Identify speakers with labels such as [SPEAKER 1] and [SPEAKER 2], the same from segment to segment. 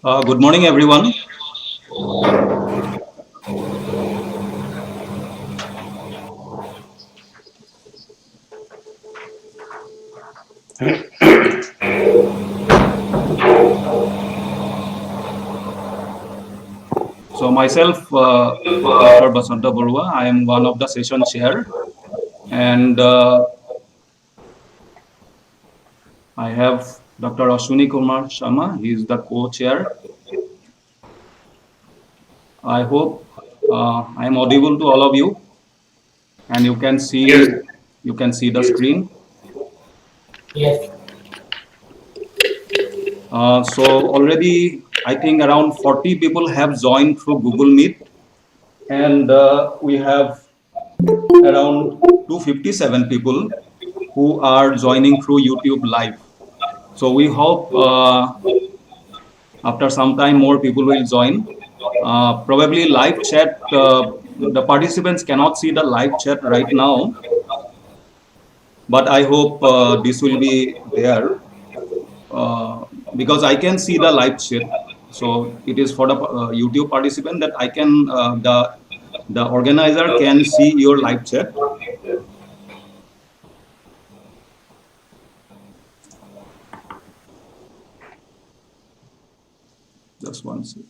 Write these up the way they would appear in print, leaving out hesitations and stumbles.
[SPEAKER 1] Good morning, everyone. So myself, Dr. Basanta Barua, I am one of the session chair, and I have Dr. Ashwini Kumar Sharma. He is the co-chair. I hope I am audible to all of you, and you can see the screen.
[SPEAKER 2] Yes.
[SPEAKER 1] So already, I think around 40 people have joined through Google Meet, and we have around 257 people who are joining through YouTube Live. So we hope after some time more people will join. Probably live chat, the participants cannot see the live chat right now, but I hope this will be there because I can see the live chat. So it is for the YouTube participant that I can, the organizer can see your live chat. Just one second.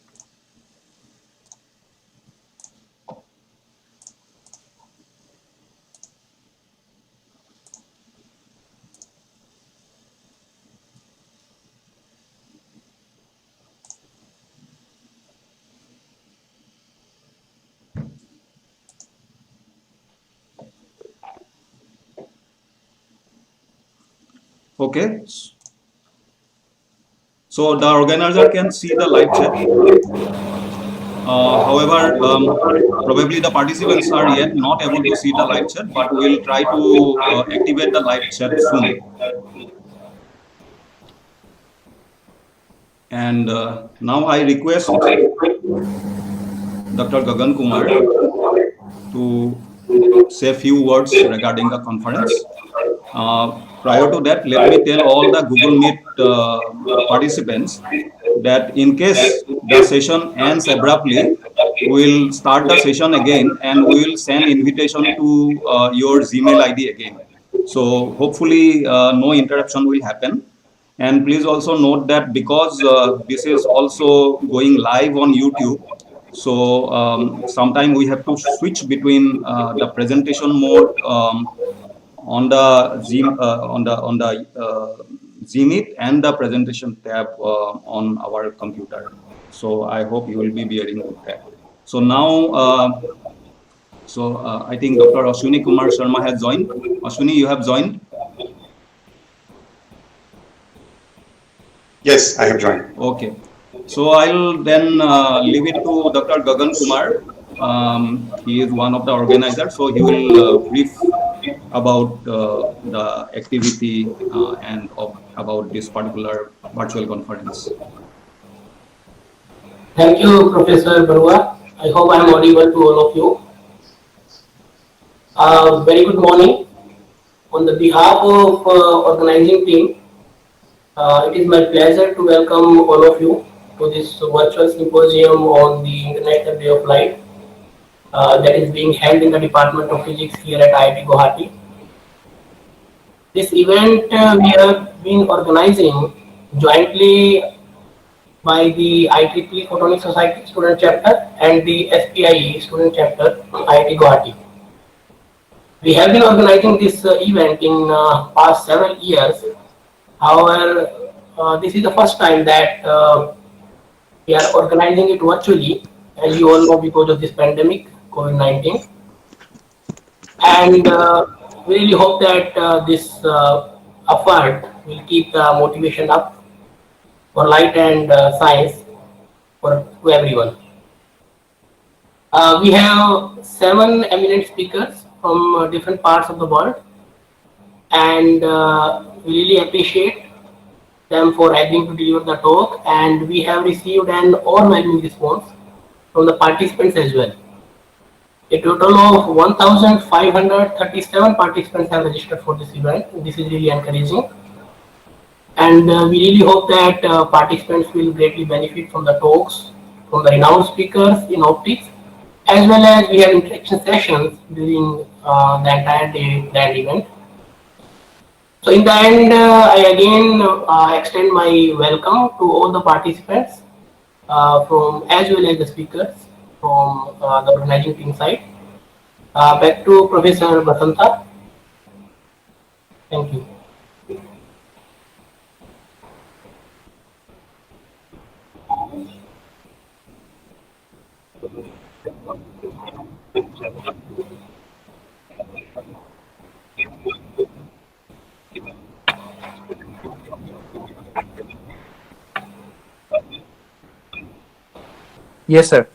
[SPEAKER 1] Okay. So the organizer can see the live chat. However, probably the participants are yet not able to see the live chat, but we'll try to activate the live chat soon. And now I request Dr. Gagan Kumar to say a few words regarding the conference. Prior to that, let me tell all the Google Meet participants that in case the session ends abruptly, we'll start the session again and we'll send invitation to your Gmail ID again. So hopefully no interruption will happen. And please also note that because this is also going live on YouTube, so sometime we have to switch between the presentation mode on the Gmeet and the presentation tab on our computer. So I hope you will be bearing with that. So now, I think Dr. Ashwini Kumar Sharma has joined. Ashwini, you have joined?
[SPEAKER 3] Yes, I have joined.
[SPEAKER 1] Okay. So I'll then leave it to Dr. Gagan Kumar. He is one of the organizers, so he will brief about the activity and about this particular virtual conference.
[SPEAKER 2] Thank you, Professor Barua. I hope I am audible to all of you. Very good morning. On the behalf of organizing team, it is my pleasure to welcome all of you to this virtual symposium on the International Day of Light that is being held in the Department of Physics here at IIT Guwahati. This event we have been organizing jointly by the IEEE Photonic Society Student Chapter and the SPIE Student Chapter IIT Guwahati. We have been organizing this event in past several years. However, this is the first time that we are organizing it virtually, as you all know, because of this pandemic, COVID-19. And we really hope that this effort will keep the motivation up for light and science to everyone. We have 7 eminent speakers from different parts of the world, and we really appreciate them for agreeing to deliver the talk, and we have received an overwhelming response from the participants as well. A total of 1,537 participants have registered for this event. This is really encouraging. And we really hope that participants will greatly benefit from the talks from the renowned speakers in optics, as well as we have interaction sessions during the entire day that event. So in the end, I again extend my welcome to all the participants from as well as the speakers from the organizing team side. Back to Professor Basanta. Thank you.
[SPEAKER 3] Yes, sir.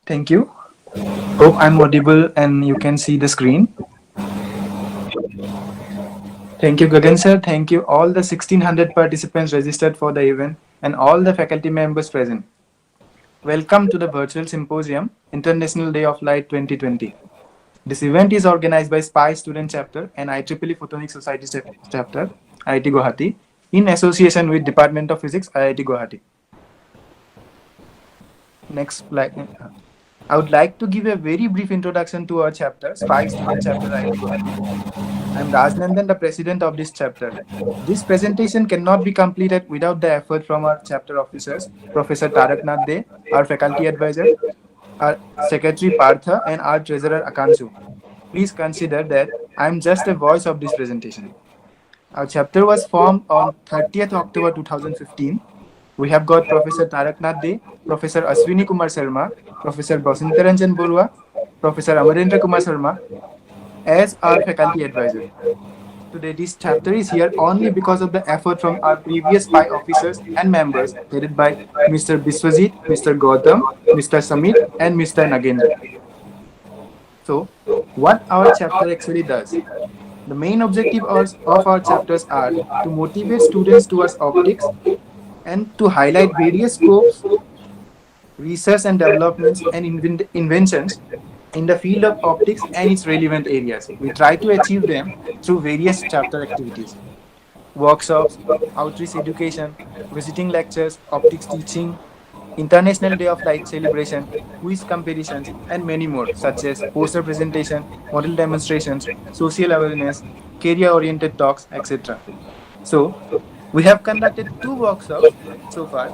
[SPEAKER 3] Thank you. Hope I'm audible and you can see the screen. Thank you, Gagan sir. Thank you all the 1600 participants registered for the event and all the faculty members present. Welcome to the Virtual Symposium, International Day of Light 2020. This event is organized by SPY Student Chapter and IEEE Photonic Society Chapter, IIT Guwahati, in association with Department of Physics, IIT Guwahati. Next slide. I would like to give a very brief introduction to our chapter, SPY Student Chapter, IIT Guwahati. I am Rajnandan, the president of this chapter. This presentation cannot be completed without the effort from our chapter officers, Professor Tarak Nath De, our faculty advisor, our secretary Partha, and our treasurer Akanshu. Please consider that I am just a voice of this presentation. Our chapter was formed on 30th October 2015. We have got Professor Tarak Nath De, Professor Aswini Kumar Sharma, Professor Basantaranjan Borua, Professor Amarendra Kumar Sharma as our faculty advisor. Today, this chapter is here only because of the effort from our previous PI officers and members, headed by Mr. Biswajit, Mr. Gautam, Mr. Samit, and Mr. Nagendra. So, what our chapter actually does? The main objective of our chapters are to motivate students towards optics and to highlight various scopes, research and developments, and inventions in the field of optics and its relevant areas. We try to achieve them through various chapter activities, workshops, outreach education, visiting lectures, optics teaching, International Day of Light celebration, quiz competitions, and many more, such as poster presentation, model demonstrations, social awareness, career-oriented talks, etc. So, we have conducted two workshops so far,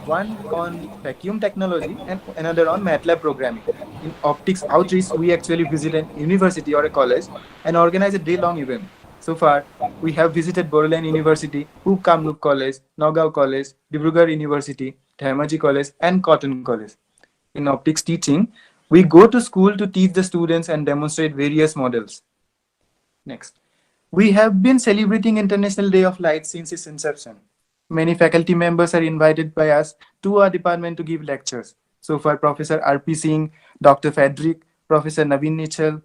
[SPEAKER 3] one on vacuum technology and another on MATLAB programming. In optics outreach, we actually visit an university or a college and organize a day-long event. So far, we have visited Borderland University, Poob Kamrup College, Nagaon College, Dibrugarh University, Dhemaji College, and Cotton College. In optics teaching, we go to school to teach the students and demonstrate various models. Next. We have been celebrating International Day of Light since its inception. Many faculty members are invited by us to our department to give lectures. So far, Professor R.P. Singh, Dr. Frederick, Professor Naveen Nichal,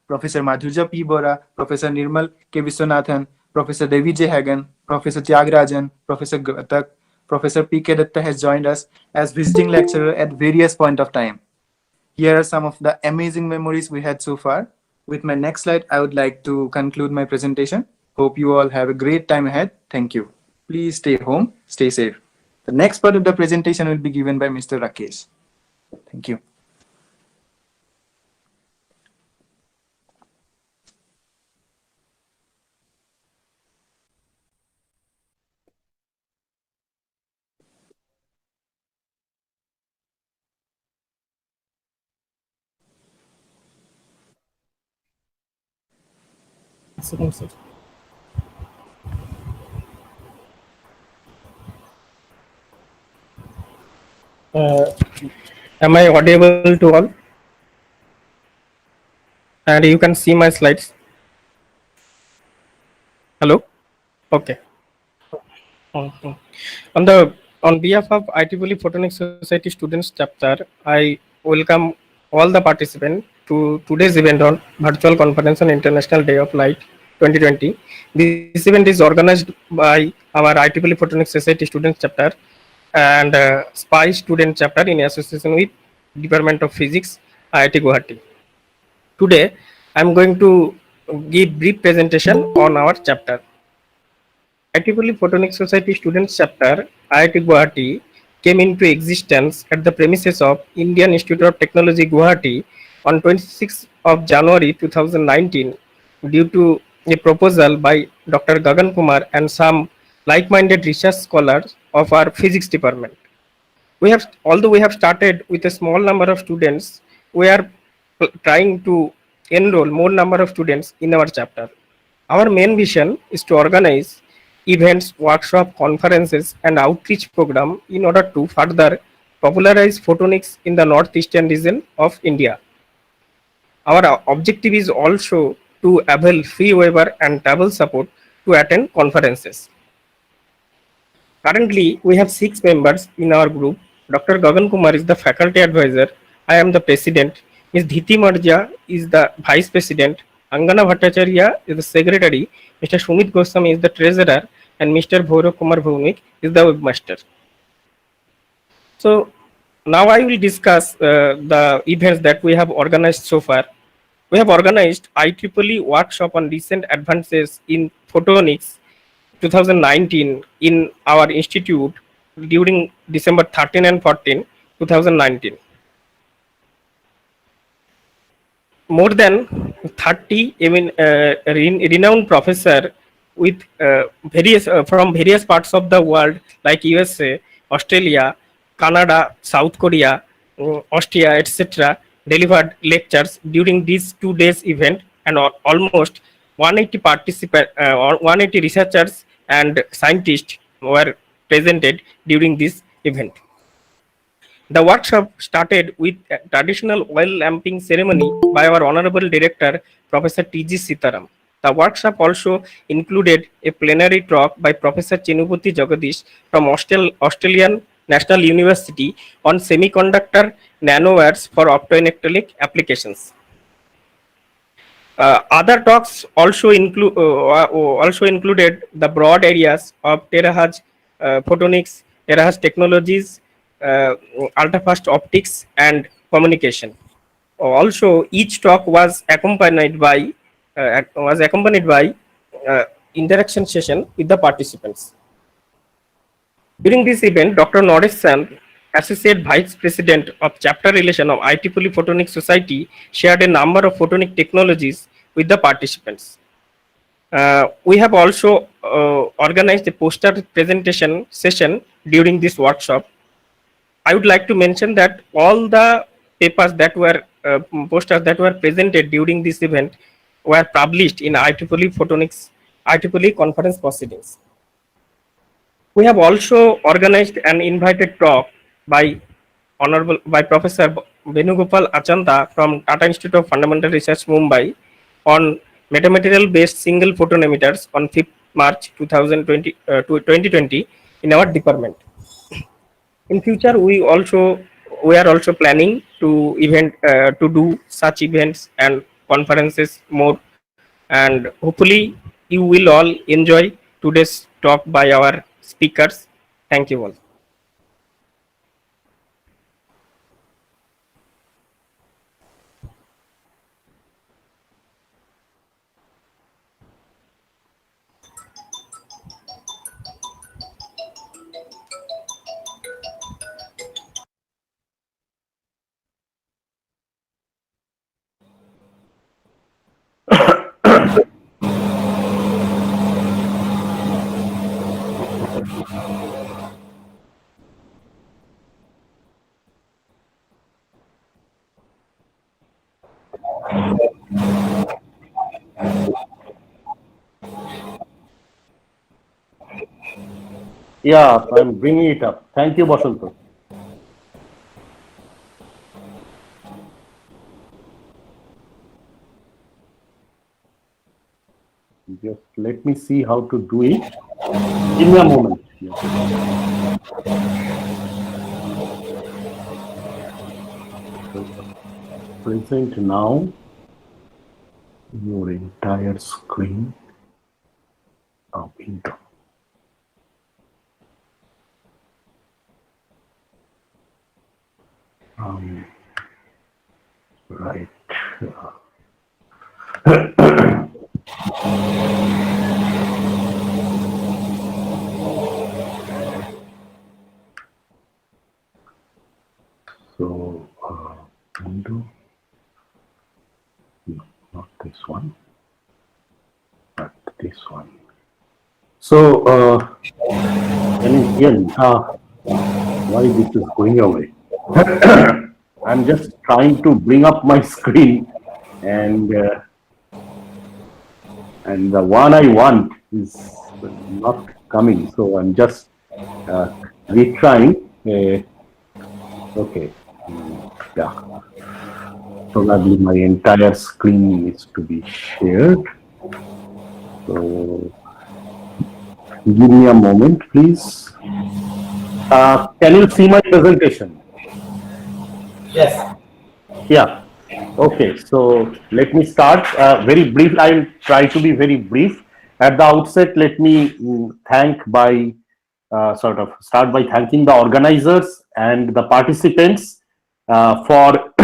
[SPEAKER 3] Professor Madhurja P. Bora, Professor Nirmal K. Viswanathan, Professor Devi J. Hagan, Professor Tyagarajan, Professor Gatak, Professor P. K. Datta has joined us as visiting lecturer at various point of time. Here are some of the amazing memories we had so far. With my next slide, I would like to conclude my presentation. Hope you all have a great time ahead. Thank you. Please stay home, stay safe. The next part of the presentation will be given by Mr. Rakesh. Thank you.
[SPEAKER 2] Second, sir. Uh, am I audible to all? And you can see my slides. Hello. Okay. Mhm. On the on behalf of IEEE Photonic Society Students Chapter, I welcome all the participants to today's event on Virtual Conference on International Day of Light 2020. This event is organized by our IEEE Photonic Society Students Chapter and SPY Student Chapter in association with Department of Physics, IIT Guwahati. Today, I am going to give brief presentation on our chapter. IEEE Photonic Society Students Chapter, IIT Guwahati, came into existence at the premises of Indian Institute of Technology Guwahati on 26th of January 2019 due to a proposal by Dr. Gagan Kumar and some like-minded research scholars of our physics department. Although we have started with a small number of students, we are trying to enroll more number of students in our chapter. Our main vision is to organize events, workshop, conferences, and outreach program in order to further popularize photonics in the northeastern region of India. Our objective is also to avail free waiver and travel support to attend conferences. Currently, we have 6 members in our group. Dr. Gagan Kumar is the faculty advisor. I am the president. Ms. Dhiti Marja is the vice president. Angana Bhattacharya is the secretary. Mr. Sumit Goswami is the treasurer. And Mr. Bhaurav Kumar Bhaunik is the webmaster. So, now I will discuss the events that we have organized so far. We have organized IEEE workshop on recent advances in photonics 2019 in our institute during December 13 and 14, 2019. More than 30 renowned professor with various from various parts of the world like USA, Australia, Canada, South Korea, Austria, etc. delivered lectures during these 2 days event, and almost 180 or 180 researchers and scientists were presented during this event. The workshop started with a traditional oil lamping ceremony by our Honorable Director, Professor T.G. Sitaram. The workshop also included a plenary talk by Professor Chinupati Jagadish from Australian National University on semiconductor nanowires for optoelectronic applications. Other talks also included the broad areas of terahertz photonics, terahertz technologies, ultrafast optics, and communication. Also, each talk was accompanied by interaction session with the participants. During this event, Dr. Naresh Chand, Associate Vice President of Chapter Relation of IEEE Photonic Society, shared a number of photonic technologies with the participants. We have also organized a poster presentation session during this workshop. I would like to mention that all the papers that were posters that were presented during this event were published in IEEE Photonics IEEE conference proceedings. We have also organized an invited talk by Professor Venugopal Achanta from Tata Institute of Fundamental Research, Mumbai, on metamaterial based single photon emitters on 5th March 2020 in our department. In future, we are also planning to do such events and conferences more, and hopefully you will all enjoy today's talk by our speakers. Thank you all.
[SPEAKER 4] Yeah, I'm bringing it up. Thank you, Basanto. Just let me see how to do it. Give me a moment. Yes. So, present now your entire screen of intro. Right. So, undo. No, not this one, but this one. So, can you hear me? Why this is going away? I'm just trying to bring up my screen, and the one I want is not coming. So I'm just retrying. Okay, yeah. Probably my entire screen needs to be shared. So give me a moment, please. Can you see my presentation?
[SPEAKER 2] Yes.
[SPEAKER 4] Yeah. Okay. So let me start. Very brief. I'll try to be very brief. At the outset, let me start by thanking the organizers and the participants for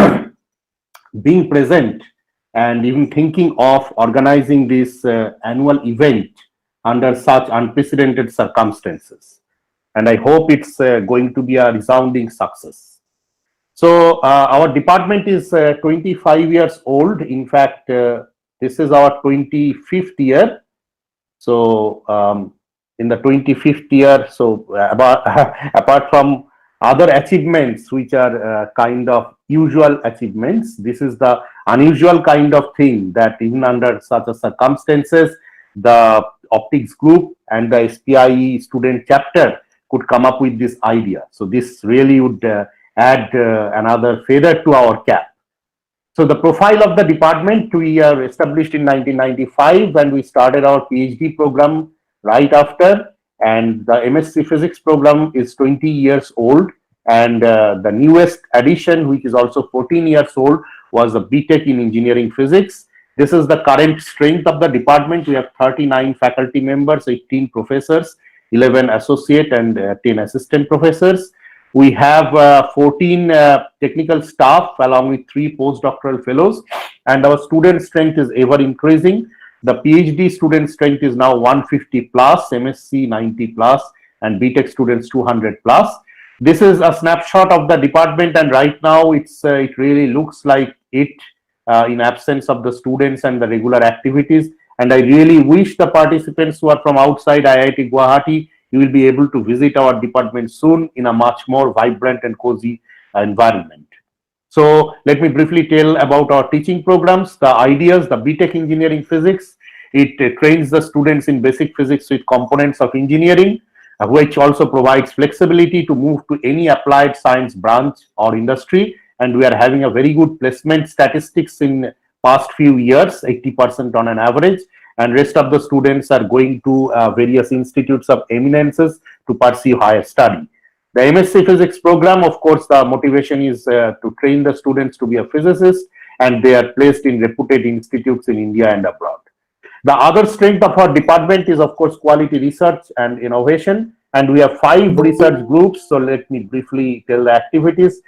[SPEAKER 4] being present and even thinking of organizing this annual event under such unprecedented circumstances. And I hope it's going to be a resounding success. So our department is 25 years old. In fact, this is our 25th year. So in the 25th year, so apart from other achievements, which are kind of usual achievements, this is the unusual kind of thing that even under such a circumstances, the optics group and the SPIE student chapter could come up with this idea. So this really would add another feather to our cap. So the profile of the department, we are established in 1995 when we started our PhD program right after, and the MSc Physics program is 20 years old, and the newest addition, which is also 14 years old, was the BTech in Engineering Physics. This is the current strength of the department. We have 39 faculty members, 18 professors, 11 associate and 10 assistant professors. We have 14 technical staff along with 3 postdoctoral fellows, and our student strength is ever increasing. The PhD student strength is now 150 plus, MSc 90 plus, and BTech students 200 plus. This is a snapshot of the department, and right now it really looks like it in absence of the students and the regular activities. And I really wish the participants who are from outside IIT Guwahati, you will be able to visit our department soon in a much more vibrant and cozy environment. So let me briefly tell about our teaching programs. The ideas, the BTech Engineering Physics, it trains the students in basic physics with components of engineering, which also provides flexibility to move to any applied science branch or industry. And we are having a very good placement statistics in past few years, 80% on an average. And rest of the students are going to various institutes of eminences to pursue higher study. The MSc Physics program, of course, the motivation is to train the students to be a physicist, and they are placed in reputed institutes in India and abroad. The other strength of our department is, of course, quality research and innovation, and we have 5 research groups. So let me briefly tell the activities.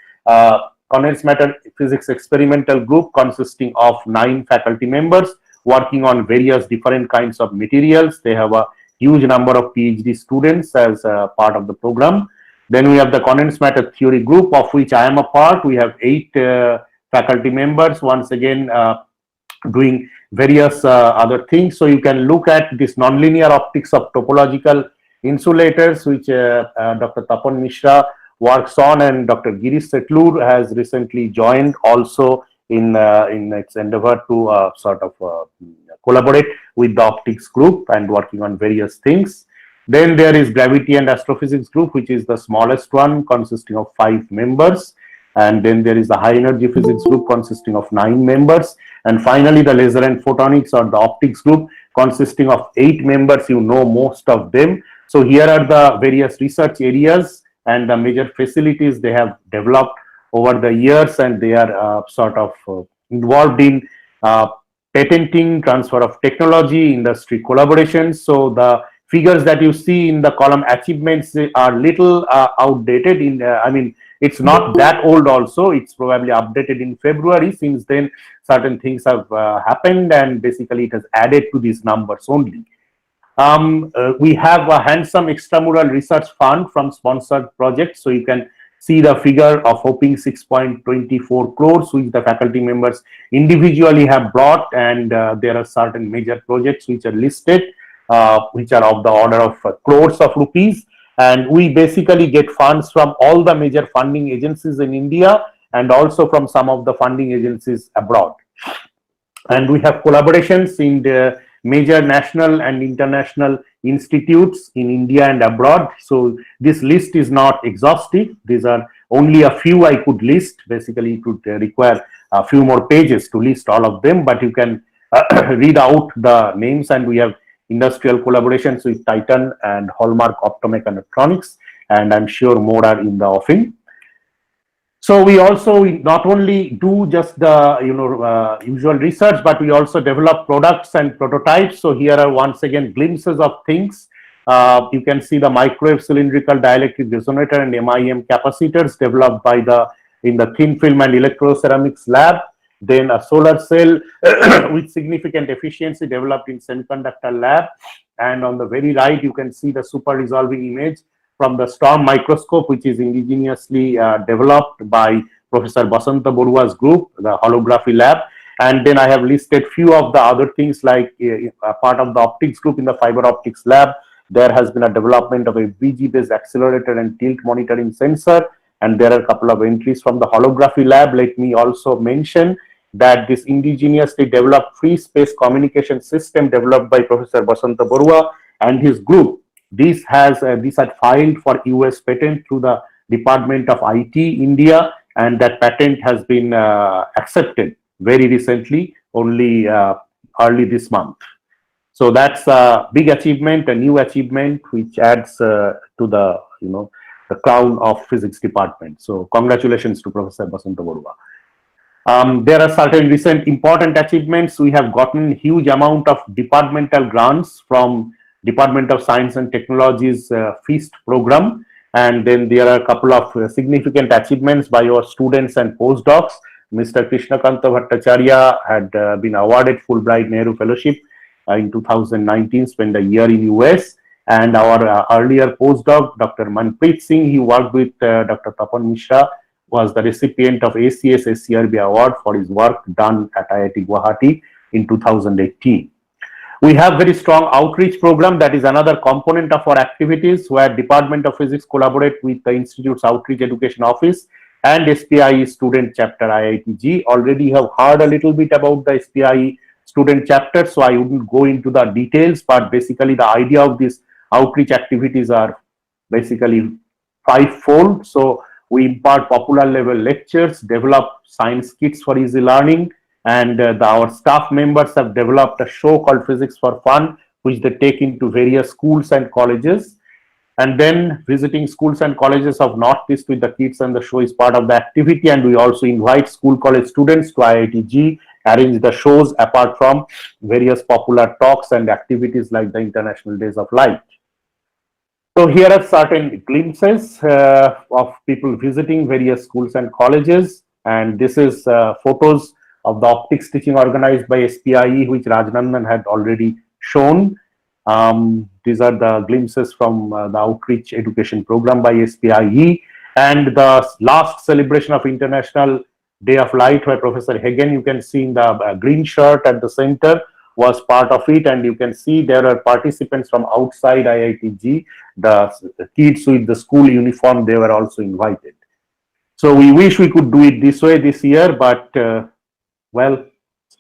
[SPEAKER 4] Condensed matter physics experimental group consisting of 9 faculty members working on various different kinds of materials. They have a huge number of PhD students as part of the program. Then we have the condensed matter theory group, of which I am a part. We have 8 faculty members, once again doing various other things. So you can look at this nonlinear optics of topological insulators, which Dr. Tapan Mishra works on, and Dr. Girish Setlur has recently joined also in its endeavor to collaborate with the optics group and working on various things. Then there is gravity and astrophysics group, which is the smallest one, consisting of 5 members. And then there is the high energy physics group consisting of 9 members. And finally, the laser and photonics or the optics group, consisting of 8 members. You know most of them. So here are the various research areas and the major facilities they have developed over the years, and they are sort of involved in patenting, transfer of technology, industry collaboration. So the figures that you see in the column achievements are little outdated. I mean, it's not that old also. It's probably updated in February. Since then, certain things have happened, and basically it has added to these numbers only. We have a handsome extramural research fund from sponsored projects. So you can see the figure of hoping 6.24 crores, which the faculty members individually have brought, and there are certain major projects which are listed, which are of the order of crores of rupees. And we basically get funds from all the major funding agencies in India and also from some of the funding agencies abroad. And we have collaborations in the major national and international institutes in India and abroad. So this list is not exhaustive. These are only a few I could list. Basically, it would require a few more pages to list all of them, but you can read out the names. And we have industrial collaborations with Titan and Hallmark Optomechatronics, and I'm sure more are in the offing. So we also not only do just the usual research, but we also develop products and prototypes. So here are once again glimpses of things. You can see the microwave cylindrical dielectric resonator and MIM capacitors developed by in the thin film and electroceramics lab. Then a solar cell with significant efficiency developed in semiconductor lab. And on the very right, you can see the super resolving image from the storm microscope, which is indigenously developed by Professor Basanta Borua's group, the holography lab. And then I have listed few of the other things, like part of the optics group in the fiber optics lab. There has been a development of a BG-based accelerator and tilt monitoring sensor. And there are a couple of entries from the holography lab. Let me also mention that this indigenously developed free space communication system developed by Professor Basanta Borua and his group. These had filed for US patent through the Department of IT India, and that patent has been accepted very recently, only early this month. So that's a big achievement, a new achievement, which adds to the the crown of physics department. So congratulations to Professor Basanta Borua. There are certain recent important achievements. We have gotten huge amount of departmental grants from Department of Science and Technology's FEAST program. And then there are a couple of significant achievements by our students and postdocs. Mr. Krishnakanta Bhattacharya had been awarded Fulbright Nehru Fellowship in 2019, spent a year in US. And our earlier postdoc, Dr. Manpreet Singh, he worked with Dr. Tapan Mishra, was the recipient of ACS SCRB award for his work done at IIT Guwahati in 2018. We have very strong outreach program. That is another component of our activities, where Department of Physics collaborate with the Institute's Outreach Education Office and SPIE Student Chapter IITG. Already have heard a little bit about the SPIE Student Chapter, so I wouldn't go into the details, but basically the idea of these outreach activities are basically fivefold. So we impart popular level lectures, develop science kits for easy learning, and our staff members have developed a show called Physics for Fun, which they take into various schools and colleges. And then visiting schools and colleges of Northeast with the kids and the show is part of the activity. And we also invite school college students to IITG, arrange the shows apart from various popular talks and activities like the International Days of Light. So here are certain glimpses of people visiting various schools and colleges. And this is photos of the optics teaching organized by SPIE, which Rajnandan had already shown. These are the glimpses from the outreach education program by SPIE. And the last celebration of International Day of Light by Professor Hagen, you can see in the green shirt at the center, was part of it. And you can see there are participants from outside IITG. The kids with the school uniform, they were also invited. So we wish we could do it this way this year, but well,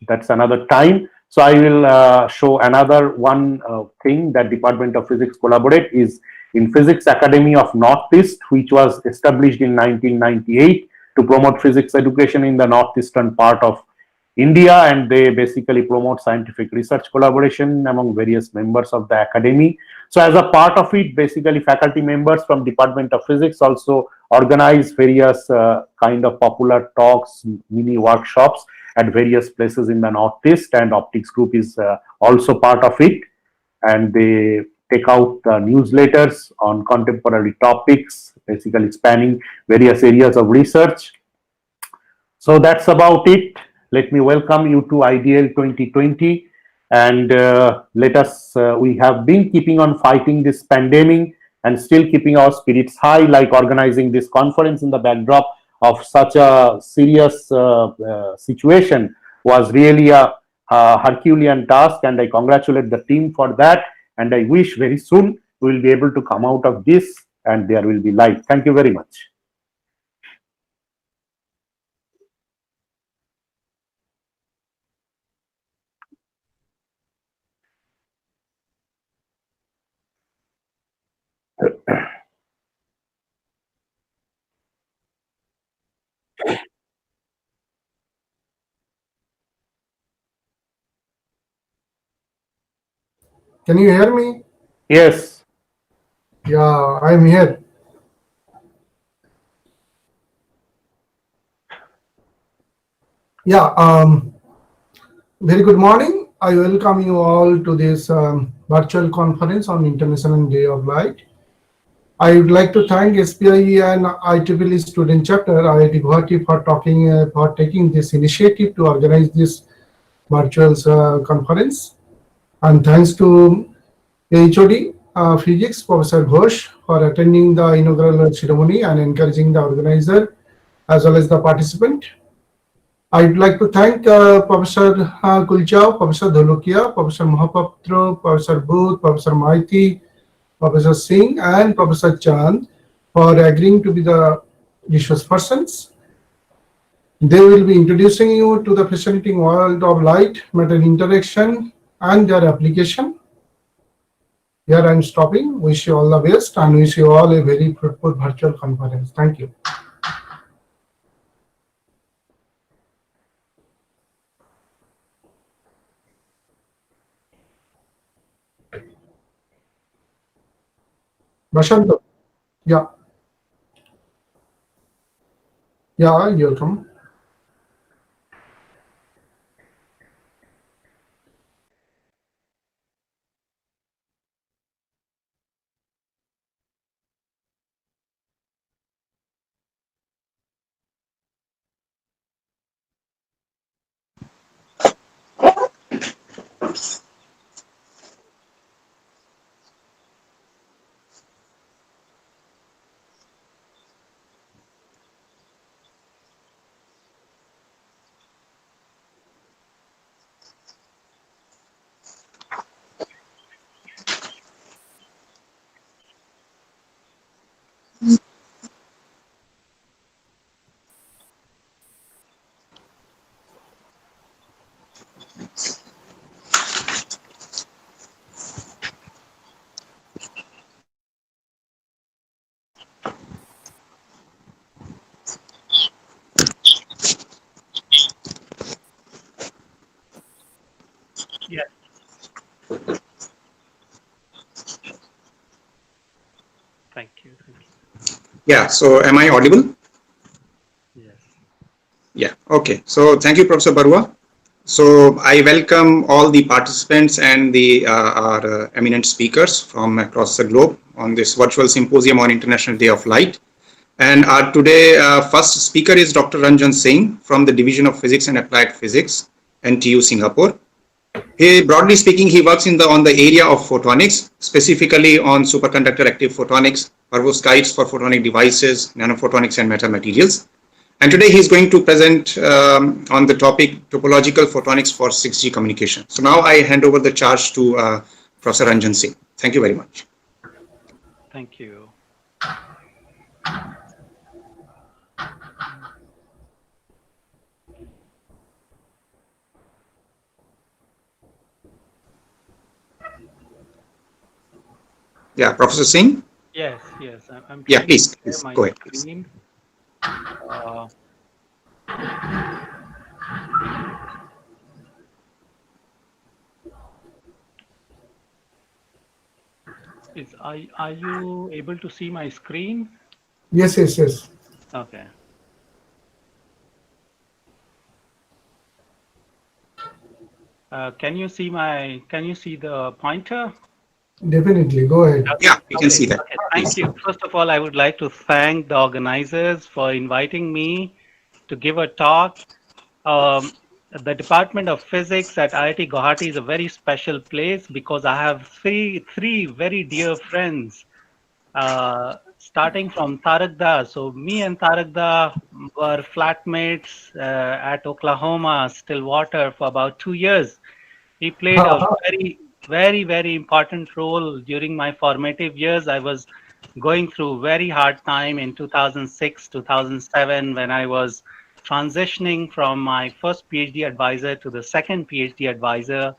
[SPEAKER 4] that's another time. So I will show another one thing that Department of Physics collaborate is in Physics Academy of Northeast, which was established in 1998 to promote physics education in the northeastern part of India, and they basically promote scientific research collaboration among various members of the academy. So as a part of it, basically faculty members from Department of Physics also organize various kind of popular talks, mini workshops at various places in the Northeast, and Optics Group is also part of it. And they take out newsletters on contemporary topics, basically spanning various areas of research. So that's about it. Let me welcome you to IDL 2020, and let us, we have been keeping on fighting this pandemic and still keeping our spirits high, like organizing this conference in the backdrop of such a serious situation was really a Herculean task, and I congratulate the team for that, and I wish very soon we will be able to come out of this and there will be light. Thank you very much.
[SPEAKER 5] Can you hear me?
[SPEAKER 4] Yes.
[SPEAKER 5] Yeah, I'm here. Yeah, very good morning. I welcome you all to this virtual conference on International Day of Light. I would like to thank SPIE and IEEE student chapter IIT Guwahati for taking this initiative to organize this virtual conference. And thanks to HOD Physics, Professor Ghosh, for attending the inaugural ceremony and encouraging the organizer as well as the participant. I'd like to thank Professor Kulchao, Professor Dholukia, Professor Mahapatra, Professor Booth, Professor Maiti, Professor Singh, and Professor Chand for agreeing to be the resource persons. They will be introducing you to the fascinating world of light, matter interaction, and their application. Here I'm stopping. Wish you all the best and wish you all a very fruitful virtual conference. Thank you. Bashanto. Yeah. Yeah, you're welcome.
[SPEAKER 6] Yeah. Thank you. Thank you.
[SPEAKER 1] Yeah, so am I audible?
[SPEAKER 6] Yes.
[SPEAKER 1] Yeah, okay. So thank you, Professor Barua. So I welcome all the participants and our eminent speakers from across the globe on this virtual symposium on International Day of Light. And our today first speaker is Dr. Ranjan Singh from the Division of Physics and Applied Physics, NTU Singapore. He, broadly speaking, he works on the area of photonics, specifically on superconductor active photonics, perovskites for photonic devices, nanophotonics, and metamaterials. And today he's going to present on the topic topological photonics for 6G communication. So now I hand over the charge to Professor Ranjan Singh. Thank you very much.
[SPEAKER 6] Thank you.
[SPEAKER 1] Yeah, Professor Singh?
[SPEAKER 6] Yes, yes. I'm
[SPEAKER 1] Yeah,
[SPEAKER 6] trying
[SPEAKER 1] please,
[SPEAKER 6] to
[SPEAKER 1] please
[SPEAKER 6] share
[SPEAKER 1] go
[SPEAKER 6] my
[SPEAKER 1] ahead. Please.
[SPEAKER 6] screen. Are you able to see my screen?
[SPEAKER 5] Yes, yes, yes.
[SPEAKER 6] Okay. Can you see the pointer?
[SPEAKER 5] Definitely. Go ahead.
[SPEAKER 6] Okay,
[SPEAKER 1] Yeah, we can
[SPEAKER 6] okay,
[SPEAKER 1] see that.
[SPEAKER 6] okay. Thank
[SPEAKER 1] Please.
[SPEAKER 6] you. First of all, I would like to thank the organizers for inviting me to give a talk. Um, the Department of Physics at IIT Guwahati is a very special place because I have three very dear friends, starting from Tarakda. So me and Tarakda were flatmates at Oklahoma, Stillwater, for about 2 years. He played a very important role during my formative years. I was going through very hard time in 2006, 2007 when I was transitioning from my first PhD advisor to the second PhD advisor.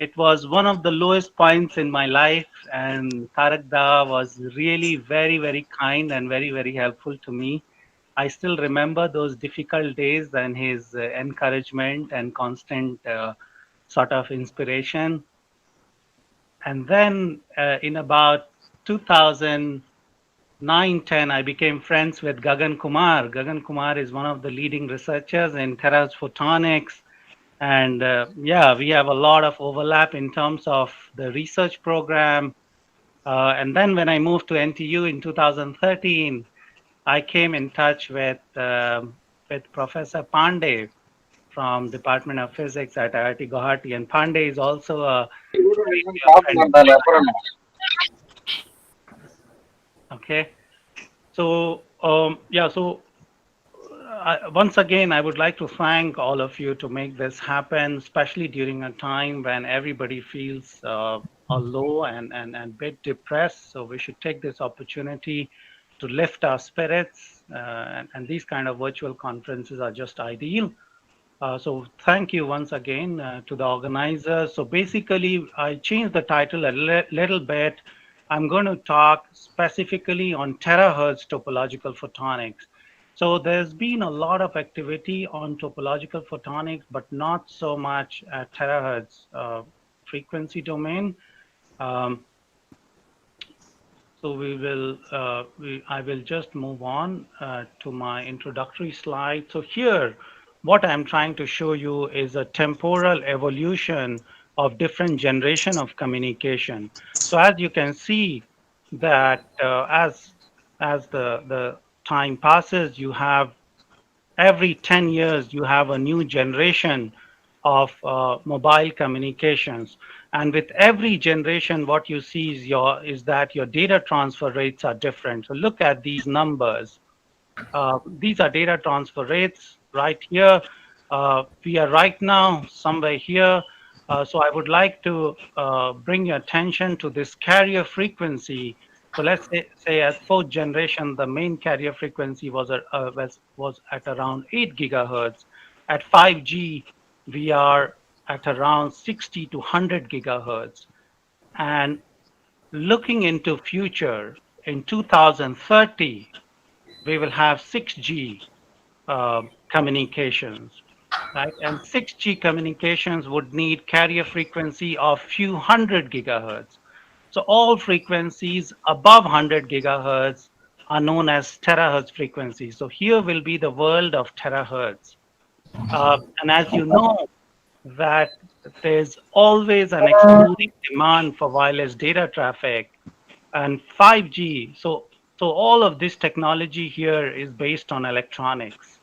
[SPEAKER 6] It was one of the lowest points in my life, and Tarak Da was really very kind and very helpful to me. I still remember those difficult days and his encouragement and constant sort of inspiration. And then in about 2009-10, I became friends with Gagan Kumar. Gagan Kumar is one of the leading researchers in terahertz photonics. And yeah, we have a lot of overlap in terms of the research program. And then when I moved to NTU in 2013, I came in touch with Professor Pandey from Department of Physics at IIT Guwahati. And Pandey is also a very dear friend of mine. Okay. So, yeah, so once again, I would like to thank all of you to make this happen, especially during a time when everybody feels low and bit depressed. So we should take this opportunity to lift our spirits, and these kind of virtual conferences are just ideal. So thank you once again to the organizers. So basically, I changed the title a little bit. I'm going to talk specifically on terahertz topological photonics. So there's been a lot of activity on topological photonics, but not so much at terahertz frequency domain. Um, so I will just move on to my introductory slide. So here, what I'm trying to show you is a temporal evolution of different generation of communication. So as you can see that as the time passes, you have every 10 years you have a new generation of mobile communications, and with every generation what you see is that your data transfer rates are different. So look at these numbers. These are data transfer rates right here. We are right now somewhere here. So I would like to bring your attention to this carrier frequency. So let's say at fourth generation, the main carrier frequency was at around 8 gigahertz. At 5G, we are at around 60 to 100 gigahertz. And looking into future, in 2030, we will have 6G communications, right? And 6G communications would need carrier frequency of few hundred gigahertz. So all frequencies above 100 gigahertz are known as terahertz frequencies. So here will be the world of terahertz. And as you know, that there's always an exploding demand for wireless data traffic and 5G. So all of this technology here is based on electronics.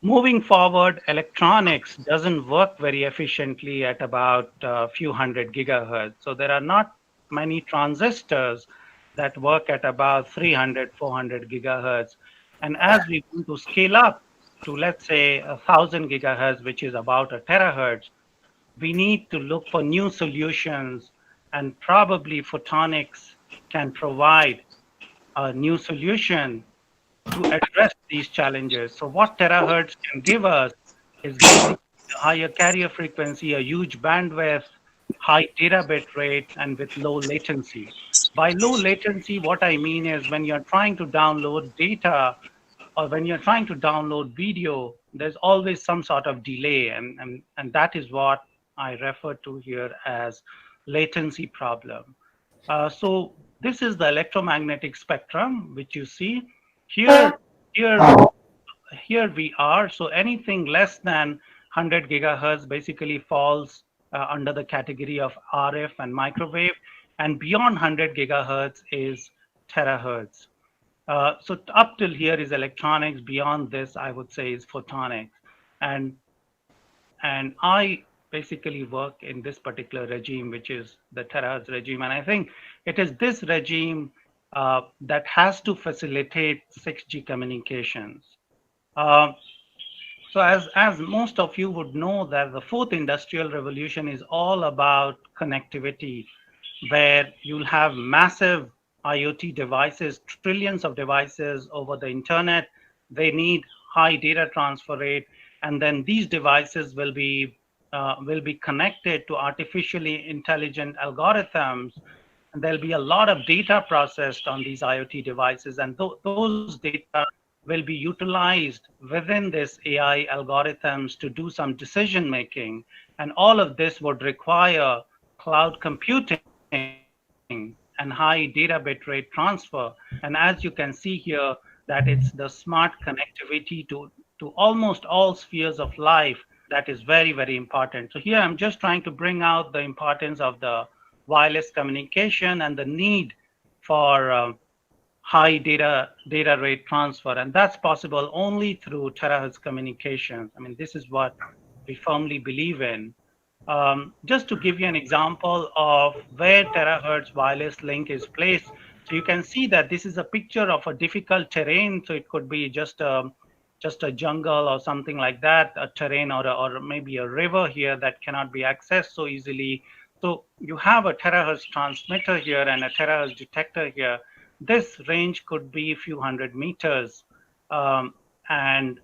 [SPEAKER 6] Moving forward, electronics doesn't work very efficiently at about a few hundred gigahertz. So there are not many transistors that work at about 300, 400 gigahertz. And as we want to scale up to, let's say, 1,000 gigahertz, which is about a terahertz, we need to look for new solutions, and probably photonics can provide a new solution to address these challenges. So what terahertz can give us is basically a higher carrier frequency, a huge bandwidth, high data bit rates, and with low latency. By low latency, what I mean is when you're trying to download data or when you're trying to download video, there's always some sort of delay, and that is what I refer to here as latency problem. So this is the electromagnetic spectrum, which you see here. Here, here we are. So anything less than 100 gigahertz basically falls under the category of RF and microwave, and beyond 100 gigahertz is terahertz. So up till here is electronics. Beyond this, I would say is photonics, and and I basically work in this particular regime, which is the terahertz regime, and I think it is this regime that has to facilitate 6G communications. Uh, so as most of you would know that the fourth industrial revolution is all about connectivity, where you'll have massive IoT devices, trillions of devices over the internet. They need high data transfer rate, and then these devices will be connected to artificially intelligent algorithms, and there'll be a lot of data processed on these IoT devices, and those data will be utilized within this AI algorithms to do some decision making. And all of this would require cloud computing and high data bit rate transfer. And as you can see here, that it's the smart connectivity to almost all spheres of life that is very, very important. So here I'm just trying to bring out the importance of the wireless communication and the need for high data rate transfer, and that's possible only through terahertz communications. I mean, this is what we firmly believe in. Just to give you an example of where terahertz wireless link is placed, so you can see that this is a picture of a difficult terrain. So it could be just a jungle or something like that, a terrain, or maybe a river here that cannot be accessed so easily. So you have a terahertz transmitter here and a terahertz detector here. This range could be a few hundred meters, and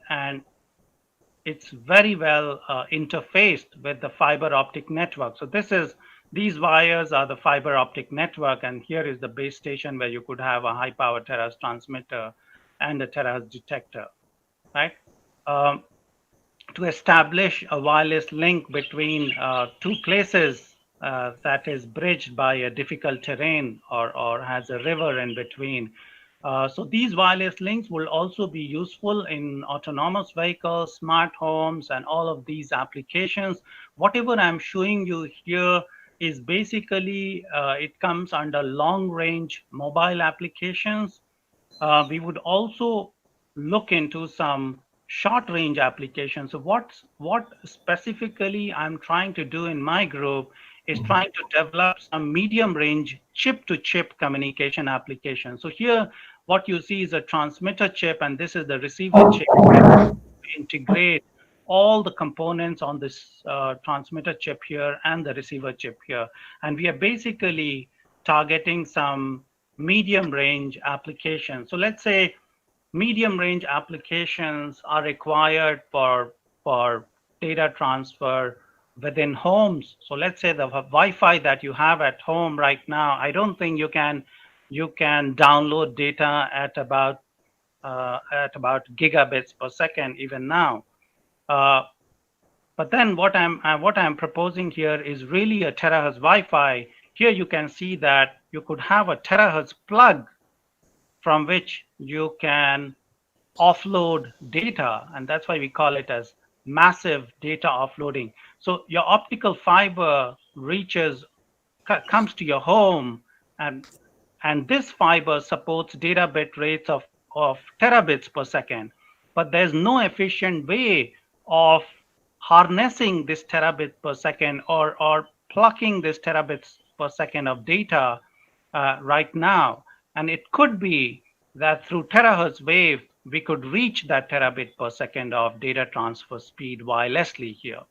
[SPEAKER 6] it's very well interfaced with the fiber optic network. So these wires are the fiber optic network, and here is the base station where you could have a high power terahertz transmitter and a terahertz detector, right? Um, to establish a wireless link between two places that is bridged by a difficult terrain or has a river in between. So these wireless links will also be useful in autonomous vehicles, smart homes, and all of these applications. Whatever I'm showing you here is basically, it comes under long range mobile applications. We would also look into some short range applications. So what specifically I'm trying to do in my group is trying to develop some medium range chip to chip communication applications. So here what you see is a transmitter chip, and this is the receiver chip. Integrate all the components on this transmitter chip here and the receiver chip here, and we are basically targeting some medium range applications. So let's say medium range applications are required for data transfer within homes. So let's say the Wi-Fi that you have at home right now, I don't think you can download data at about gigabits per second even now. Uh, but then what I'm proposing here is really a terahertz Wi-Fi. Here you can see that you could have a terahertz plug from which you can offload data, and that's why we call it as massive data offloading. So your optical fiber comes to your home, and this fiber supports data bit rates of terabits per second, but there's no efficient way of harnessing this terabit per second or plucking this terabits per second of data right now. And it could be that through terahertz wave, we could reach that terabit per second of data transfer speed wirelessly here.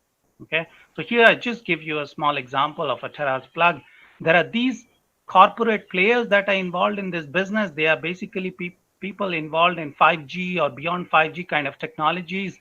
[SPEAKER 6] Okay, so here I just give you a small example of a terahertz plug. There are these corporate players that are involved in this business. They are basically people involved in 5G or beyond 5G kind of technologies.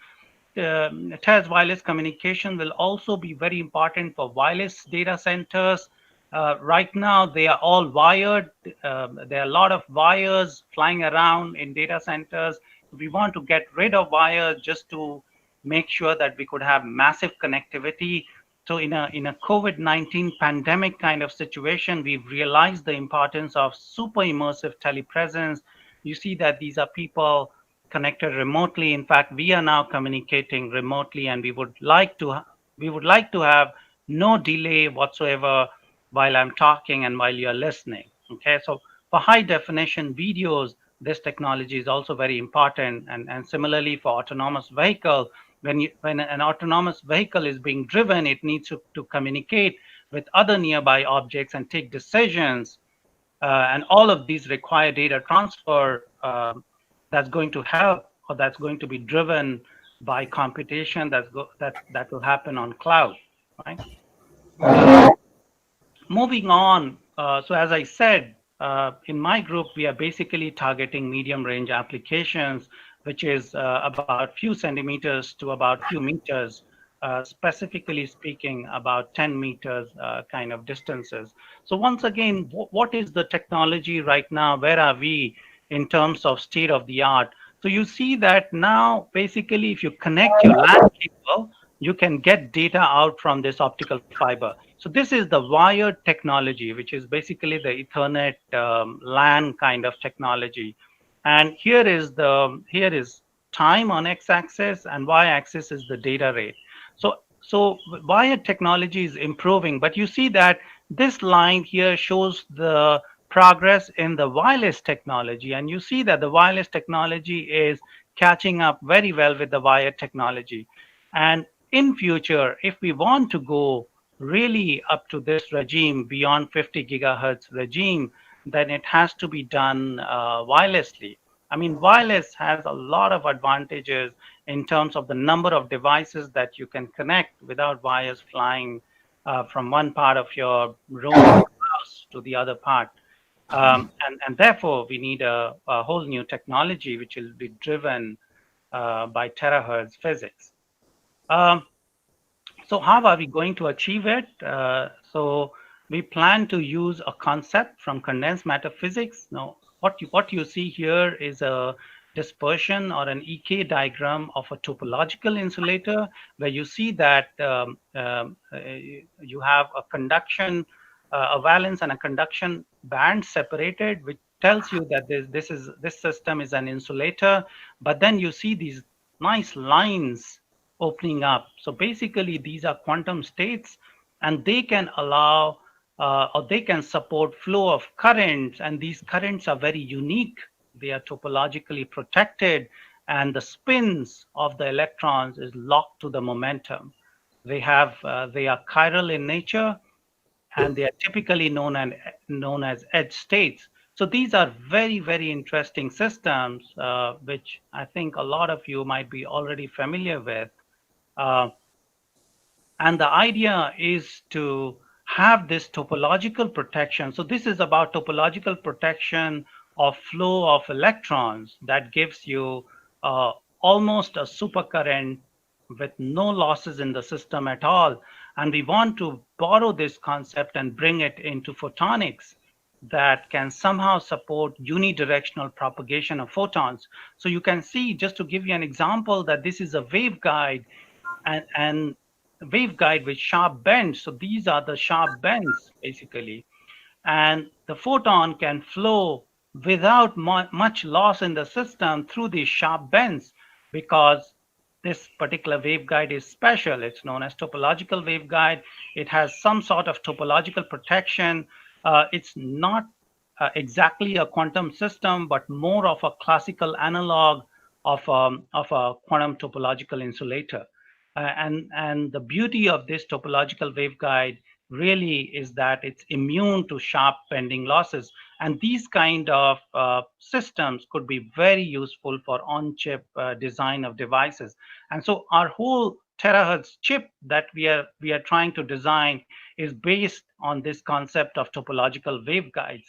[SPEAKER 6] Terahertz wireless communication will also be very important for wireless data centers. Right now, they are all wired. There are a lot of wires flying around in data centers. We want to get rid of wires just to make sure that we could have massive connectivity. So in a COVID-19 pandemic kind of situation, we've realized the importance of super immersive telepresence. You see that these are people connected remotely. In fact, we are now communicating remotely, and we would like to have no delay whatsoever while I'm talking and while you're listening. Okay, so for high definition videos, this technology is also very important, and similarly for autonomous vehicle, when an autonomous vehicle is being driven, it needs to communicate with other nearby objects and take decisions, and all of these require data transfer, that's going to help, or that's going to be driven by computation that will happen on cloud, right? Moving on, so as I said, in my group, we are basically targeting medium range applications, which is about few centimeters to about few meters, specifically speaking, about 10 meters kind of distances. So once again, what is the technology right now? Where are we in terms of state of the art? So you see that now, basically, if you connect your LAN cable, you can get data out from this optical fiber. So this is the wired technology, which is basically the Ethernet LAN kind of technology. And here is time on x-axis, and y-axis is the data rate. So wired technology is improving, but you see that this line here shows the progress in the wireless technology, and you see that the wireless technology is catching up very well with the wired technology. And in future, if we want to go really up to this regime beyond 50 gigahertz regime, then it has to be done wirelessly. I mean, wireless has a lot of advantages in terms of the number of devices that you can connect without wires flying from one part of your room or house to the other part. And therefore, we need a whole new technology which will be driven by terahertz physics. Um, so how are we going to achieve it? So we plan to use a concept from condensed matter physics. Now, what you see here is a dispersion or an EK diagram of a topological insulator, where you see that you have a conduction, a valence and a conduction band separated, which tells you that this system is an insulator. But then you see these nice lines opening up. So basically, these are quantum states, and they can allow or they can support flow of currents, and these currents are very unique. They are topologically protected, and the spins of the electrons is locked to the momentum. They are chiral in nature, and they are typically known as edge states. So these are very, very interesting systems, which I think a lot of you might be already familiar with. Uh, and the idea is to have this topological protection. So this is about topological protection of flow of electrons that gives you uh, almost a supercurrent with no losses in the system at all. And we want to borrow this concept and bring it into photonics that can somehow support unidirectional propagation of photons. So you can see, just to give you an example, that this is a waveguide, and waveguide with sharp bends. So these are the sharp bends, basically. And the photon can flow without much loss in the system through these sharp bends, because this particular waveguide is special. It's known as topological waveguide. It has some sort of topological protection. It's not exactly a quantum system, but more of a classical analog of a quantum topological insulator. And the beauty of this topological waveguide really is that it's immune to sharp bending losses. And these kind of systems could be very useful for on-chip design of devices. And so our whole terahertz chip that we are trying to design is based on this concept of topological waveguides,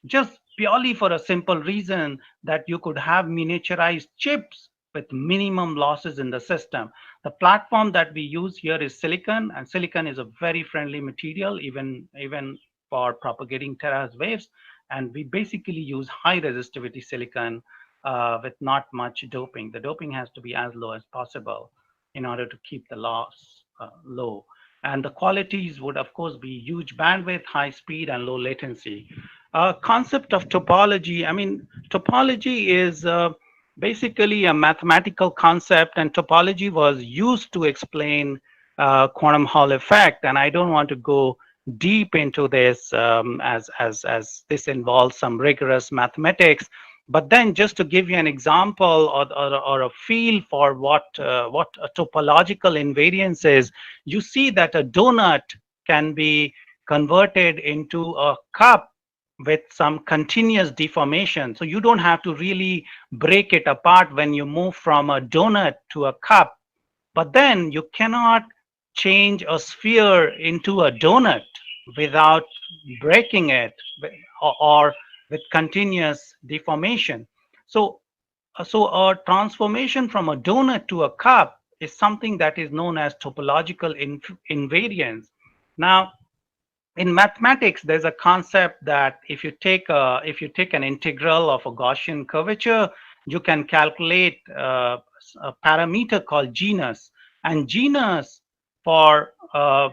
[SPEAKER 6] just purely for a simple reason that you could have miniaturized chips with minimum losses in the system. The platform that we use here is silicon, and silicon is a very friendly material, even for propagating terahertz waves. And we basically use high resistivity silicon with not much doping. The doping has to be as low as possible in order to keep the loss low. And the qualities would, of course, be huge bandwidth, high speed, and low latency. Concept of topology, I mean, topology is basically a mathematical concept, and topology was used to explain quantum Hall effect. And I don't want to go deep into this as this involves some rigorous mathematics. But then, just to give you an example or a feel for what a topological invariance is, you see that a donut can be converted into a cup with some continuous deformation. So you don't have to really break it apart when you move from a donut to a cup. But then you cannot change a sphere into a donut without breaking it or with continuous deformation. So a transformation from a donut to a cup is something that is known as topological invariance. Now, in mathematics, there's a concept that if you take an integral of a Gaussian curvature, you can calculate a parameter called genus, and genus for a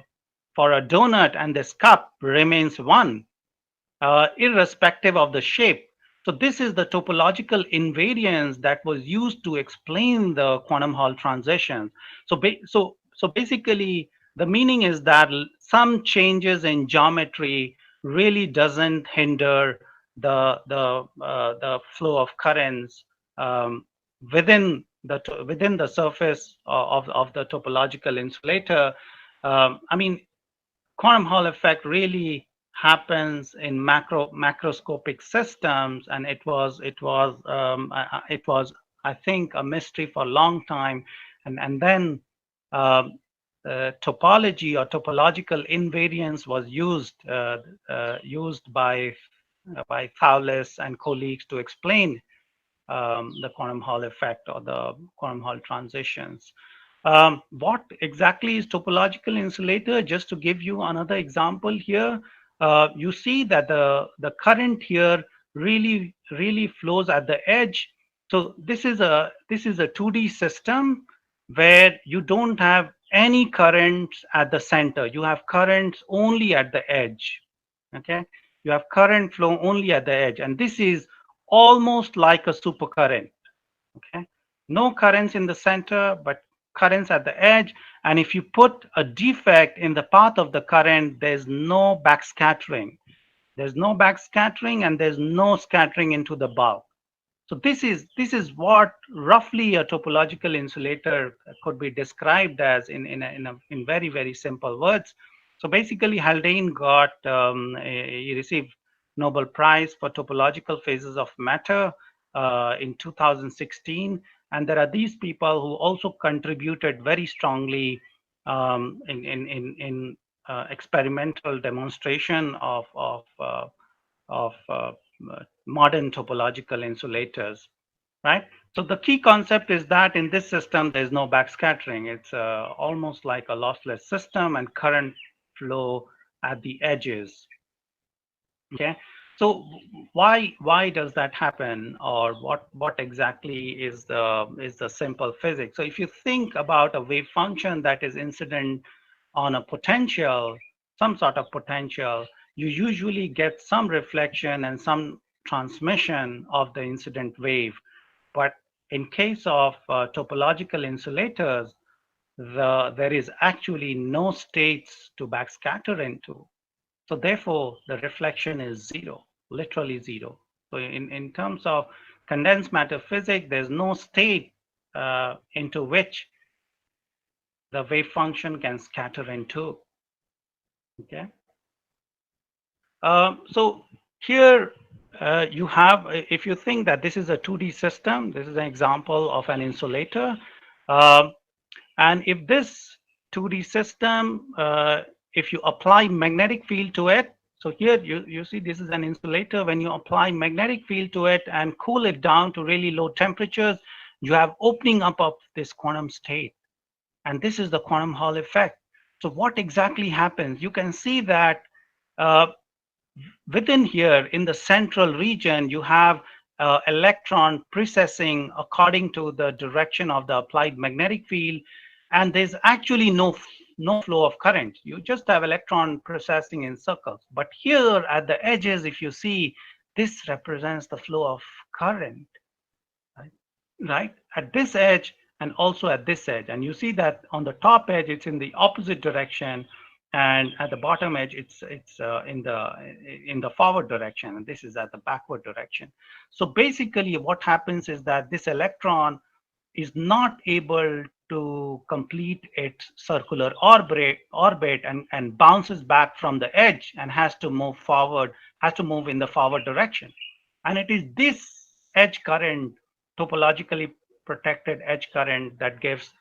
[SPEAKER 6] donut and this cup remains one, irrespective of the shape. So this is the topological invariance that was used to explain the quantum Hall transition. So basically, the meaning is that some changes in geometry really doesn't hinder the flow of currents within the surface of the topological insulator. I mean, quantum Hall effect really happens in macroscopic systems, and it was I think a mystery for a long time, and then topology or topological invariance was used by Thouless and colleagues to explain the quantum Hall effect or the quantum Hall transitions. What exactly is topological insulator? Just to give you another example here, you see that the current here really flows at the edge. So this is a 2D system where you don't have any currents at the center. You have currents only at the edge. Okay, you have current flow only at the edge, and this is almost like a supercurrent. Okay, no currents in the center, but currents at the edge. And if you put a defect in the path of the current, there's no backscattering. There's no backscattering, and there's no scattering into the bulk. So this is what roughly a topological insulator could be described as in very simple words. So basically, Haldane he received Nobel Prize for topological phases of matter in 2016, and there are these people who also contributed very strongly in experimental demonstration of modern topological insulators, right? So the key concept is that in this system, there's no backscattering. It's almost like a lossless system, and current flow at the edges. Okay, so why does that happen, or what exactly is the simple physics? So if you think about a wave function that is incident on a potential, some sort of potential, you usually get some reflection and some transmission of the incident wave. But in case of topological insulators, there is actually no states to backscatter into. So therefore, the reflection is zero, literally zero. So in terms of condensed matter physics, there's no state into which the wave function can scatter into. Okay. So here you have, if you think that this is a 2D system, this is an example of an insulator. And if this 2D system, if you apply magnetic field to it, so here you see this is an insulator. When you apply magnetic field to it and cool it down to really low temperatures, you have opening up of this quantum state. And this is the quantum Hall effect. So what exactly happens? You can see that within here in the central region, you have electron precessing according to the direction of the applied magnetic field. And there's actually no no flow of current. You just have electron processing in circles. But here at the edges, if you see, this represents the flow of current, right? At this edge and also at this edge. And you see that on the top edge, it's in the opposite direction. And at the bottom edge, it's in the forward direction, and this is at the backward direction. So basically, what happens is that this electron is not able to complete its circular orbit and bounces back from the edge and has to move forward, has to move in the forward direction. And it is this edge current, topologically protected edge current, that gives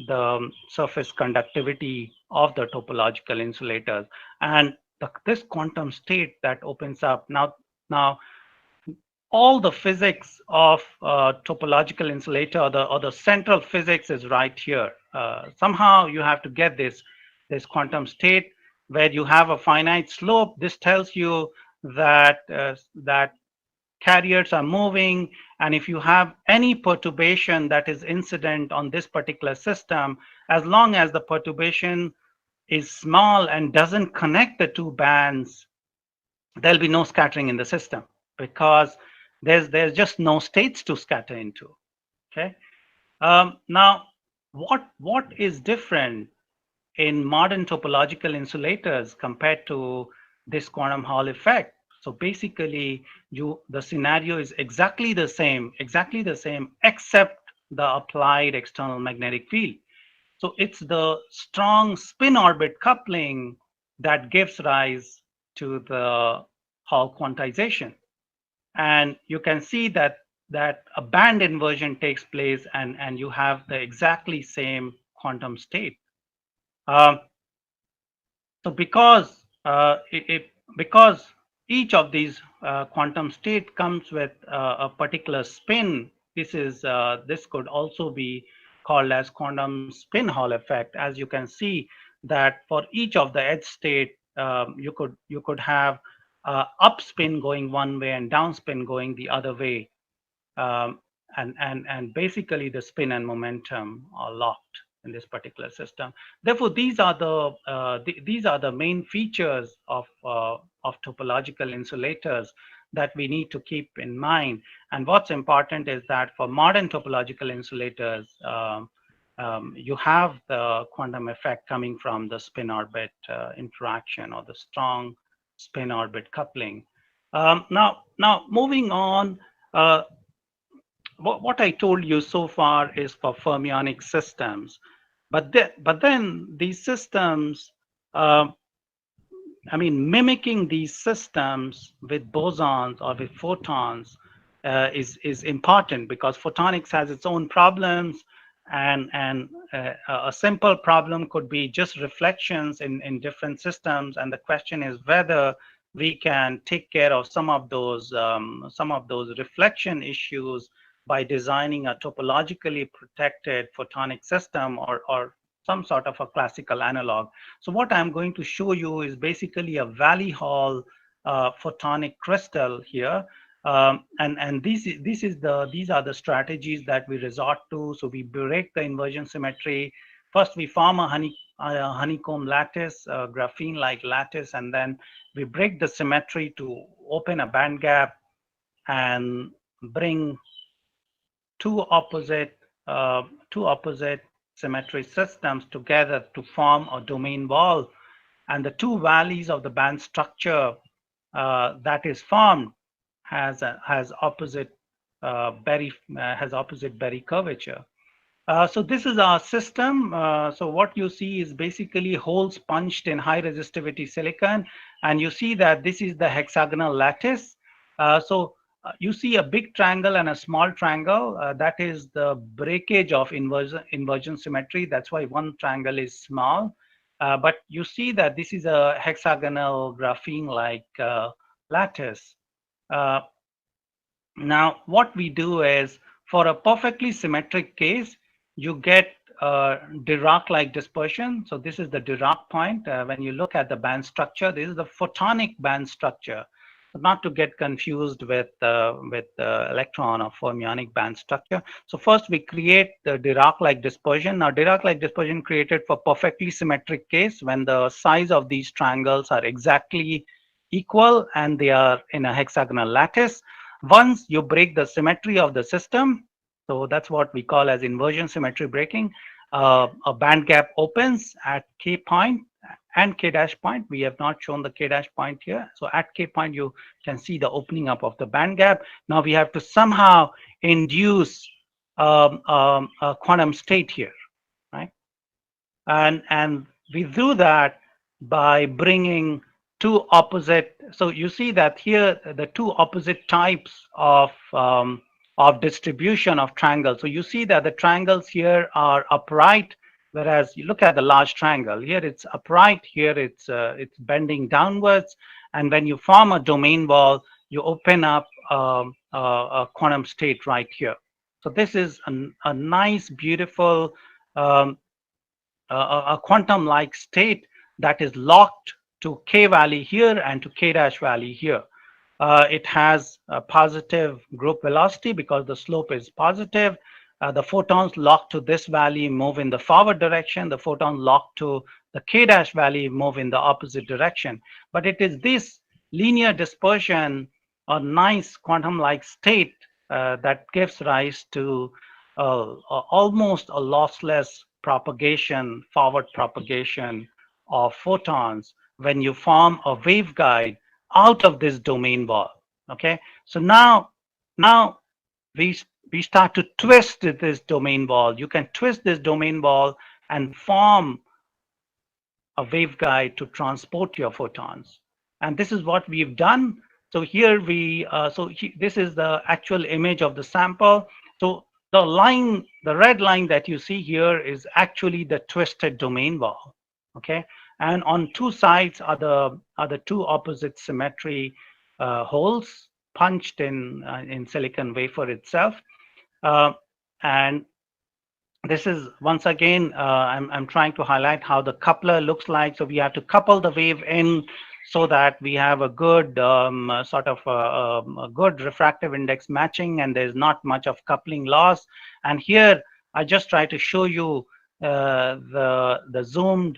[SPEAKER 6] the surface conductivity of the topological insulators. And this quantum state that opens up now all the physics of topological insulator, or the central physics, is right here. Somehow you have to get this quantum state where you have a finite slope. This tells you that that carriers are moving, and if you have any perturbation that is incident on this particular system, as long as the perturbation is small and doesn't connect the two bands, there'll be no scattering in the system, because there's just no states to scatter into. Okay. Now, what is different in modern topological insulators compared to this quantum Hall effect? So basically, the scenario is exactly the same, except the applied external magnetic field. So it's the strong spin orbit coupling that gives rise to the Hall quantization. And you can see that a band inversion takes place, and you have the exactly same quantum state. So because because each of these quantum state comes with a particular spin, this could also be called as quantum spin Hall effect. As you can see that for each of the edge state, you could have up spin going one way and down spin going the other way, and basically the spin and momentum are locked in this particular system. Therefore, these are the main features of topological insulators that we need to keep in mind. And what's important is that for modern topological insulators, you have the quantum effect coming from the spin orbit interaction, or the strong spin orbit coupling. Now moving on, what I told you so far is for fermionic systems, but then these systems, mimicking these systems with bosons or with photons is important, because photonics has its own problems, and a simple problem could be just reflections in different systems, and the question is whether we can take care of some of those reflection issues by designing a topologically protected photonic system, or some sort of a classical analog. So what I'm going to show you is basically a Valley Hall photonic crystal here. And these are the strategies that we resort to. So we break the inversion symmetry. First, we form a honeycomb lattice, graphene-like lattice, and then we break the symmetry to open a band gap and bring two opposite symmetry systems together to form a domain wall. And the two valleys of the band structure that is formed has opposite Berry curvature. So this is our system. So what you see is basically holes punched in high resistivity silicon, and you see that this is the hexagonal lattice. So you see a big triangle and a small triangle. That is the breakage of inversion symmetry. That's why one triangle is small. But you see that this is a hexagonal graphene-like lattice. Now, what we do is, for a perfectly symmetric case, you get Dirac-like dispersion. So this is the Dirac point. When you look at the band structure, this is the photonic band structure. not to get confused with electron or fermionic band structure. So first we create the Dirac-like dispersion. Now Dirac-like dispersion created for perfectly symmetric case when the size of these triangles are exactly equal and they are in a hexagonal lattice. Once you break the symmetry of the system, so that's what we call as inversion symmetry breaking, a band gap opens at K point and K dash point. We have not shown the K dash point here. So at K point, you can see the opening up of the band gap. Now we have to somehow induce a quantum state here, right? And we do that by bringing two opposite. So you see that here the two opposite types of distribution of triangles. So you see that the triangles here are upright, whereas you look at the large triangle here, it's upright. Here it's bending downwards, and when you form a domain wall, you open up a quantum state right here. So this is a nice, beautiful um, a quantum-like state that is locked to K valley here and to K dash valley here. It has a positive group velocity because the slope is positive. The photons locked to this valley move in the forward direction. The photons locked to the K dash valley move in the opposite direction. But it is this linear dispersion, a nice quantum-like state that gives rise to almost a lossless propagation, forward propagation of photons when you form a waveguide out of this domain wall. Okay, so now we we start to twist this domain wall. You can twist this domain wall and form a waveguide to transport your photons, and this is what we've done. So here this is the actual image of the sample. So the line, the red line that you see here is actually the twisted domain wall. Okay, and on two sides are the two opposite symmetry holes punched in silicon wafer itself. Uh, and this is once again, I'm trying to highlight how the coupler looks like. So we have to couple the wave in so that we have a good sort of a good refractive index matching, and there's not much of coupling loss. And here I just try to show you the zoomed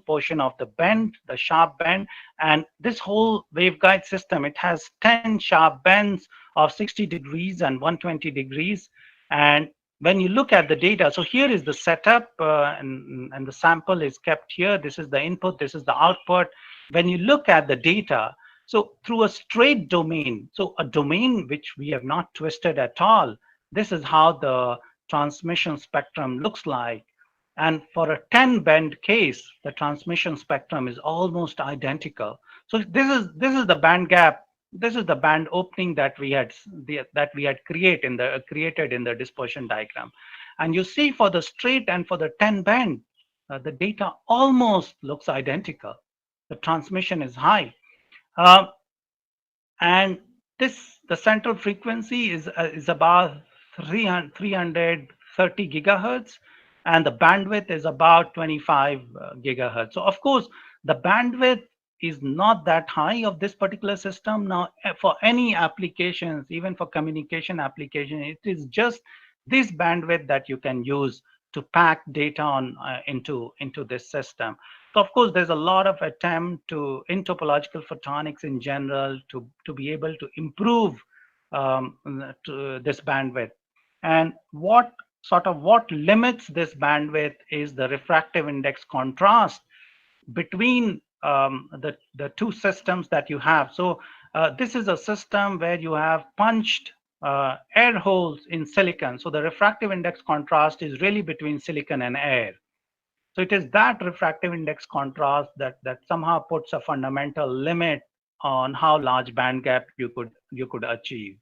[SPEAKER 6] portion of the bend, the sharp bend. And this whole waveguide system, it has 10 sharp bends of 60 degrees and 120 degrees. And when you look at the data, so here is the setup, and the sample is kept here. This is the input, this is the output. When you look at the data, so through a straight domain, so a domain which we have not twisted at all, this is how the transmission spectrum looks like. And for a 10 bend case, the transmission spectrum is almost identical. So this is the band gap. This is the band opening that we had created in the dispersion diagram. And you see for the straight and for the 10 band, the data almost looks identical. The transmission is high. Uh, and the central frequency is about 330 gigahertz, and the bandwidth is about 25 gigahertz. So of course the bandwidth is not that high of this particular system. Now for any applications, even for communication application, it is just this bandwidth that you can use to pack data on into this system. So of course, there's a lot of attempt in topological photonics in general to be able to improve to this bandwidth. And what limits this bandwidth is the refractive index contrast between the two systems that you have. So this is a system where you have punched air holes in silicon. So the refractive index contrast is really between silicon and air. So it is that refractive index contrast that somehow puts a fundamental limit on how large band gap you could achieve.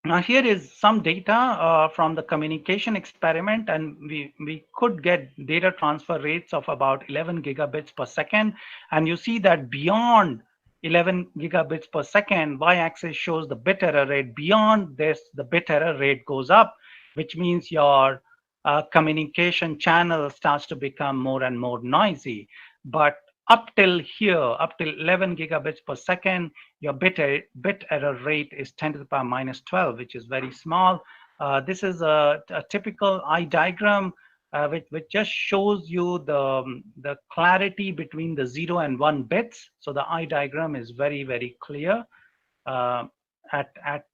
[SPEAKER 6] Now here is some data from the communication experiment, and we could get data transfer rates of about 11 gigabits per second. And you see that beyond 11 gigabits per second, y-axis shows the bit error rate. Beyond this, the bit error rate goes up, which means your communication channel starts to become more and more noisy. But up till here, up till 11 gigabits per second, your bit error rate is 10 to the power minus 12, which is very small. This is a typical eye diagram, which just shows you the clarity between the 0 and 1 bits. So the eye diagram is very, very clear uh, at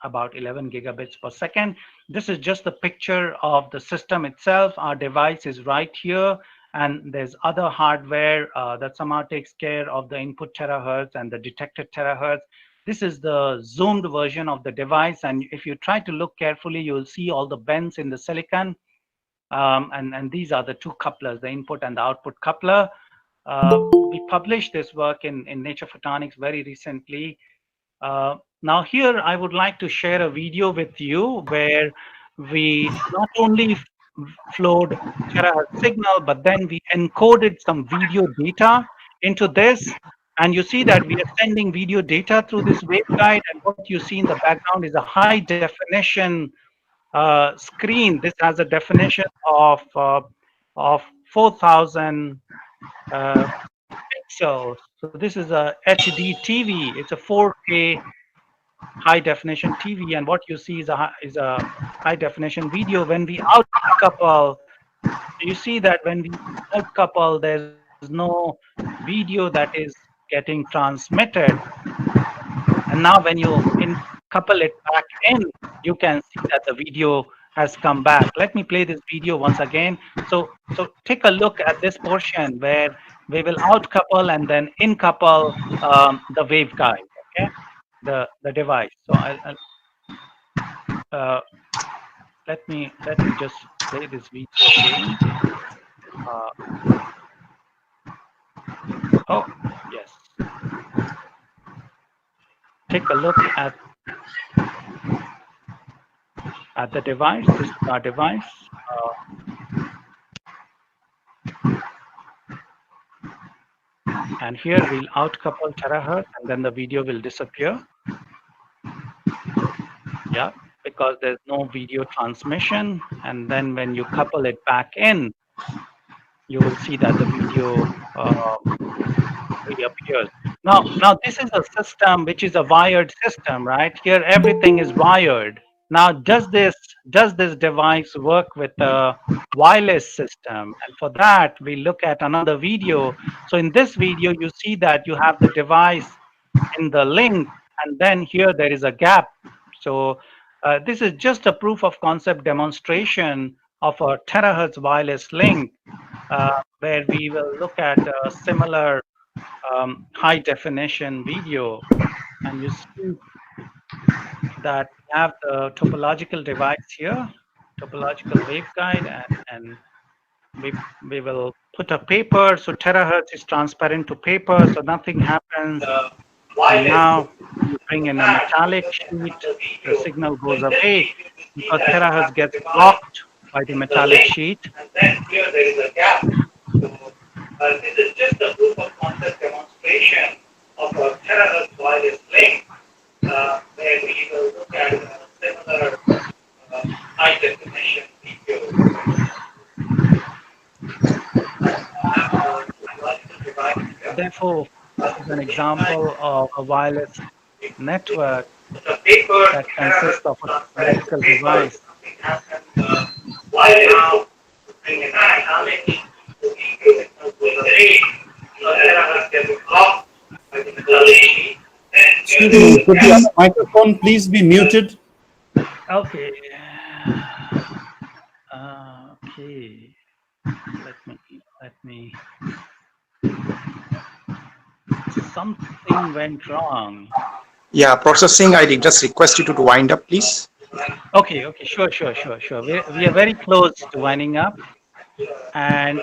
[SPEAKER 6] about 11 gigabits per second. This is just the picture of the system itself. Our device is right here, and there's other hardware that somehow takes care of the input terahertz and the detected terahertz. This is the zoomed version of the device, and if you try to look carefully, you'll see all the bends in the silicon. And these are the two couplers, the input and the output coupler. We published this work in Nature Photonics very recently. Now here I would like to share a video with you where we not only flowed terahertz signal, but then we encoded some video data into this. And you see that we are sending video data through this waveguide, and what you see in the background is a high definition screen. This has a definition of 4,000 pixels. So this is a HD TV. It's a 4K high definition TV, and what you see is a high definition video. When we outcouple, you see that when we outcouple, there's no video that is getting transmitted. And now when you couple it back in, you can see that the video has come back. Let me play this video once again. So take a look at this portion where we will outcouple and then incouple the waveguide, okay, the device. So uh, let me just play this video again. Oh yes, take a look at the device. This is our device. And here we'll outcouple terahertz, and then the video will disappear. Yeah, because there's no video transmission. And then when you couple it back in, you will see that the video reappears. Now this is a system which is a wired system, right? Here everything is wired. Now does this device work with a wireless system? And for that we look at another video. So in this video you see that you have the device in the link, and then here there is a gap. So this is just a proof of concept demonstration of a terahertz wireless link, where we will look at a similar high definition video, and you see that we have the topological device here, topological waveguide, and we will put a paper. So terahertz is transparent to paper, so nothing happens. And now you bring in a metallic sheet, the signal goes away because terahertz gets blocked by the metallic sheet.
[SPEAKER 7] And then here there is a gap. So this is just a proof of concept demonstration of a terahertz wireless link, where we will look at similar high definition video.
[SPEAKER 6] Therefore, this is an example of a wireless network that consists of a electrical device.
[SPEAKER 8] Excuse me, could your microphone please be muted?
[SPEAKER 6] Okay. Okay. Let me. Something went wrong.
[SPEAKER 9] Yeah, processing. I just request you to wind up, please.
[SPEAKER 6] Okay. Sure. We are very close to winding up, and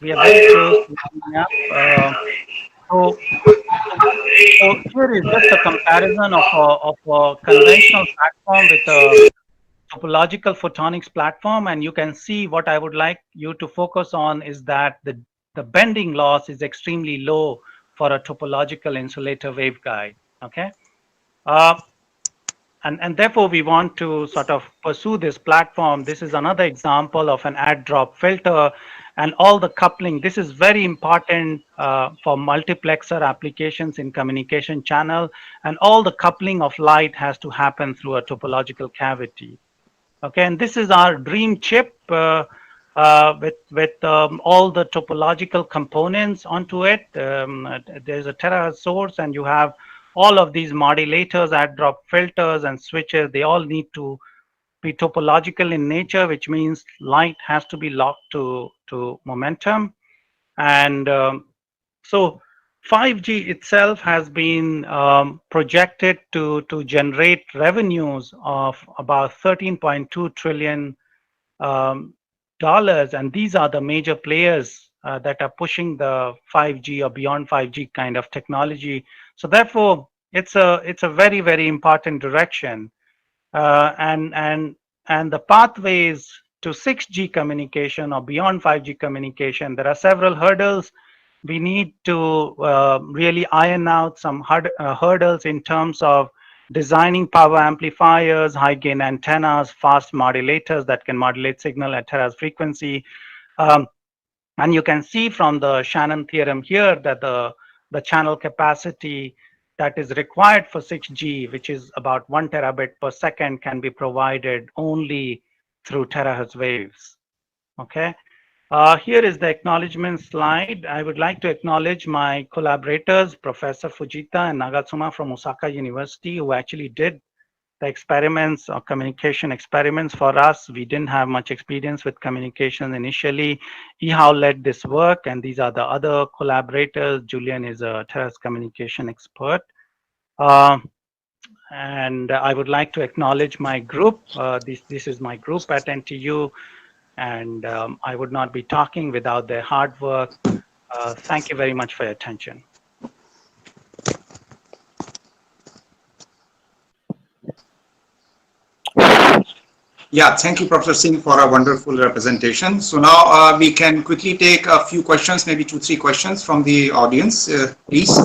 [SPEAKER 6] we are very close to winding up. So here is just a comparison of a conventional platform with a topological photonics platform, and you can see what I would like you to focus on is that the bending loss is extremely low for a topological insulator waveguide. Okay. and therefore we want to sort of pursue this platform. This is another example of an add drop filter and all the coupling. This is very important for multiplexer applications in communication channel, and all the coupling of light has to happen through a topological cavity. Okay, and this is our dream chip with all the topological components onto it. There's a terahertz source, and you have all of these modulators, add drop filters, and switches. They all need to be topological in nature, which means light has to be locked to momentum. And so 5G itself has been projected to generate revenues of about 13.2 trillion dollars, and these are the major players that are pushing the 5G or beyond 5G kind of technology. So therefore, it's a very important direction, and the pathways to 6G communication or beyond 5G communication. There are several hurdles. We need to really iron out some hurdles in terms of designing power amplifiers, high gain antennas, fast modulators that can modulate signal at terahertz frequency. And you can see from the Shannon theorem here that the channel capacity that is required for 6G, which is about 1 terabit per second, can be provided only through terahertz waves. Okay. Here is the acknowledgement slide. I would like to acknowledge my collaborators, Professor Fujita and Nagatsuma from Osaka University, who actually did the experiments or communication experiments for us. We didn't have much experience with communication initially. Ihao led this work, and these are the other collaborators. Julian is a terahertz communication expert. And I would like to acknowledge my group. This is my group at NTU. And I would not be talking without their hard work. Thank you very much for your attention.
[SPEAKER 9] Yeah, thank you, Professor Singh, for a wonderful representation. So now we can quickly take a few questions, maybe 2-3 questions from the audience, please.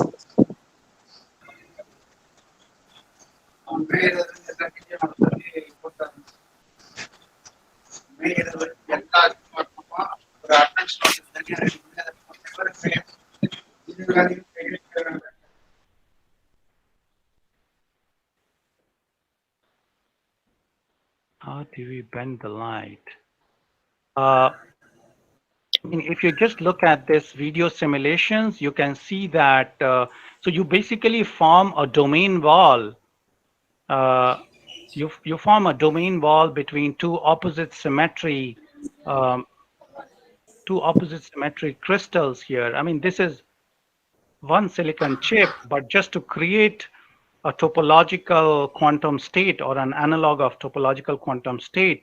[SPEAKER 6] How do we bend the light? I mean, if you just look at this video simulations, you can see that, so you basically form a domain wall. You form a domain wall between two opposite symmetry crystals here. I mean, this is one silicon chip, but just to create a topological quantum state or an analog of topological quantum state,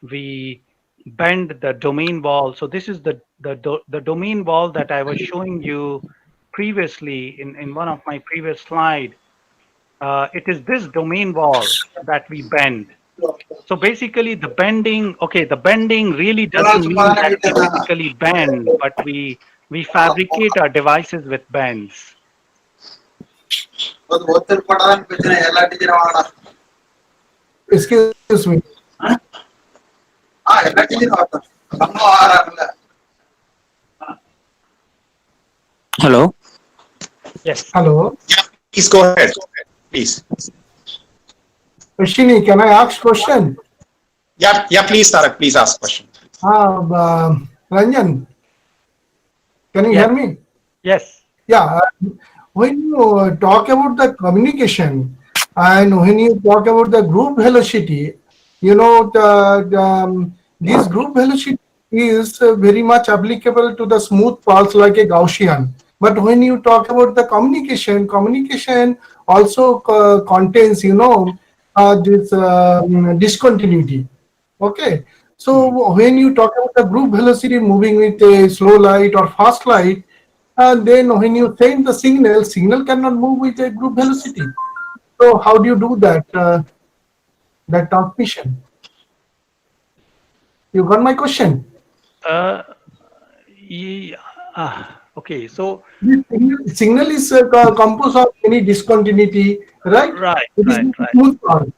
[SPEAKER 6] we bend the domain wall. So this is the domain wall that I was showing you previously in one of my previous slides. It is this domain wall that we bend. So basically the bending, okay, the bending really doesn't mean that we physically bend, but we fabricate our devices with bends.
[SPEAKER 5] Excuse me.
[SPEAKER 10] Hello.
[SPEAKER 6] Yes.
[SPEAKER 5] Hello.
[SPEAKER 9] Yeah, please go ahead. Please.
[SPEAKER 5] Ashini, can I ask question?
[SPEAKER 9] Yeah, please, Tarak, please ask question.
[SPEAKER 5] Ranjan, can you hear me?
[SPEAKER 6] Yes.
[SPEAKER 5] Yeah. When you talk about the communication and when you talk about the group velocity, you know, this group velocity is very much applicable to the smooth pulse like a Gaussian. But when you talk about the communication also contains, you know, this discontinuity. Okay. So when you talk about the group velocity moving with a slow light or fast light, and then when you send the signal cannot move with a group velocity. So how do you do that? That transmission? You got my question?
[SPEAKER 6] Okay, so
[SPEAKER 5] signal is composed of any discontinuity, right?
[SPEAKER 6] Right.
[SPEAKER 5] It is smooth part.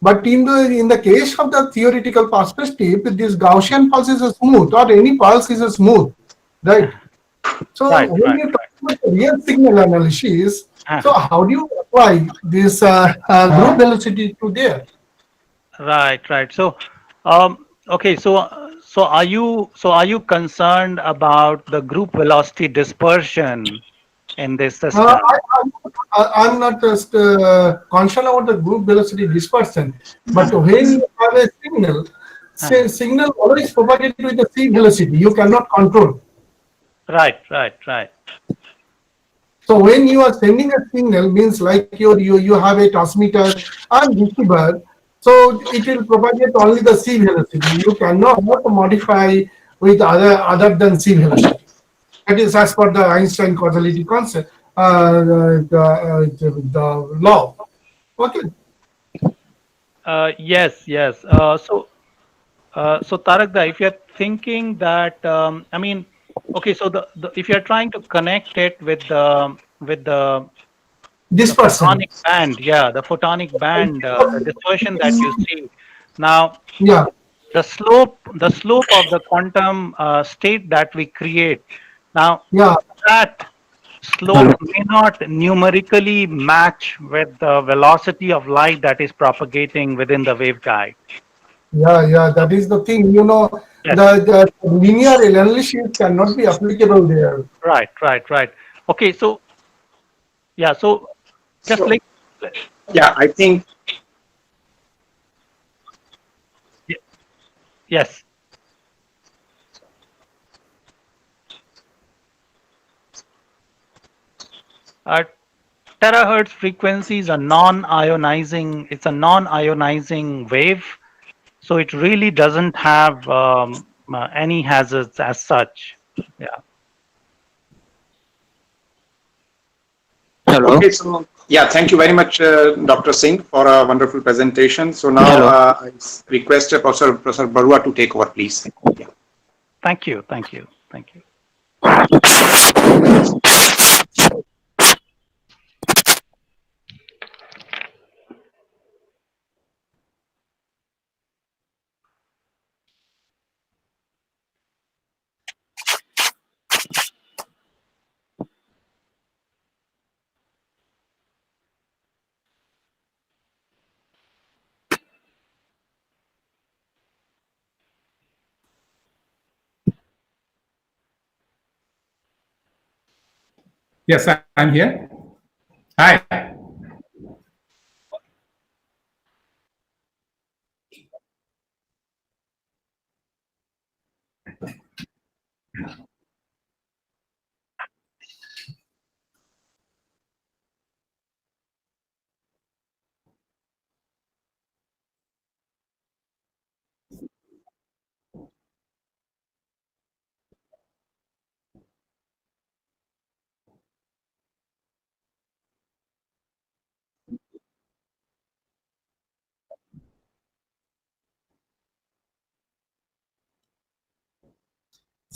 [SPEAKER 5] But in the case of the theoretical perspective, this Gaussian pulse is a smooth, or any pulse is a smooth, right? So
[SPEAKER 6] Right,
[SPEAKER 5] when
[SPEAKER 6] right,
[SPEAKER 5] you talk about the real signal analysis,
[SPEAKER 6] right.
[SPEAKER 5] so how do you apply this group velocity to there?
[SPEAKER 6] Right, right. So, okay. Are you concerned about the group velocity dispersion in this system?
[SPEAKER 5] I'm not just concerned about the group velocity dispersion, but when you have a signal, say signal always propagated with the c velocity, you cannot control.
[SPEAKER 6] Right, right, right.
[SPEAKER 5] So when you are sending a signal, means like you have a transmitter and receiver, so it will propagate only the c velocity. You cannot modify with other than c velocity. That is as per the Einstein causality concept, the law. Okay.
[SPEAKER 6] Yes, yes. So Tarakda, if you're thinking that, I mean, okay, so if you're trying to connect it with the
[SPEAKER 5] Dispersion.
[SPEAKER 6] photonic band, yeah, the photonic band, the dispersion that you see now,
[SPEAKER 5] Yeah.
[SPEAKER 6] the slope of the quantum state that we create now,
[SPEAKER 5] Yeah.
[SPEAKER 6] that slope may not numerically match with the velocity of light that is propagating within the waveguide.
[SPEAKER 5] Yeah, that is the thing.
[SPEAKER 6] Yes.
[SPEAKER 5] The linear analysis cannot be applicable there.
[SPEAKER 6] Right, right, right. Okay, so yeah, so just
[SPEAKER 9] So,
[SPEAKER 6] like
[SPEAKER 9] yeah, I think
[SPEAKER 6] yes. Terahertz frequency is a non-ionizing. It's a non-ionizing wave, so it really doesn't have any hazards as such. Yeah.
[SPEAKER 10] Hello.
[SPEAKER 9] okay. So yeah, thank you very much, Dr. Singh, for a wonderful presentation. So now
[SPEAKER 10] Hello.
[SPEAKER 9] I request Professor Barua to take over, please. Yeah.
[SPEAKER 6] Thank you. Thank you. Thank you.
[SPEAKER 11] Yes, I'm here. Hi.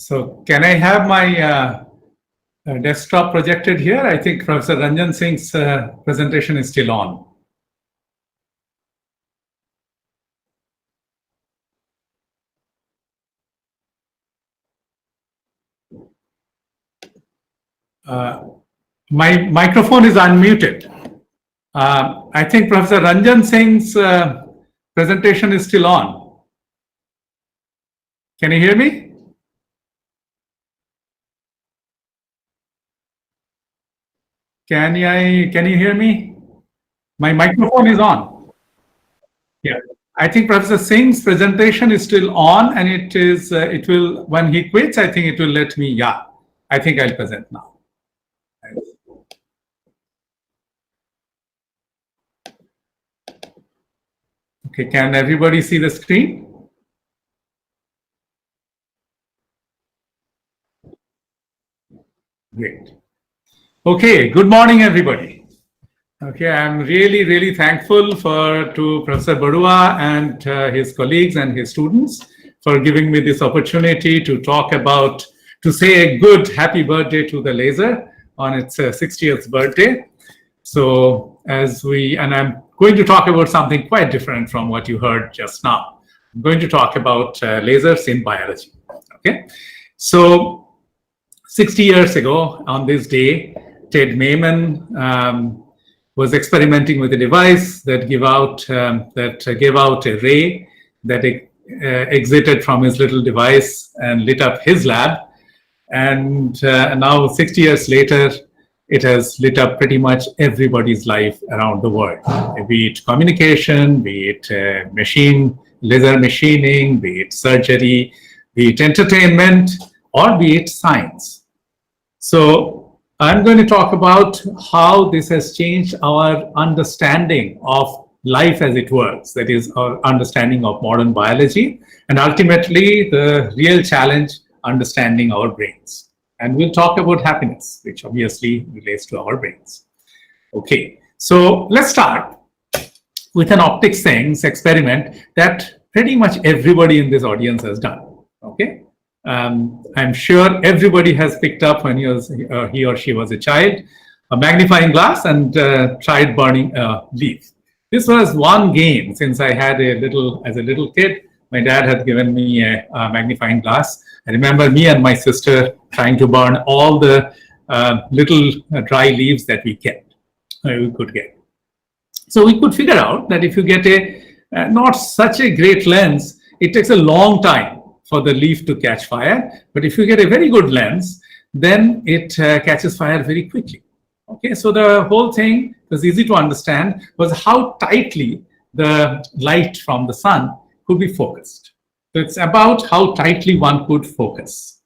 [SPEAKER 11] So can I have my desktop projected here? I think Professor Ranjan Singh's presentation is still on. My microphone is unmuted. I think Professor Ranjan Singh's presentation is still on. Can you hear me? Can you hear me? My microphone is on. Yeah. I think Professor Singh's presentation is still on, and it will, when he quits, I think it will let me, yeah. I think I'll present now. Okay, can everybody see the screen? Great. Okay, good morning, everybody. Okay, I'm really thankful to Professor Barua and his colleagues and his students for giving me this opportunity to talk about, to say a good happy birthday to the laser on its 60th birthday. So and I'm going to talk about something quite different from what you heard just now. I'm going to talk about lasers in biology. Okay, so 60 years ago on this day, Ted Mayman was experimenting with a device that gave out a ray that exited from his little device and lit up his lab. And now 60 years later, it has lit up pretty much everybody's life around the world, be it communication, be it laser machining, be it surgery, be it entertainment, or be it science. So I'm going to talk about how this has changed our understanding of life as it works, that is our understanding of modern biology, and ultimately the real challenge, understanding our brains. And we'll talk about happiness, which obviously relates to our brains. Okay, so let's start with an optics things experiment that pretty much everybody in this audience has done. Okay, I'm sure everybody has picked up when he or she was a child a magnifying glass and tried burning a leaf. This was one game since I had as a little kid. My dad had given me a magnifying glass. I remember me and my sister trying to burn all the little dry leaves that we could get. So we could figure out that if you get a not such a great lens, it takes a long time for the leaf to catch fire. But if you get a very good lens, then it catches fire very quickly. Okay, so the whole thing was easy to understand was how tightly the light from the sun could be focused. So it's about how tightly one could focus.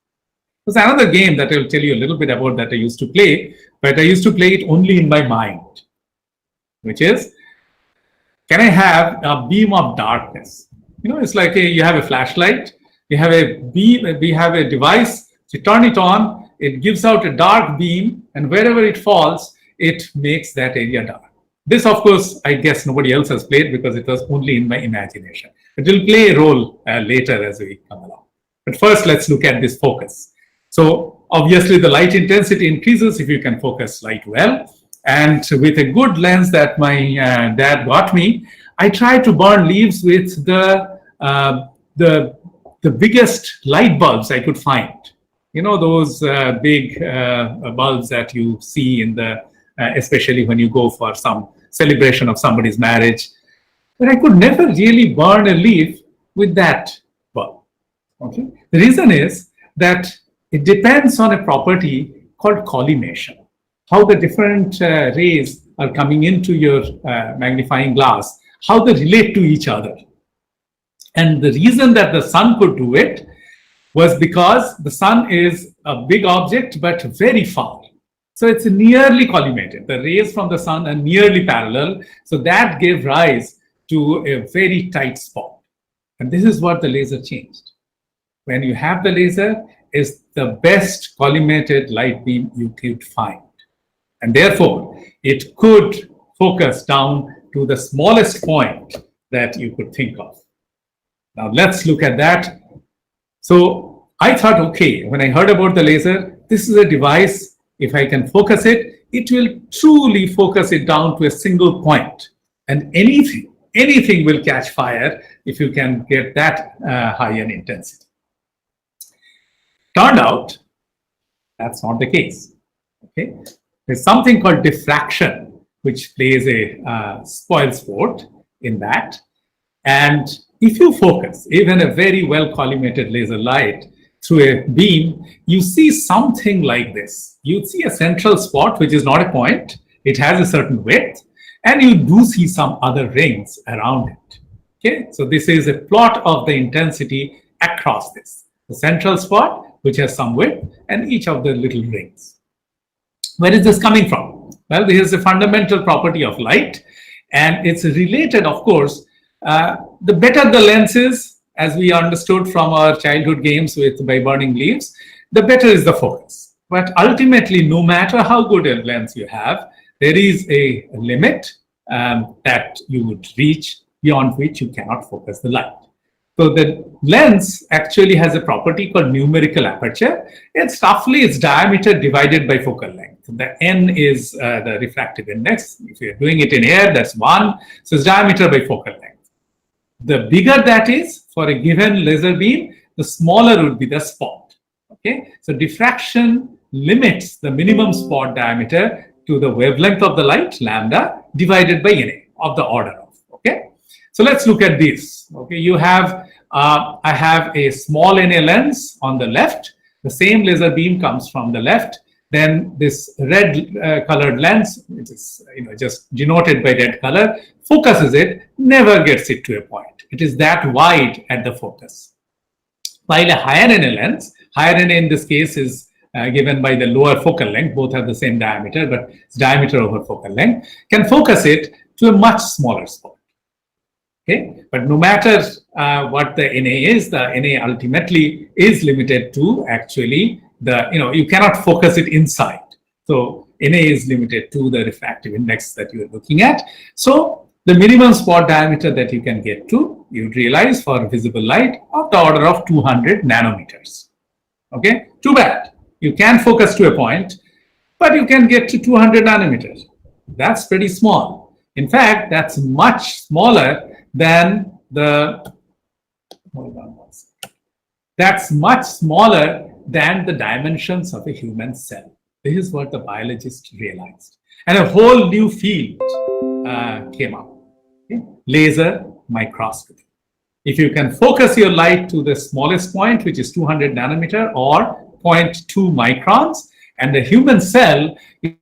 [SPEAKER 11] There's another game that I'll tell you a little bit about that I used to play, but I used to play it only in my mind, which is, can I have a beam of darkness? You know, it's like you have a flashlight, you have a beam, we have a device, you turn it on, it gives out a dark beam, and wherever it falls, it makes that area dark. This, of course, I guess nobody else has played because it was only in my imagination. It will play a role later as we come along. But first, let's look at this focus. So obviously, the light intensity increases if you can focus light well. And with a good lens that my dad got me, I tried to burn leaves with the biggest light bulbs I could find. You know, those big bulbs that you see in the, especially when you go for some celebration of somebody's marriage. But I could never really burn a leaf with that bulb. Okay? The reason is that it depends on a property called collimation, how the different rays are coming into your magnifying glass, how they relate to each other. And the reason that the sun could do it was because the sun is a big object, but very far. So it's nearly collimated. The rays from the sun are nearly parallel. So that gave rise to a very tight spot. And this is what the laser changed. When you have the laser, is the best collimated light beam you could find. And therefore, it could focus down to the smallest point that you could think of. Now let's look at that. So I thought, okay, when I heard about the laser, this is a device, if I can focus it, it will truly focus it down to a single point. And anything will catch fire if you can get that high an intensity. Turned out, that's not the case. Okay, there's something called diffraction, which plays a spoil sport in that. And if you focus even a very well collimated laser light through a beam, you see something like this. You see a central spot, which is not a point. It has a certain width, and you do see some other rings around it. Okay, so this is a plot of the intensity across this. The central spot, which has some width, and each of the little rings. Where is this coming from? Well, this is a fundamental property of light, and it's related, of course. The better the lens is, as we understood from our childhood games by burning leaves, the better is the focus. But ultimately, no matter how good a lens you have, there is a limit that you would reach beyond which you cannot focus the light. So the lens actually has a property called numerical aperture. It's roughly its diameter divided by focal length. The N is the refractive index. If you're doing it in air, that's 1. So it's diameter by focal length. The bigger that is for a given laser beam, the smaller would be the spot. Okay, so diffraction limits the minimum spot diameter to the wavelength of the light, lambda, divided by Na of the order of. Okay, so let's look at this. Okay, you have I have a small Na lens on the left. The same laser beam comes from the left. Then this red colored lens, which is just denoted by red color, focuses it, never gets it to a point. It is that wide at the focus. While a higher Na lens, higher Na in this case is given by the lower focal length, both have the same diameter, but it's diameter over focal length, can focus it to a much smaller spot. Okay, but no matter what the Na is, the Na ultimately is limited to actually the, you cannot focus it inside. So Na is limited to the refractive index that you are looking at. So the minimum spot diameter that you can get to, you realize for visible light of the order of 200 nanometers. Okay, too bad. You can focus to a point, but you can get to 200 nanometers. That's pretty small. In fact, that's much smaller than the, hold on one second. That's much smaller than the dimensions of a human cell. This is what the biologists realized. And a whole new field came up, okay? Laser microscopy. If you can focus your light to the smallest point, which is 200 nanometer or 0.2 microns, and the human cell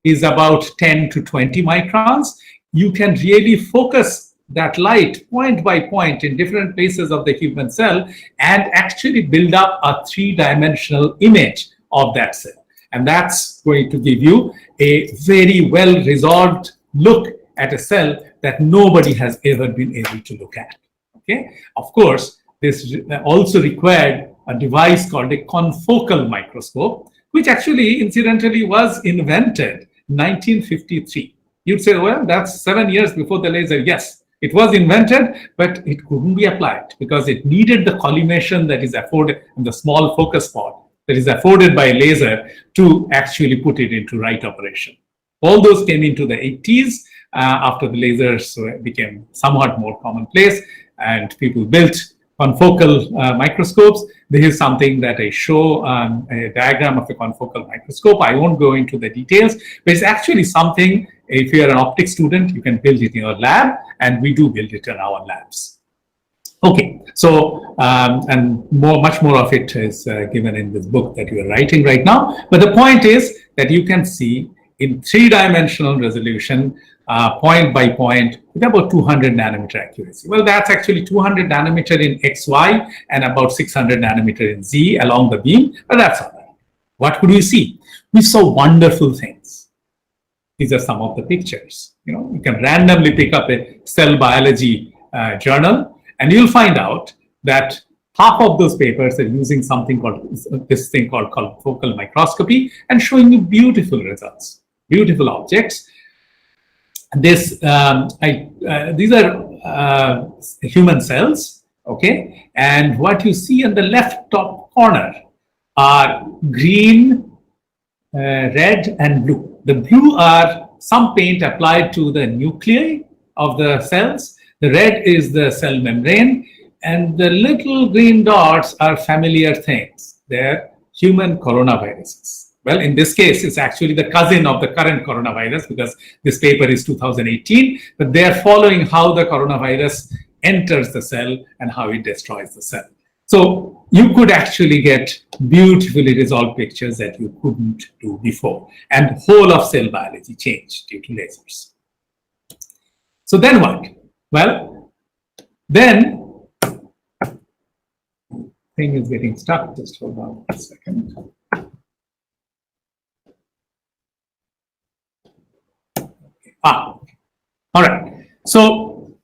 [SPEAKER 11] is about 10 to 20 microns, you can really focus that light point by point in different places of the human cell and actually build up a three-dimensional image of that cell. And that's going to give you a very well-resolved look at a cell that nobody has ever been able to look at. Okay? Of course, this also required a device called a confocal microscope, which actually, incidentally, was invented in 1953. You'd say, well, that's 7 years before the laser. Yes. It was invented, but it couldn't be applied because it needed the collimation that is afforded in the small focus spot that is afforded by a laser to actually put it into right operation. All those came into the 80s after the lasers became somewhat more commonplace and people built confocal microscopes. This is something that I show a diagram of a confocal microscope. I won't go into the details, but it's actually something, if you're an optics student, you can build it in your lab, and we do build it in our labs. Okay, so, and much more of it is given in this book that you are writing right now. But the point is that you can see in three-dimensional resolution, point by point, with about 200 nanometer accuracy. Well, that's actually 200 nanometer in XY and about 600 nanometer in Z along the beam, but that's all right. What could we see? We saw wonderful things. These are some of the pictures. You can randomly pick up a cell biology journal, and you'll find out that half of those papers are using something called this thing called confocal microscopy and showing you beautiful results, beautiful objects. This these are human cells, okay, and what you see in the left top corner are green, red, and blue. The blue are some paint applied to the nuclei of the cells. The red is the cell membrane, and the little green dots are familiar things. They're human coronaviruses. Well, in this case, it's actually the cousin of the current coronavirus because this paper is 2018, but they're following how the coronavirus enters the cell and how it destroys the cell. So you could actually get beautifully resolved pictures that you couldn't do before. And whole of cell biology changed due to lasers. So then what? Well, then thing is getting stuck. Just hold on a second. All right. So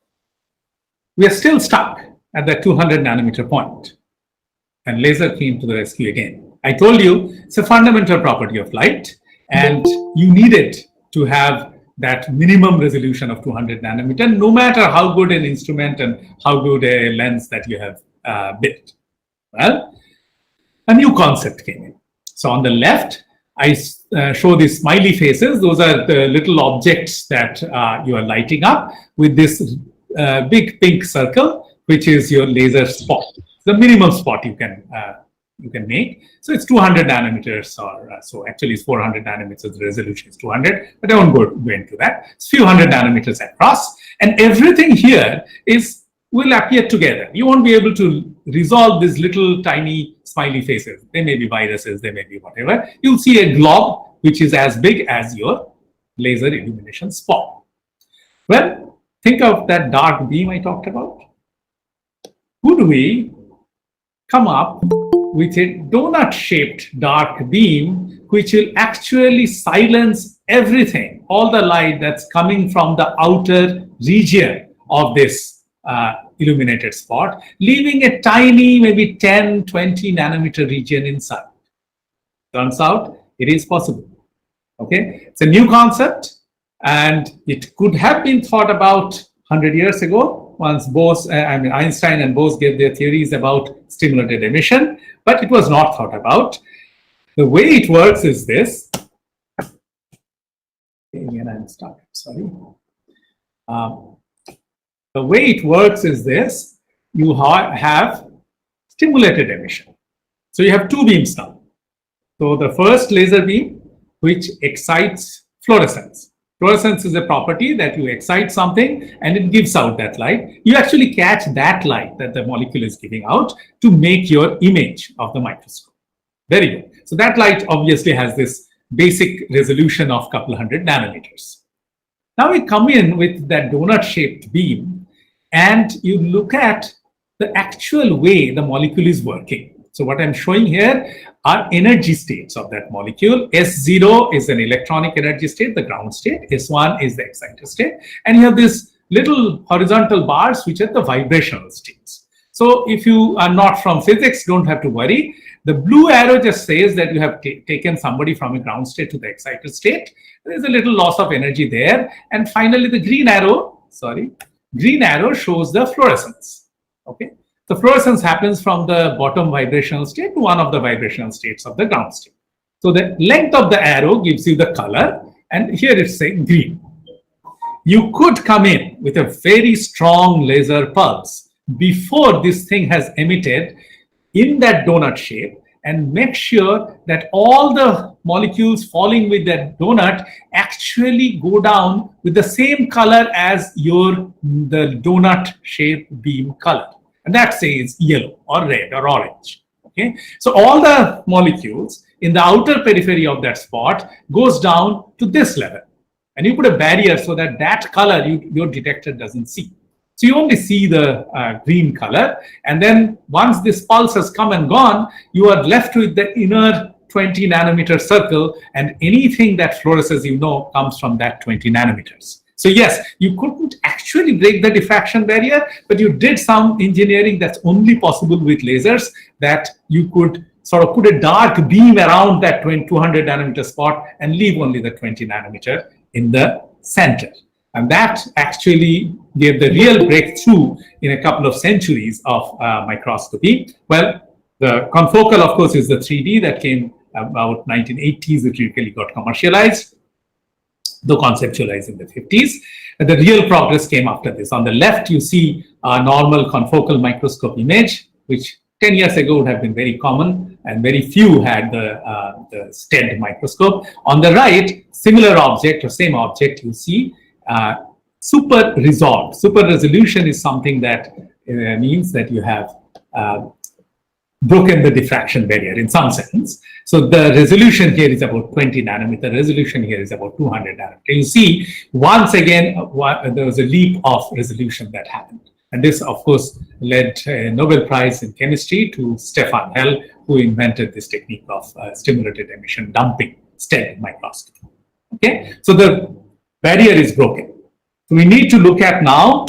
[SPEAKER 11] we are still stuck at the 200 nanometer point, and laser came to the rescue again. I told you it's a fundamental property of light, and you needed to have that minimum resolution of 200 nanometer, no matter how good an instrument and how good a lens that you have built. Well, a new concept came in. So on the left, I show these smiley faces. Those are the little objects that you are lighting up with this big pink circle, which is your laser spot. The minimum spot you can make. So it's 200 nanometers or so. Actually, it's 400 nanometers. The resolution is 200, but I won't go into that. It's a few hundred nanometers across, and everything here will appear together. You won't be able to resolve these little tiny smiley faces. They may be viruses, they may be whatever. You'll see a glob which is as big as your laser illumination spot. Well, think of that dark beam I talked about. Could we come up with a donut-shaped dark beam which will actually silence everything, all the light that's coming from the outer region of this illuminated spot, leaving a tiny, maybe 10, 20 nanometer region inside? Turns out it is possible. Okay, it's a new concept, and it could have been thought about 100 years ago, once Einstein and Bose gave their theories about stimulated emission, but it was not thought about. The way it works is this. Again, I'm stuck. Sorry. The way it works is this. You have stimulated emission. So you have two beams now. So the first laser beam, which excites fluorescence. Fluorescence is a property that you excite something and it gives out that light. You actually catch that light that the molecule is giving out to make your image of the microscope. Very good. So that light obviously has this basic resolution of a couple hundred nanometers. Now we come in with that donut-shaped beam and you look at the actual way the molecule is working. So what I'm showing here are energy states of that molecule. S0 is an electronic energy state, the ground state. S1 is the excited state. And you have these little horizontal bars, which are the vibrational states. So if you are not from physics, don't have to worry. The blue arrow just says that you have taken somebody from a ground state to the excited state. There's a little loss of energy there. And finally, the green arrow shows the fluorescence. Okay. The fluorescence happens from the bottom vibrational state to one of the vibrational states of the ground state. So the length of the arrow gives you the color, and here it's saying green. You could come in with a very strong laser pulse before this thing has emitted in that donut shape and make sure that all the molecules falling with that donut actually go down with the same color as the donut shaped beam color. And that says yellow or red or orange. Okay, so all the molecules in the outer periphery of that spot goes down to this level, and you put a barrier so that that color your detector doesn't see. So you only see the green color, and then once this pulse has come and gone, you are left with the inner 20 nanometer circle, and anything that fluoresces, comes from that 20 nanometers. So yes, you couldn't actually break the diffraction barrier, but you did some engineering that's only possible with lasers, that you could sort of put a dark beam around that 200 nanometer spot and leave only the 20 nanometer in the center. And that actually gave the real breakthrough in a couple of centuries of microscopy. Well, the confocal, of course, is the 3D that came about 1980s. It really got commercialized, though conceptualized in the 50s. And the real progress came after this. On the left, you see a normal confocal microscope image, which 10 years ago would have been very common, and very few had the STED microscope. On the right, similar object or same object, you see super resolved. Super resolution is something that means that you have broken the diffraction barrier in some sense. So the resolution here is about 20 nanometer, resolution here is about 200 nanometer. You see, once again, there was a leap of resolution that happened. And this, of course, led a Nobel Prize in chemistry to Stefan Hell, who invented this technique of stimulated emission dumping, STED microscopy. Okay, so the barrier is broken. So we need to look at now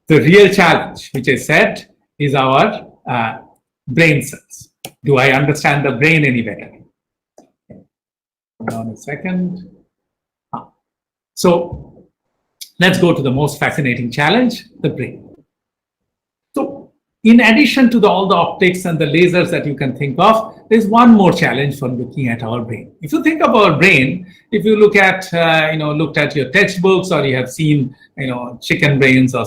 [SPEAKER 11] the real challenge, which I said is our brain cells. Do I understand the brain any better? Hold on a second. So let's go to the most fascinating challenge, the brain. So in addition to all the optics and the lasers that you can think of, there's one more challenge for looking at our brain. If you think of our brain, if you look at, looked at your textbooks, or you have seen, chicken brains or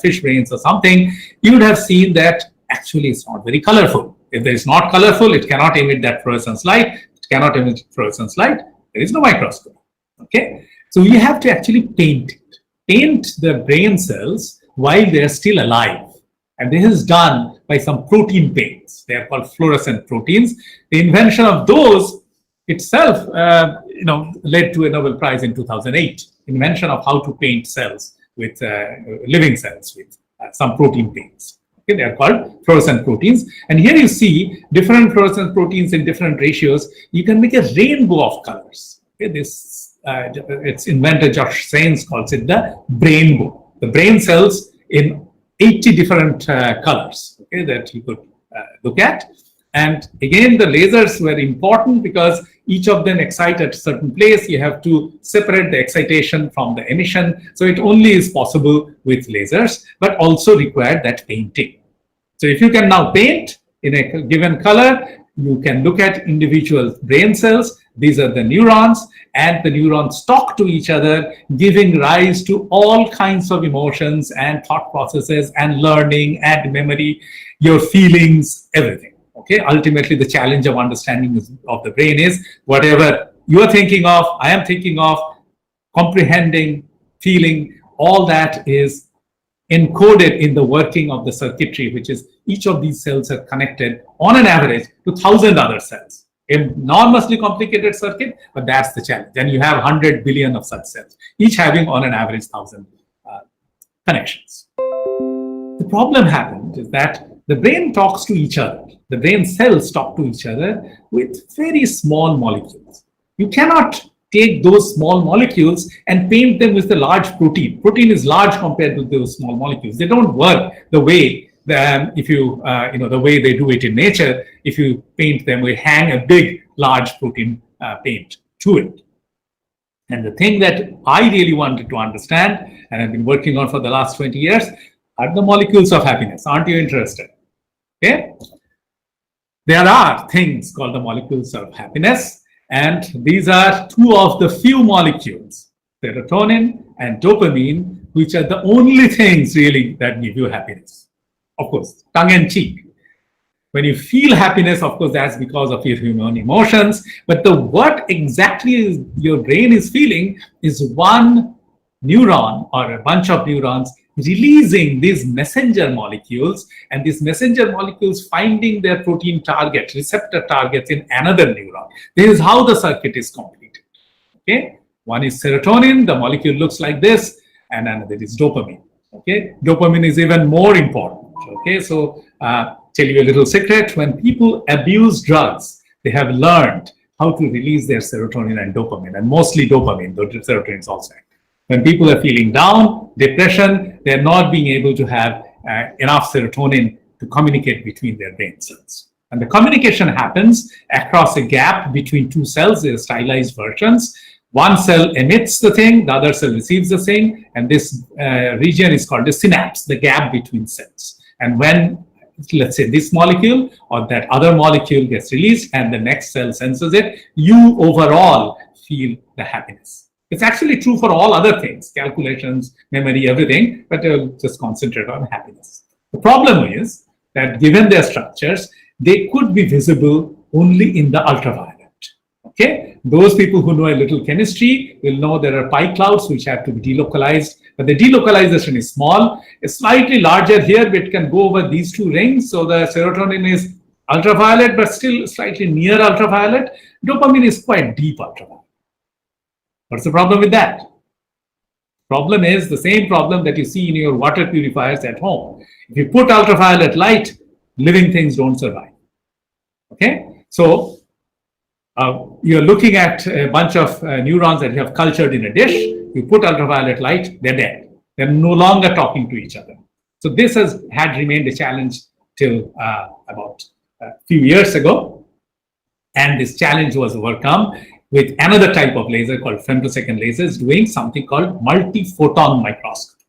[SPEAKER 11] fish brains or something, you would have seen that actually it's not very colorful. If there is not colorful, it cannot emit that fluorescence light. It cannot emit fluorescence light. There is no microscope. Okay, so we have to actually paint it. Paint the brain cells while they are still alive. And this is done by some protein paints. They are called fluorescent proteins. The invention of those itself, led to a Nobel Prize in 2008. Invention of how to paint cells with living cells with some protein paints. Okay, they are called fluorescent proteins. And here you see different fluorescent proteins in different ratios. You can make a rainbow of colors. Okay, it's inventor Josh Sains calls it the brainbow. The brain cells in 80 different colors, okay, that you could look at. And again, the lasers were important because each of them excite at a certain place. You have to separate the excitation from the emission. So it only is possible with lasers, but also required that painting. So if you can now paint in a given color, you can look at individual brain cells. These are the neurons, and the neurons talk to each other, giving rise to all kinds of emotions and thought processes and learning and memory, your feelings, everything. Okay, ultimately the challenge of understanding of the brain is whatever you are thinking of, I am thinking of, comprehending, feeling, all that is encoded in the working of the circuitry, which is each of these cells are connected on an average to 1,000 other cells. Enormously complicated circuit, but that's the challenge. And you have 100 billion of such cells, each having on an average 1,000 connections. The problem happened is that the brain talks to each other. The brain cells talk to each other with very small molecules. You cannot take those small molecules and paint them with the large protein. Protein is large compared to those small molecules. They don't work the way the way they do it in nature. If you paint them, we hang a big, large protein paint to it. And the thing that I really wanted to understand, and I've been working on for the last 20 years, are the molecules of happiness. Aren't you interested? Okay. There are things called the molecules of happiness, and these are two of the few molecules, serotonin and dopamine, which are the only things really that give you happiness. Of course, tongue in cheek. When you feel happiness, of course, that's because of your human emotions. But what exactly your brain is feeling is one neuron or a bunch of neurons releasing these messenger molecules, and these messenger molecules finding their protein target, receptor targets in another neuron. This is how the circuit is completed. Okay, one is serotonin, the molecule looks like this, and another is dopamine. Okay, dopamine is even more important. Okay, so tell you a little secret: when people abuse drugs, they have learned how to release their serotonin and dopamine, and mostly dopamine, though serotonin is also active. When people are feeling down, depression, they're not being able to have enough serotonin to communicate between their brain cells. And the communication happens across a gap between two cells, they're stylized versions. One cell emits the thing, the other cell receives the thing, and this region is called the synapse, the gap between cells. And when, let's say, this molecule or that other molecule gets released and the next cell senses it, you overall feel the happiness. It's actually true for all other things, calculations, memory, everything, but just concentrate on happiness. The problem is that given their structures, they could be visible only in the ultraviolet. Okay, those people who know a little chemistry will know there are pi clouds which have to be delocalized, but the delocalization is small. It's slightly larger here, but it can go over these two rings. So the serotonin is ultraviolet, but still slightly near ultraviolet. Dopamine is quite deep ultraviolet. What's the problem with that? Problem is the same problem that you see in your water purifiers at home. If you put ultraviolet light, living things don't survive. Okay, so you're looking at a bunch of neurons that you have cultured in a dish. You put ultraviolet light, they're dead. They're no longer talking to each other. So this had remained a challenge till about a few years ago. And this challenge was overcome with another type of laser called femtosecond lasers doing something called multi-photon microscopy.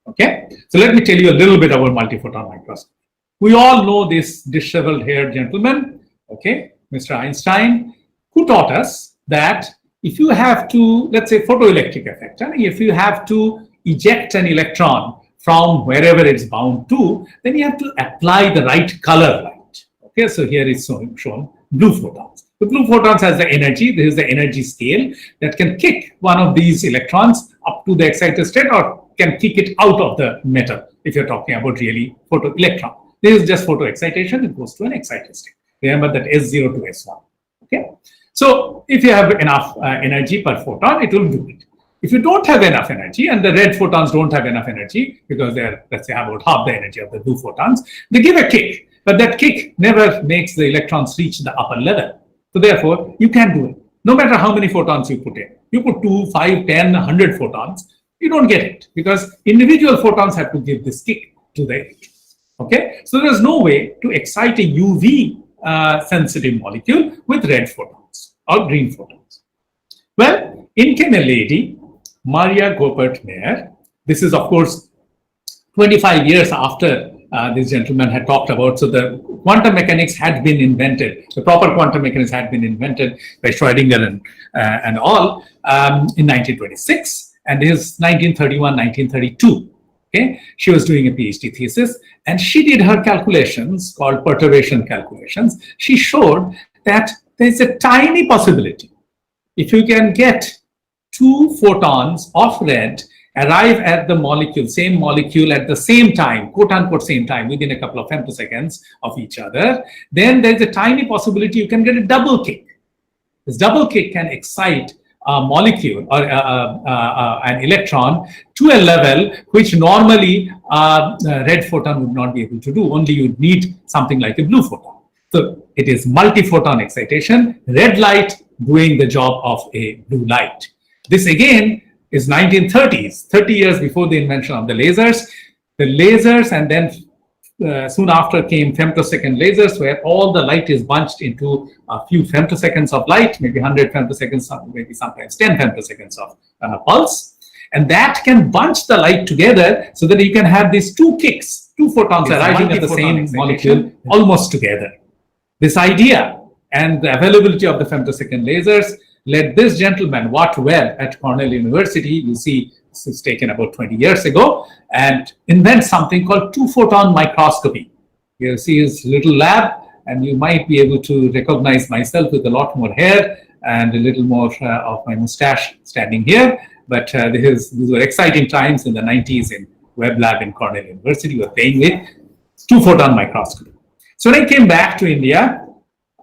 [SPEAKER 11] Okay, so let me tell you a little bit about multiphoton microscopy. We all know this disheveled haired gentleman, okay, Mr. Einstein, who taught us that if you have to, let's say, photoelectric effect, and if you have to eject an electron from wherever it's bound to, then you have to apply the right color light. Okay, so here is shown blue photons. The blue photons has the energy. This is the energy scale that can kick one of these electrons up to the excited state or can kick it out of the metal if you're talking about really photoelectron. This is just photo excitation. It goes to an excited state. Remember that S0 to S1. Okay. So if you have enough energy per photon, it will do it. If you don't have enough energy, and the red photons don't have enough energy because they're, let's say, about half the energy of the blue photons, they give a kick, but that kick never makes the electrons reach the upper level. So therefore, you can do it. No matter how many photons you put in. You put 2, 5, 10, 100 photons, you don't get it because individual photons have to give this kick to the electrons. Okay, so there's no way to excite a UV sensitive molecule with red photons or green photons. Well, in came a lady, Maria Goeppert-Mayer. This is, of course, 25 years after this gentleman had talked about. So the quantum mechanics had been invented. The proper quantum mechanics had been invented by Schrödinger and all in 1926. And this is 1931, 1932. Okay, she was doing a PhD thesis, and she did her calculations called perturbation calculations. She showed that there's a tiny possibility if you can get 2 photons of red arrive at the molecule, same molecule at the same time, quote unquote same time, within a couple of femtoseconds of each other, then there's a tiny possibility you can get a double kick. This double kick can excite a molecule or an electron to a level which normally a red photon would not be able to do. Only you'd need something like a blue photon. So it is multi-photon excitation, red light doing the job of a blue light. This again is 1930s, 30 years before the invention of the lasers. The lasers, and then soon after came femtosecond lasers, where all the light is bunched into a few femtoseconds of light, maybe 100 femtoseconds, maybe sometimes 10 femtoseconds of pulse. And that can bunch the light together so that you can have these 2 kicks, 2 photons arriving at the same molecule almost together. This idea and the availability of the femtosecond lasers led this gentleman, Watt Webb at Cornell University, you see this is taken about 20 years ago, and invent something called 2-photon microscopy. You see his little lab, and you might be able to recognize myself with a lot more hair and a little more of my mustache standing here. But these were exciting times in the 90s in Webb Lab in Cornell University. We were playing with 2-photon microscopy. So when I came back to India,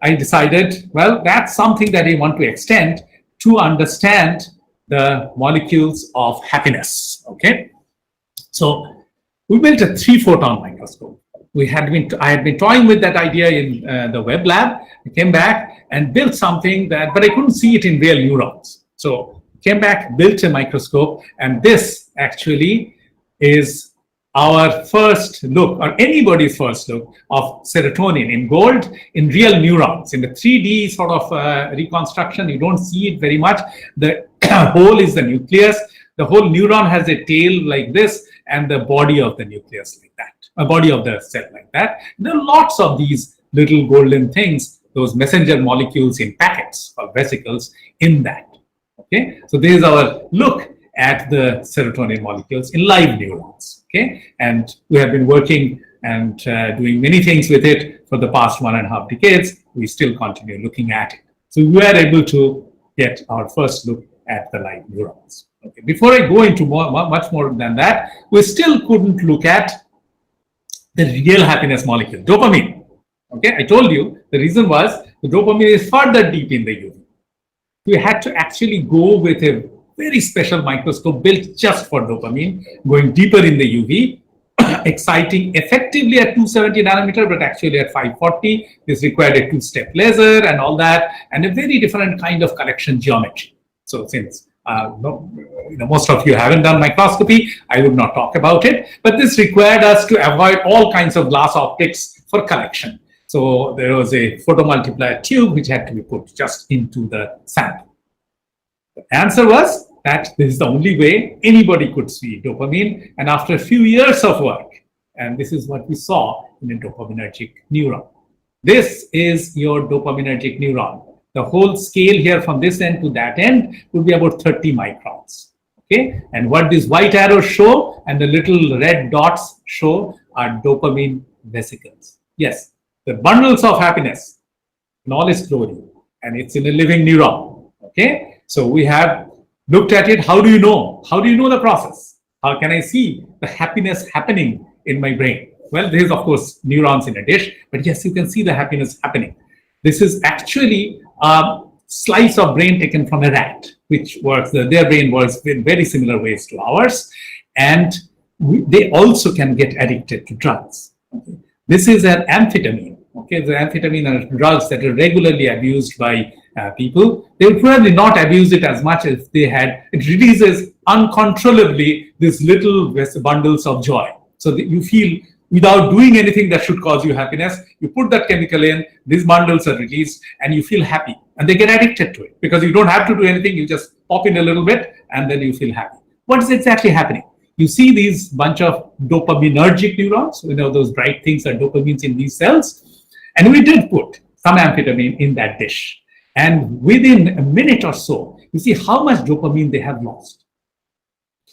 [SPEAKER 11] I decided, well, that's something that I want to extend to understand the molecules of happiness. Okay, so we built a 3-photon microscope. I had been toying with that idea in the Webb Lab. I came back and built something but I couldn't see it in real neurons. So came back, built a microscope, and this actually is our first look, or anybody's first look, of serotonin in gold in real neurons. In the 3D sort of reconstruction, you don't see it very much. The whole is the nucleus. The whole neuron has a tail like this, and the body of the nucleus like that, a body of the cell like that. There are lots of these little golden things, those messenger molecules in packets or vesicles in that. Okay, so this is our look at the serotonin molecules in live neurons. Okay, and we have been working and doing many things with it for the past 1.5 decades. We still continue looking at it. So we were able to get our first look at the live neurons. Okay. Before I go into much more than that, we still couldn't look at the real happiness molecule, dopamine. Okay, I told you the reason was the dopamine is further deep in the UV. We had to actually go with a very special microscope built just for dopamine, going deeper in the UV, exciting effectively at 270 nanometer, but actually at 540. This required a 2-step laser and all that, and a very different kind of collection geometry. So since most of you haven't done microscopy, I would not talk about it, but this required us to avoid all kinds of glass optics for collection. So there was a photomultiplier tube which had to be put just into the sample. The answer was that this is the only way anybody could see dopamine. And after a few years of work, and this is what we saw in a dopaminergic neuron. This is your dopaminergic neuron. The whole scale here from this end to that end would be about 30 microns. Okay, and what these white arrows show and the little red dots show are dopamine vesicles. Yes, the bundles of happiness in all its glory, and it's in a living neuron. Okay, so we have looked at it. How do you know? How do you know the process? How can I see the happiness happening in my brain? Well, there is of course neurons in a dish, but yes, you can see the happiness happening. This is actually a slice of brain taken from a rat, which works, their brain works in very similar ways to ours, and they also can get addicted to drugs. Okay. This is an amphetamine. Okay, the amphetamine are drugs that are regularly abused by people. They would probably not abuse it as much as they had. It releases uncontrollably these little bundles of joy. So that you feel without doing anything that should cause you happiness, you put that chemical in, these bundles are released, and you feel happy. And they get addicted to it because you don't have to do anything. You just pop in a little bit, and then you feel happy. What is exactly happening? You see these bunch of dopaminergic neurons, those bright things are dopamines in these cells. And we did put some amphetamine in that dish. And within a minute or so, you see how much dopamine they have lost.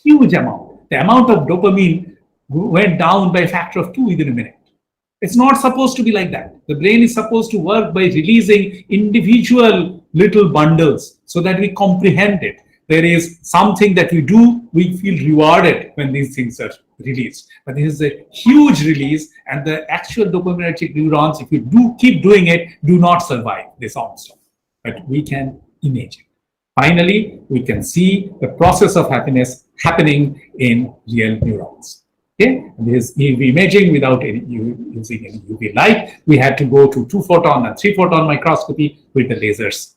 [SPEAKER 11] Huge amount. The amount of dopamine went down by a factor of 2 within a minute. It's not supposed to be like that. The brain is supposed to work by releasing individual little bundles so that we comprehend it. There is something that we do, we feel rewarded when these things are released. But this is a huge release, and the actual dopaminergic neurons, if you do keep doing it, do not survive this onslaught. But we can image it. Finally, we can see the process of happiness happening in real neurons. Okay, this is UV imaging without using any UV light. We had to go to 2-photon and 3-photon microscopy with the lasers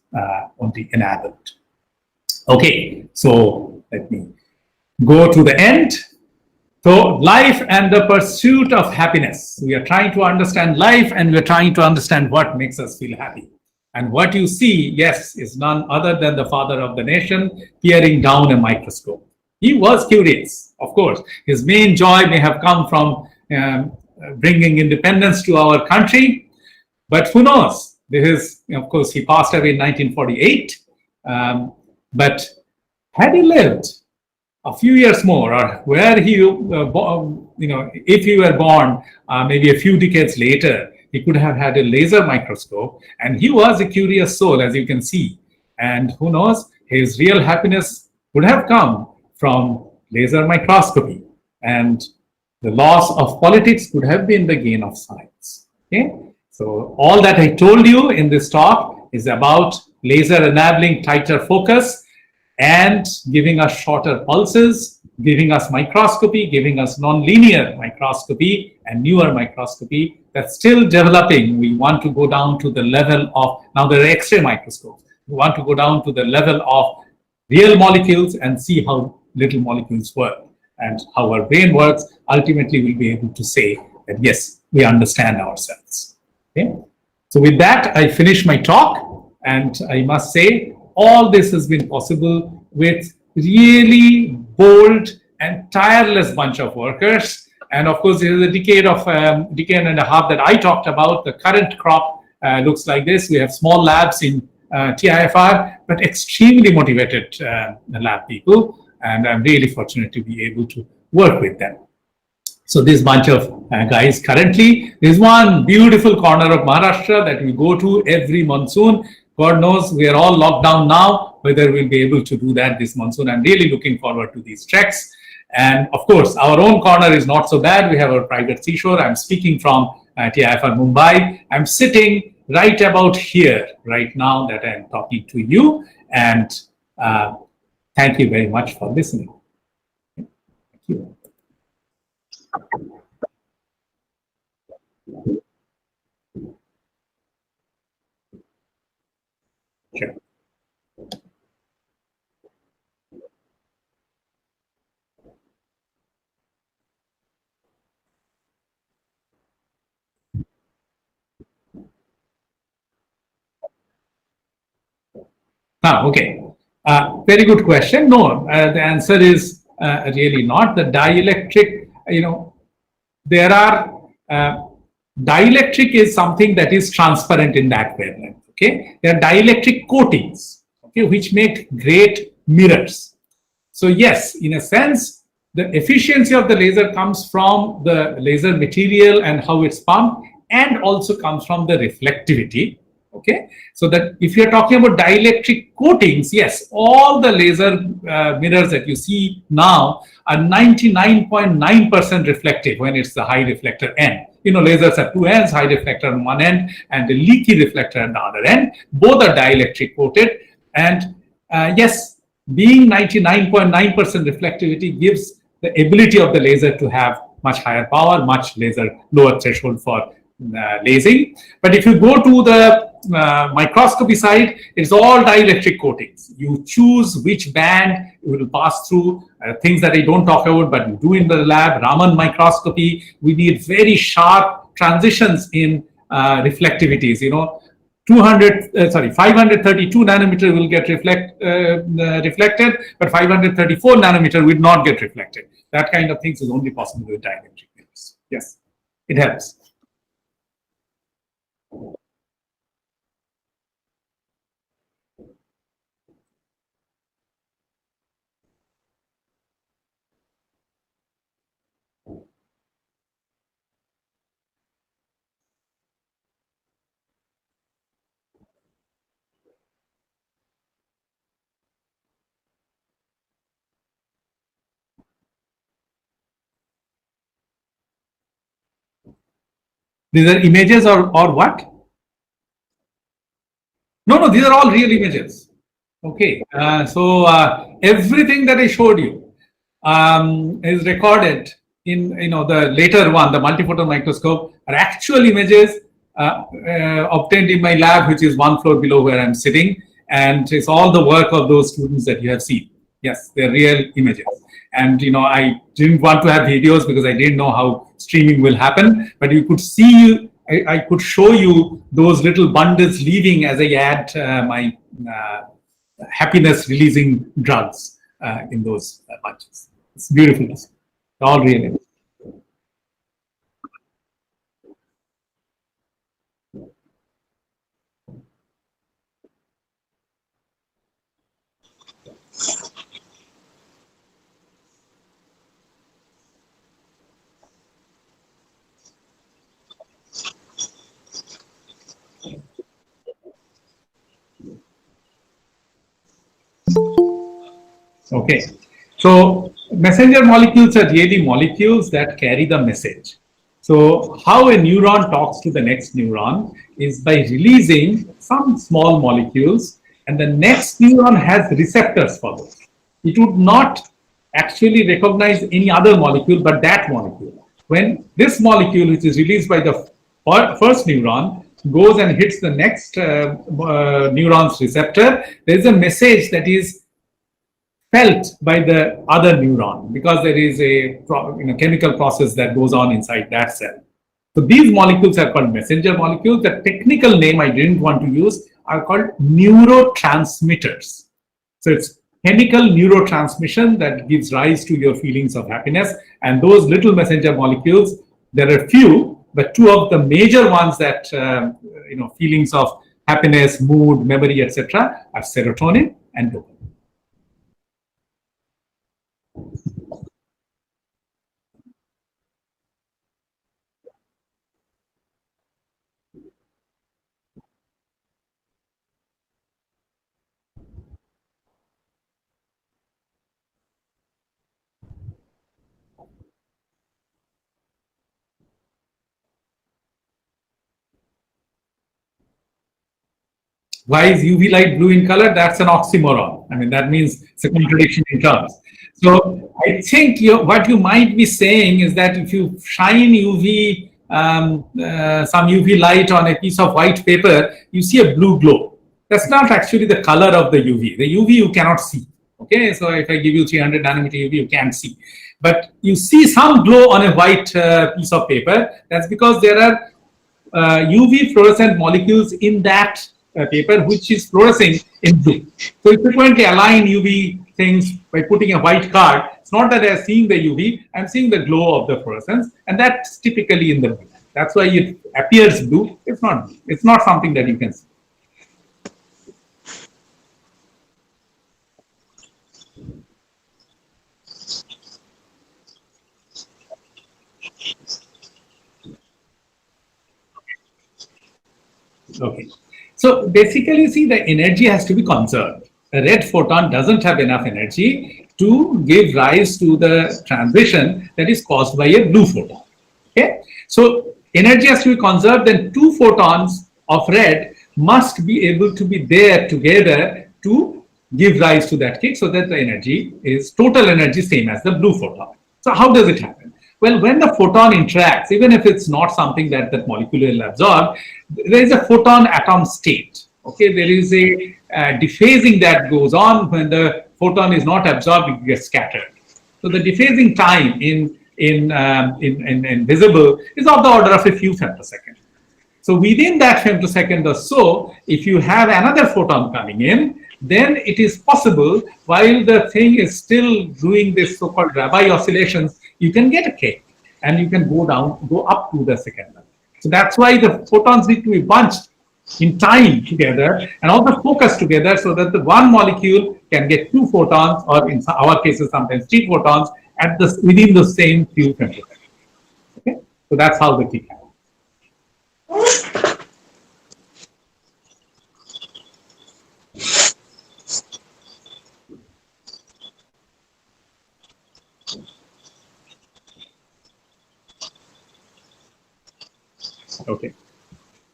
[SPEAKER 11] only enabled. Okay, so let me go to the end. So life and the pursuit of happiness. We are trying to understand life, and we are trying to understand what makes us feel happy. And what you see, yes, is none other than the father of the nation peering down a microscope. He was curious, of course. His main joy may have come from bringing independence to our country, but who knows? This is, of course, he passed away in 1948. But had he lived a few years more, or where he, if he were born maybe a few decades later, he could have had a laser microscope, and he was a curious soul, as you can see. And who knows, his real happiness would have come from laser microscopy, and the loss of politics could have been the gain of science. Okay, so all that I told you in this talk is about laser enabling tighter focus and giving us shorter pulses, giving us microscopy, giving us non-linear microscopy and newer microscopy that's still developing. We want to go down to the level of, now there are X-ray microscopes. We want to go down to the level of real molecules and see how little molecules work and how our brain works. Ultimately, we'll be able to say that, yes, we understand ourselves. Okay? So with that, I finish my talk, and I must say, all this has been possible with really bold and tireless bunch of workers. And of course, there is a decade and a half that I talked about. The current crop looks like this. We have small labs in TIFR, but extremely motivated lab people. And I'm really fortunate to be able to work with them. So this bunch of guys currently, there's one beautiful corner of Maharashtra that we go to every monsoon. God knows we are all locked down now, whether we'll be able to do that this monsoon. I'm really looking forward to these treks. And of course, our own corner is not so bad. We have our private seashore. I'm speaking from TIFR Mumbai. I'm sitting right about here right now that I'm talking to you. And thank you very much for listening. Thank you. Sure. Okay. Very good question. No, the answer is really not. The dielectric, there are, dielectric is something that is transparent in that wavelength. Okay, there are dielectric coatings, okay, which make great mirrors. So yes, in a sense, the efficiency of the laser comes from the laser material and how it's pumped, and also comes from the reflectivity. Okay, so that if you're talking about dielectric coatings, yes, all the laser mirrors that you see now are 99.9% reflective when it's the high reflector end. Lasers have two ends, high reflector on one end and the leaky reflector on the other end. Both are dielectric coated, and yes, being 99.9% reflectivity gives the ability of the laser to have much higher power, much lower threshold for lasing. But if you go to the microscopy side, it's all dielectric coatings. You choose which band you will pass through, things that I don't talk about, but you do in the lab. Raman microscopy, we need very sharp transitions in reflectivities. 532 nanometer will get reflected, but 534 nanometer will not get reflected. That kind of things is only possible with dielectric mirrors. Yes, it helps. These are images or what? No, these are all real images. Okay, so everything that I showed you is recorded in the later one, the multiphoton microscope, are actual images obtained in my lab, which is one floor below where I'm sitting, and it's all the work of those students that you have seen. Yes, they're real images. And I didn't want to have videos because I didn't know how streaming will happen, but you could see, I could show you those little bundles leaving as I add my happiness releasing drugs in those bunches. It's beautiful. It's all real images. Okay, so messenger molecules are really molecules that carry the message. So how a neuron talks to the next neuron is by releasing some small molecules, and the next neuron has receptors for those. It would not actually recognize any other molecule but that molecule. When this molecule, which is released by the first neuron, goes and hits the next neuron's receptor, there is a message that is felt by the other neuron because there is a chemical process that goes on inside that cell. So these molecules are called messenger molecules. The technical name I didn't want to use are called neurotransmitters. So it's chemical neurotransmission that gives rise to your feelings of happiness. And those little messenger molecules, there are few, but two of the major ones that feelings of happiness, mood, memory, etc., are serotonin and dopamine. Why is UV light blue in color? That's an oxymoron. I mean, that means it's a contradiction in terms. So I think what you might be saying is that if you shine UV, some UV light on a piece of white paper, you see a blue glow. That's not actually the color of the UV. The UV you cannot see. Okay, so if I give you 300 nanometer UV, you can't see. But you see some glow on a white piece of paper. That's because there are UV fluorescent molecules in that paper which is fluorescing in blue. So if frequently align UV things by putting a white card, it's not that I'm seeing the UV, I'm seeing the glow of the fluorescence, and that's typically in the blue. That's why it appears blue. It's not blue. It's not something that you can see. Okay. So basically, see, the energy has to be conserved. A red photon doesn't have enough energy to give rise to the transition that is caused by a blue photon. Okay. So energy has to be conserved, then two photons of red must be able to be there together to give rise to that kick so that the energy is total energy same as the blue photon. So how does it happen? Well, when the photon interacts, even if it's not something that that molecule will absorb, there is a photon atom state. Okay, there is a dephasing that goes on when the photon is not absorbed, it gets scattered. So the dephasing time in visible is of the order of a few femtosecond. So within that femtosecond or so, if you have another photon coming in, then it is possible, while the thing is still doing this so-called Rabi oscillations, you can get a cake and you can go up to the second level. So that's why the photons need to be bunched in time together and also focused together so that the one molecule can get two photons, or in our cases, sometimes three photons at the within the same few femtoseconds. Okay, so that's how the kick happens. Okay.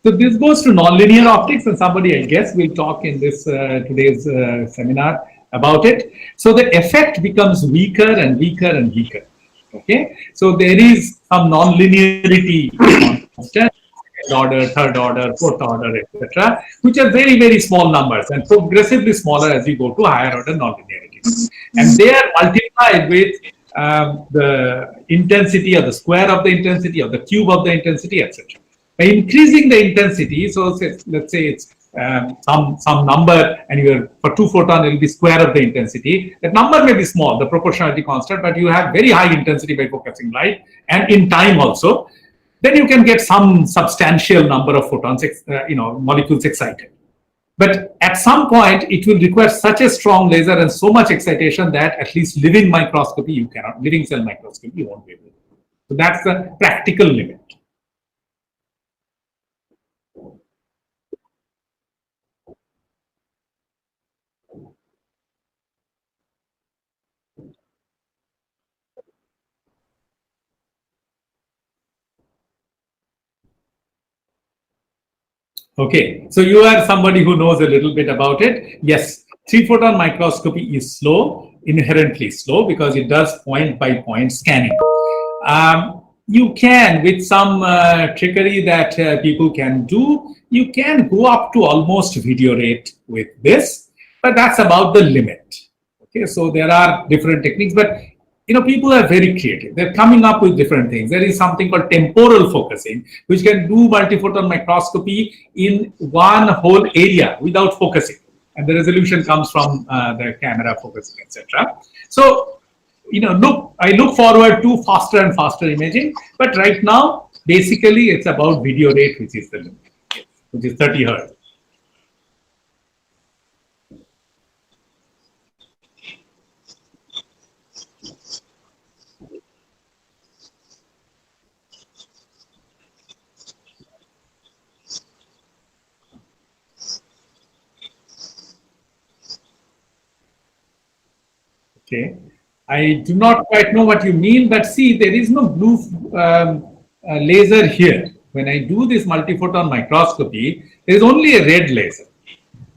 [SPEAKER 11] So this goes to nonlinear optics, and somebody, I guess, will talk in this today's seminar about it. So the effect becomes weaker and weaker and weaker. Okay. So there is some nonlinearity constant, second order, third order, fourth order, etc., which are very, very small numbers and progressively smaller as you go to higher order nonlinearity. And they are multiplied with the intensity or the square of the intensity or the cube of the intensity, etc. By increasing the intensity, so let's say it's some number, and for two photon it will be square of the intensity. That number may be small, the proportionality constant, but you have very high intensity by focusing light, and in time also. Then you can get some substantial number of photons, molecules excited. But at some point, it will require such a strong laser and so much excitation that at least living microscopy you cannot, living cell microscopy you won't be able to. So that's the practical limit. Okay, so you are somebody who knows a little bit about it. Yes, 3-photon microscopy is slow, inherently slow, because it does point-by-point scanning. You can, with some trickery that people can do, you can go up to almost video rate with this, but that's about the limit. Okay, so there are different techniques, but people are very creative. They're coming up with different things. There is something called temporal focusing, which can do multiphoton microscopy in one whole area without focusing. And the resolution comes from the camera focusing, etc. So, I look forward to faster and faster imaging. But right now, basically, it's about video rate, which is the limit, which is 30 Hertz. Okay, I do not quite know what you mean, but see, there is no blue laser here. When I do this multiphoton microscopy, there is only a red laser.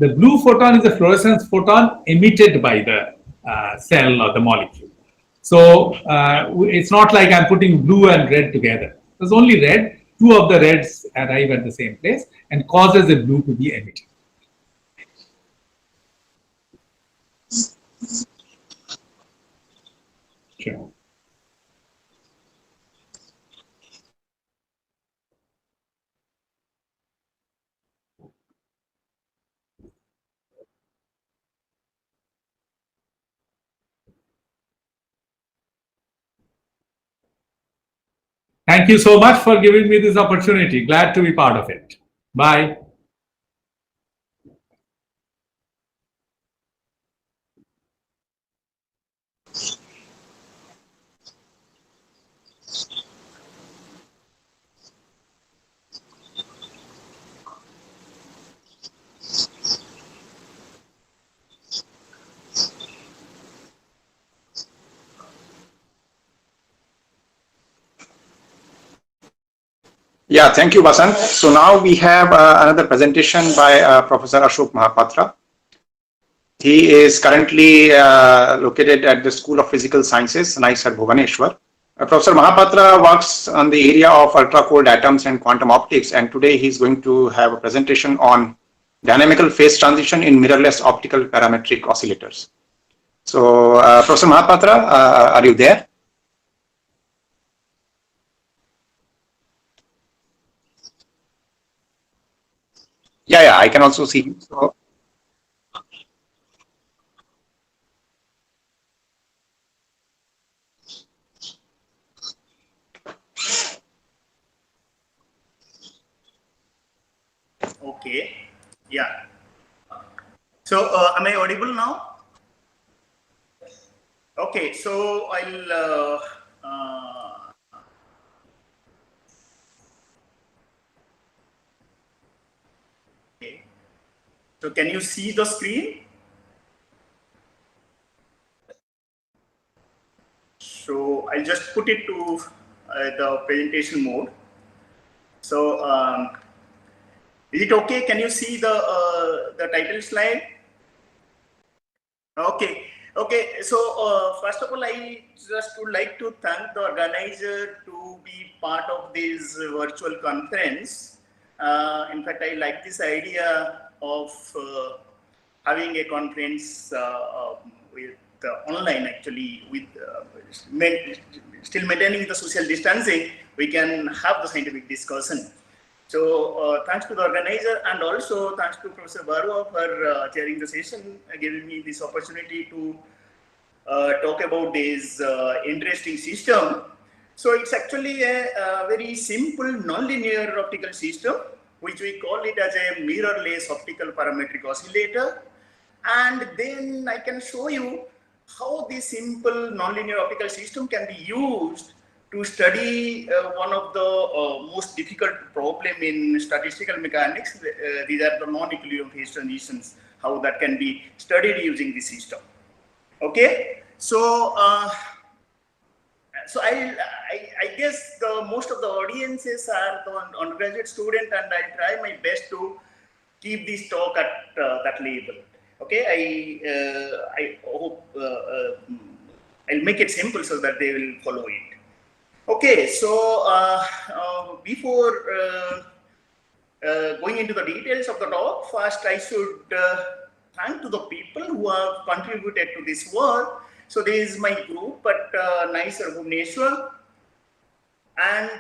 [SPEAKER 11] The blue photon is a fluorescence photon emitted by the cell or the molecule. So it's not like I'm putting blue and red together. There's only red. Two of the reds arrive at the same place and causes the blue to be emitted. Sure. Thank you so much for giving me this opportunity. Glad to be part of it. Bye.
[SPEAKER 9] Yeah, thank you, Vasant. So now we have another presentation by Professor Ashok Mahapatra. He is currently located at the School of Physical Sciences, NISER, Bhubaneswar. Professor Mahapatra works on the area of ultra-cold atoms and quantum optics, and today he's going to have a presentation on dynamical phase transition in mirrorless optical parametric oscillators. So, Professor Mahapatra, are you there? Yeah, I can also see you. So,
[SPEAKER 12] okay, yeah. So, am I audible now? Okay, so I'll. Okay. So, can you see the screen? So, I'll just put it to the presentation mode. So, is it okay? Can you see the title slide? Okay. Okay. So, first of all, I just would like to thank the organizer to be part of this virtual conference. In fact, I like this idea of having a conference with online, actually, with still maintaining the social distancing. We can have the scientific discussion. So thanks to the organizer, and also thanks to Professor Barua for chairing the session, giving me this opportunity to talk about this interesting system. So it's actually a very simple nonlinear optical system, which we call it as a mirrorless optical parametric oscillator. And then I can show you how this simple nonlinear optical system can be used to study one of the most difficult problem in statistical mechanics. These are the non-equilibrium phase transitions, how that can be studied using this system. Okay, so I guess most of the audiences are the undergraduate student, and I'll try my best to keep this talk at that level. Okay, I hope I'll make it simple so that they will follow it. Okay, so before going into the details of the talk, first I should thank to the people who have contributed to this work. So this is my group at NISER Bhubaneswar, and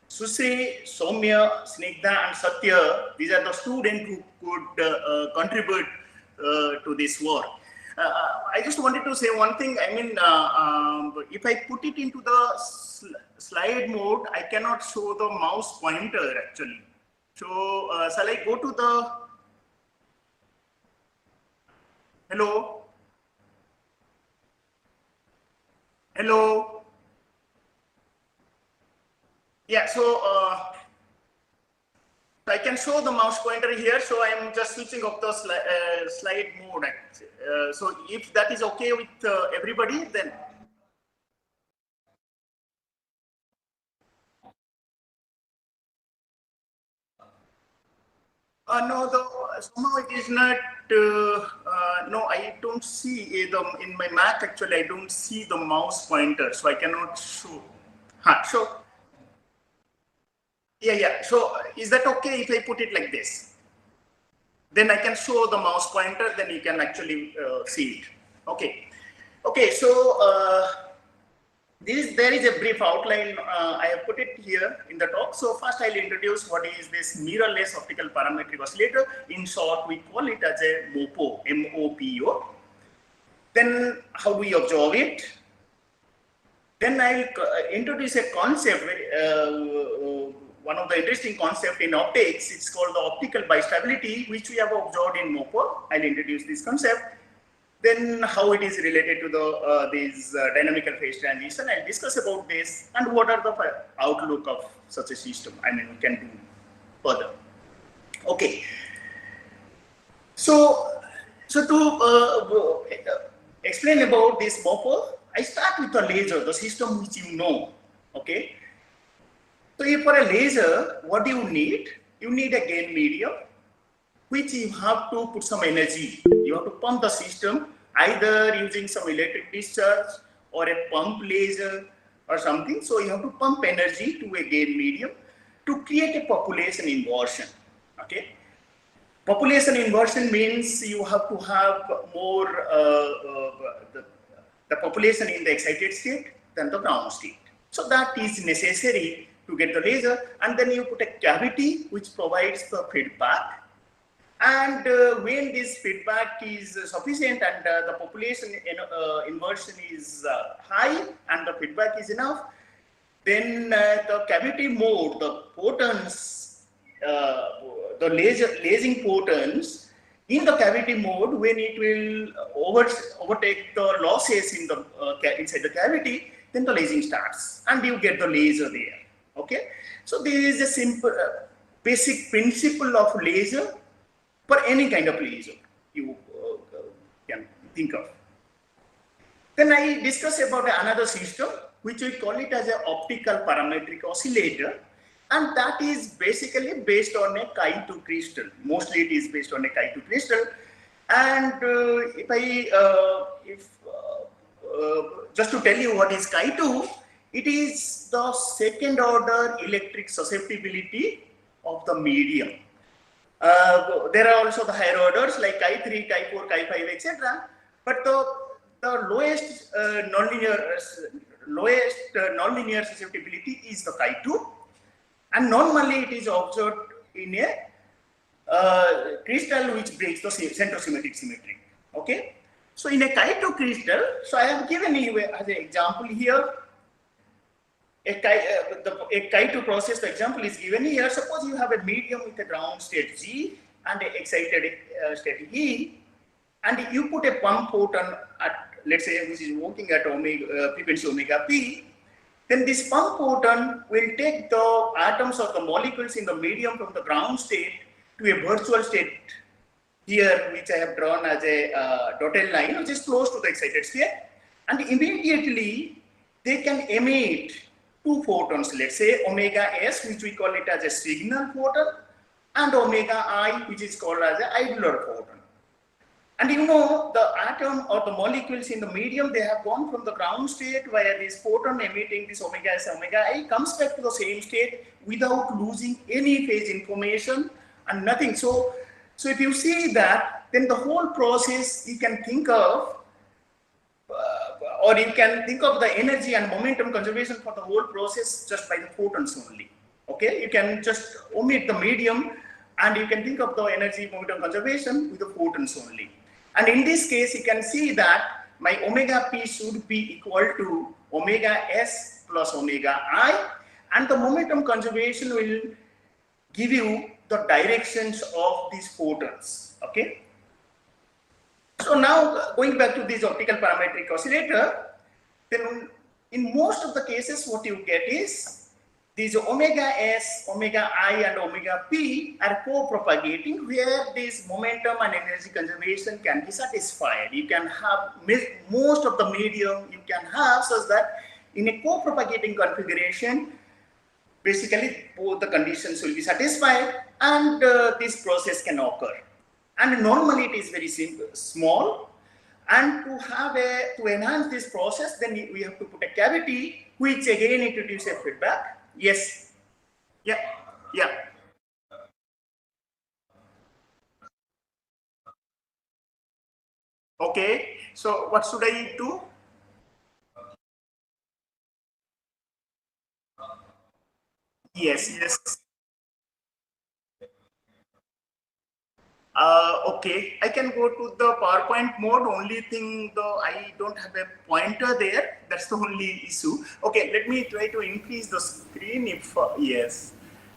[SPEAKER 12] Susri, Soumya, Snigdha, and Satya. These are the students who could contribute to this work. I just wanted to say one thing. I mean, if I put it into the slide mode, I cannot show the mouse pointer actually. So, shall I go to the, hello? Hello? Yeah, so I can show the mouse pointer here. So I'm just switching off the slide mode. So if that is okay with everybody, then. No, somehow it is not. No, I don't see in my Mac. Actually, I don't see the mouse pointer, so I cannot show. So yeah. So is that okay if I put it like this? Then I can show the mouse pointer. Then you can actually see it. Okay. Okay. So there is a brief outline. I have put it here in the talk. So first I'll introduce what is this mirrorless optical parametric oscillator. In short, we call it as a MOPO, M-O-P-O. Then how do we observe it? Then I'll introduce a concept, one of the interesting concepts in optics. It's called the optical bistability, which we have observed in MOPO. I'll introduce this concept. Then how it is related to the dynamical phase transition. I'll discuss about this and what are the outlook of such a system. I mean, we can do further. Okay. So to explain about this MOPO, I start with the laser, the system which you know. Okay. So if for a laser, what do you need? You need a gain medium, which you have to put some energy. You have to pump the system either using some electric discharge or a pump laser or something. So you have to pump energy to a gain medium to create a population inversion. Okay. Population inversion means you have to have more the population in the excited state than the ground state. So that is necessary to get the laser, and then you put a cavity which provides the feedback. And when this feedback is sufficient and the population inversion is high and the feedback is enough, then the cavity mode, the photons, the lasing photons in the cavity mode, when it will overtake the losses in the inside the cavity, then the lasing starts and you get the laser there. Okay, so this is a simple basic principle of laser for any kind of laser you can think of. Then I discuss about another system which we call it as an optical parametric oscillator, and that is basically based on a Chi2 crystal. Mostly it is based on a Chi2 crystal. And just to tell you what is Chi2, it is the second order electric susceptibility of the medium. There are also the higher orders like Chi3, Chi4, Chi5, etc. But the lowest nonlinear susceptibility is the Chi2, and normally it is observed in a crystal which breaks the centrosymmetric symmetry. Okay, so in a Chi2 crystal, so I have given you as an example here. A Chi2 process, the example is given here. Suppose you have a medium with a ground state G and an excited state E, and you put a pump photon at, let's say, which is working at frequency omega p, then this pump photon will take the atoms or the molecules in the medium from the ground state to a virtual state here, which I have drawn as a dotted line, which is close to the excited state, and immediately they can emit two photons, let's say omega s, which we call it as a signal photon, and omega I, which is called as an idler photon. And you know, the atom or the molecules in the medium, they have gone from the ground state via this photon emitting this omega s, omega I, comes back to the same state without losing any phase information and nothing. So if you see that, then the whole process you can think of, or you can think of the energy and momentum conservation for the whole process just by the photons only. Okay, you can just omit the medium and you can think of the energy momentum conservation with the photons only. And in this case, you can see that my omega p should be equal to omega s plus omega I, and the momentum conservation will give you the directions of these photons. Okay. So now going back to this optical parametric oscillator, then in most of the cases what you get is these omega s, omega I and omega p are co-propagating, where this momentum and energy conservation can be satisfied. You can have most of the medium you can have such that in a co-propagating configuration, basically both the conditions will be satisfied and this process can occur. And normally it is very simple, small, and to enhance this process, then we have to put a cavity which again introduces a feedback. Yes, yeah. Okay, so what should I do? Yes. Okay, I can go to the PowerPoint mode. Only thing though, I don't have a pointer there. That's the only issue. Okay, let me try to increase the screen if, yes,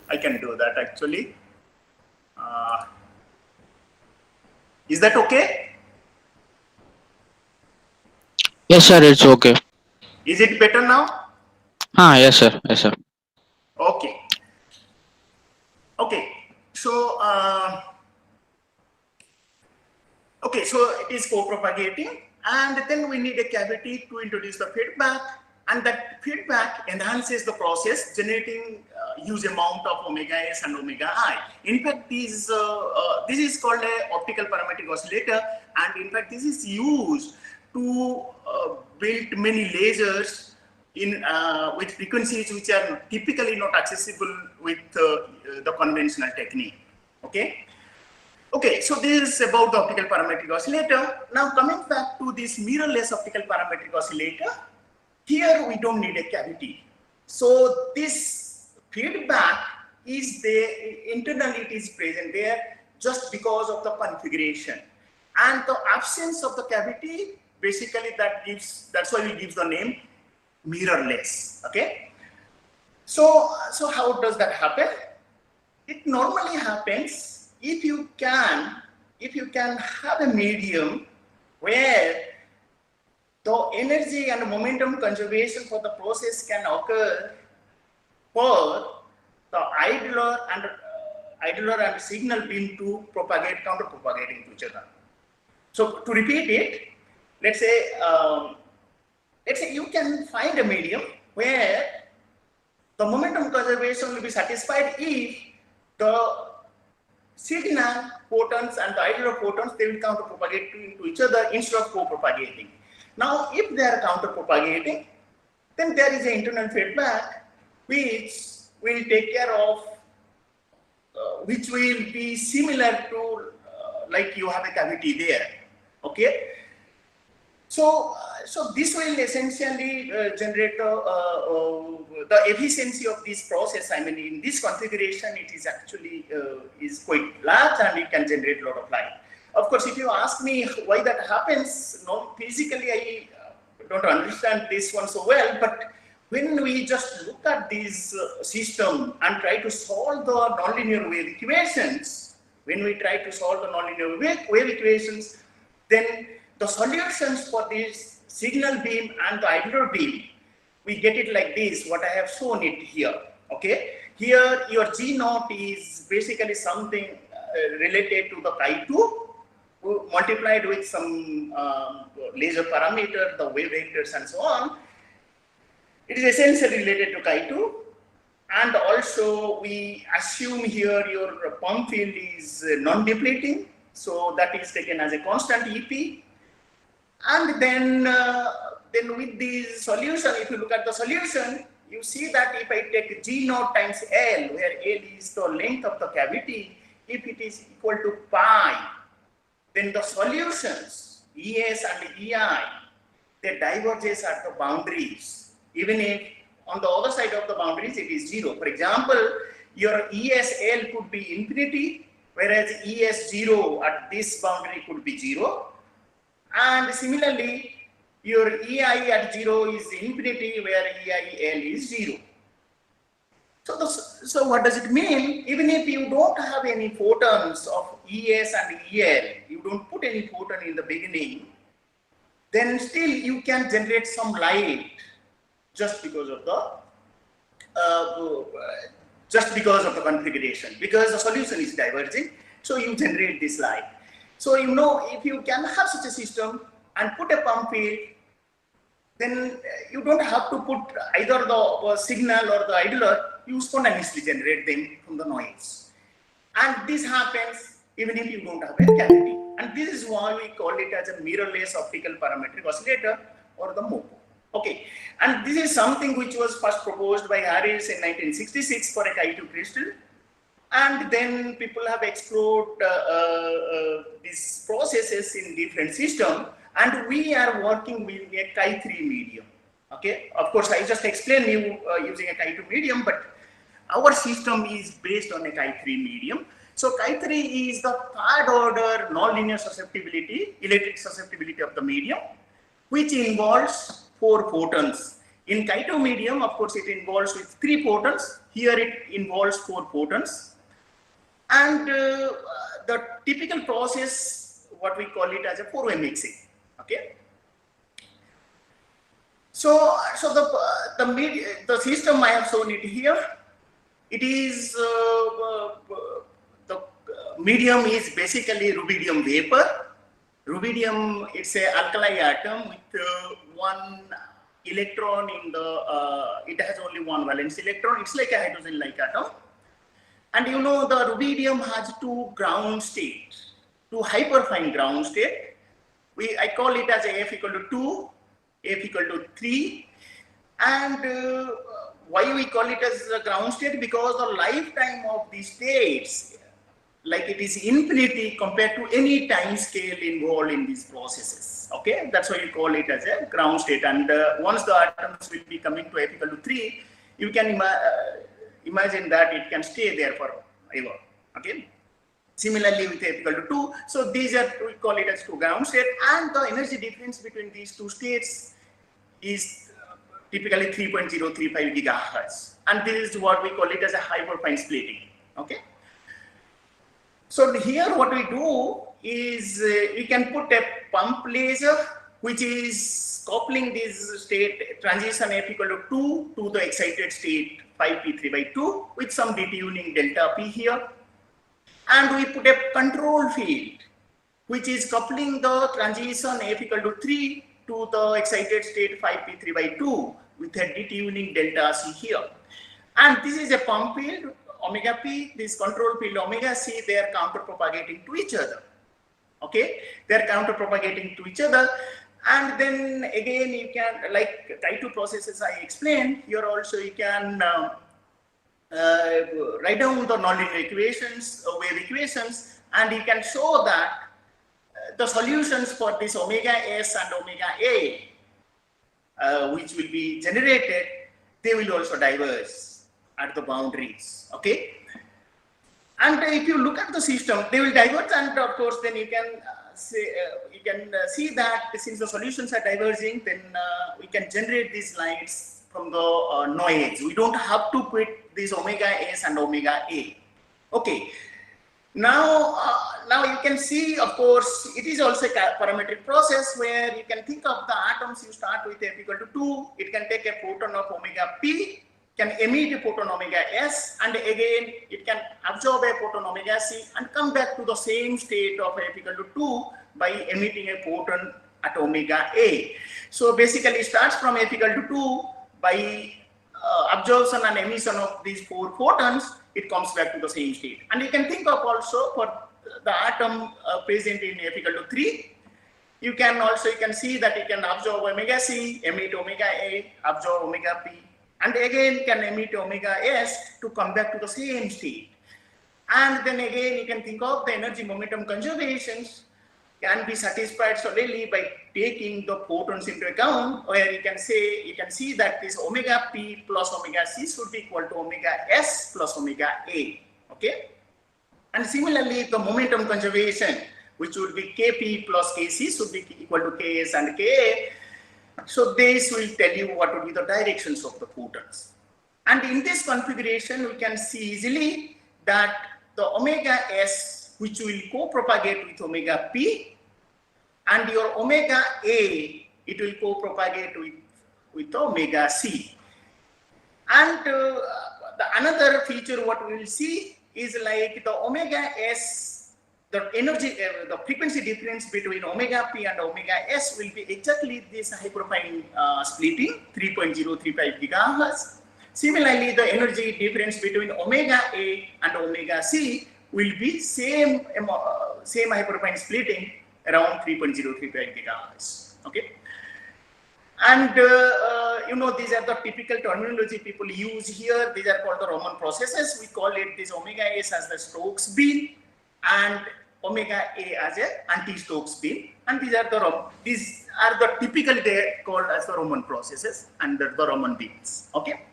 [SPEAKER 12] I can do that actually. Is that okay?
[SPEAKER 10] Yes, sir, it's okay.
[SPEAKER 12] Is it better now?
[SPEAKER 10] Yes, sir. Yes, sir.
[SPEAKER 12] Okay. Okay. So, okay, so it is co-propagating, and then we need a cavity to introduce the feedback, and that feedback enhances the process, generating huge amount of omega s and omega I. In fact, this is called a optical parametric oscillator, and in fact, this is used to build many lasers in with frequencies which are typically not accessible with the conventional technique. Okay. Okay, so this is about the optical parametric oscillator. Now coming back to this mirrorless optical parametric oscillator, here we don't need a cavity. So this feedback is there, internally it is present there just because of the configuration. And the absence of the cavity, basically that's why we give the name mirrorless, okay? So how does that happen? It normally happens if you can have a medium where the energy and momentum conservation for the process can occur for the idler and signal beam to propagate, counter propagating to each other. So to repeat it, let's say you can find a medium where the momentum conservation will be satisfied if the signal photons and the idler photons, they will counter propagate to each other instead of co-propagating. Now, if they are counter propagating, then there is an internal feedback which will take care of, which will be similar to like you have a cavity there. Okay. So this will essentially generate the efficiency of this process. I mean, in this configuration, it is actually is quite large and it can generate a lot of light. Of course, if you ask me why that happens, no, physically I don't understand this one so well. But when we just look at this system and try to solve the nonlinear wave equations, wave equations, then the solutions for this signal beam and the idler beam, we get it like this, what I have shown it here. Okay, here your G naught is basically something related to the chi2 multiplied with some laser parameter, the wave vectors and so on. It is essentially related to chi2, and also we assume here your pump field is non-depleting, so that is taken as a constant EP. And then with the solution, if you look at the solution, you see that if I take G naught times L, where L is the length of the cavity, if it is equal to pi, then the solutions, ES and EI, they diverges at the boundaries, even if on the other side of the boundaries it is 0. For example, your ESL could be infinity, whereas ES0 at this boundary could be 0. And similarly, your EI at 0 is infinity, where EIL is 0. So what does it mean? Even if you don't have any photons of ES and EL, you don't put any photon in the beginning, then still you can generate some light just because of the configuration, because the solution is diverging, so you generate this light. So you know, if you can have such a system and put a pump field, then you don't have to put either the signal or the idler, you spontaneously generate them from the noise. And this happens even if you don't have a cavity. And this is why we call it as a mirrorless optical parametric oscillator, or the MOPO. Okay, and this is something which was first proposed by Harris in 1966 for a chi2 crystal. And then people have explored these processes in different systems, and we are working with a chi3 medium. Okay, of course, I just explained you using a chi2 medium, but our system is based on a chi3 medium. So Chi3 is the third order nonlinear susceptibility, electric susceptibility of the medium, which involves 4 photons. In Chi2 medium, of course, it involves with 3 photons. Here it involves 4 photons. And the typical process, what we call it as a 4-way mixing. Okay. So the system I have shown it here. It is the medium is basically rubidium vapor. Rubidium, it's a alkali atom with 1 electron in the. It has only 1 valence electron. It's like a hydrogen-like atom. And you know the rubidium has 2 ground states, 2 hyperfine ground state. I call it as a F equal to 2, F equal to 3, and why we call it as a ground state? Because the lifetime of these states, like it is infinity compared to any time scale involved in these processes. Okay, that's why you call it as a ground state. And once the atoms will be coming to F equal to 3, you can imagine that it can stay there forever. Okay. Similarly with F equal to 2, so these are, we call it as 2 ground state, and the energy difference between these 2 states is typically 3.035 gigahertz, and this is what we call it as a hyperfine splitting. Okay. So here what we do is we can put a pump laser which is coupling this state transition F equal to 2 to the excited state 5p3/2 with some detuning delta p here. And we put a control field which is coupling the transition F equal to 3 to the excited state 5p3/2 with a detuning delta c here. And this is a pump field omega p, this control field omega c, they are counter propagating to each other. Okay, they are counter propagating to each other. And then again you can, like Chi2 processes I explained, here also you can write down the nonlinear equations, wave equations, and you can show that the solutions for this omega s and omega a, which will be generated, they will also diverge at the boundaries. Okay, and if you look at the system, they will diverge, and of course then you can see that since the solutions are diverging, then we can generate these lines from the noise. We don't have to put this omega s and omega a. Okay. Now you can see, of course, it is also a parametric process where you can think of the atoms. You start with F equal to 2. It can take a photon of omega p, can emit a photon omega s, and again it can absorb a photon omega c and come back to the same state of F equal to 2 by emitting a photon at omega a. So basically it starts from F equal to 2 by absorption and emission of these 4 photons, it comes back to the same state. And you can think of also for the atom present in F equal to 3, you can see that it can absorb omega c, emit omega a, absorb omega p, and again can emit omega s to come back to the same state. And then again you can think of the energy momentum conservations can be satisfied solely by taking the photons into account, where you can see that this omega p plus omega c should be equal to omega s plus omega a. Okay, and similarly the momentum conservation, which would be kp plus kc, should be equal to ks and ka. So this will tell you what would be the directions of the photons. And in this configuration, we can see easily that the omega s, which will co-propagate with omega p, and your omega a, it will co-propagate with omega c. And another feature what we will see is like the omega s, the energy, the frequency difference between omega p and omega s will be exactly this hyperfine splitting, 3.035 gigahertz. Similarly, the energy difference between omega a and omega c will be same hyperfine splitting, around 3.035 gigahertz. Okay, and you know, these are the typical terminology people use here. These are called the Raman processes. We call it this omega s as the Stokes bin and omega a as a anti-Stokes bin, and these are the typical they called as the Raman processes and the Raman bins. Okay,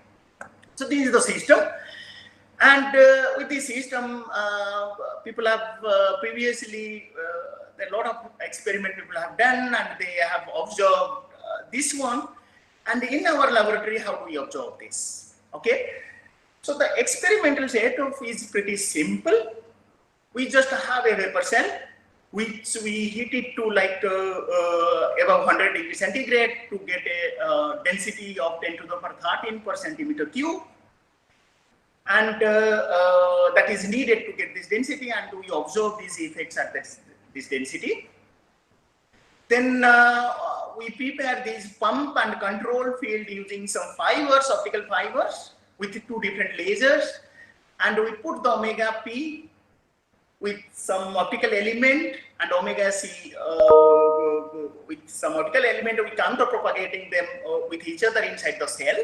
[SPEAKER 12] so this is the system. And with this system, people have previously, a lot of experiment people have done, and they have observed this one. And in our laboratory, how do we observe this? Okay, so the experimental setup is pretty simple. We just have a vapor cell, which we heat it to like above 100 degrees centigrade to get a density of 10 to the power 13 per centimeter cube. And that is needed to get this density, and we observe these effects at this density. Then we prepare these pump and control field using some fibers, optical fibers, with 2 different lasers, and we put the omega P with some optical element and omega C with some optical element. We counter propagating them with each other inside the cell.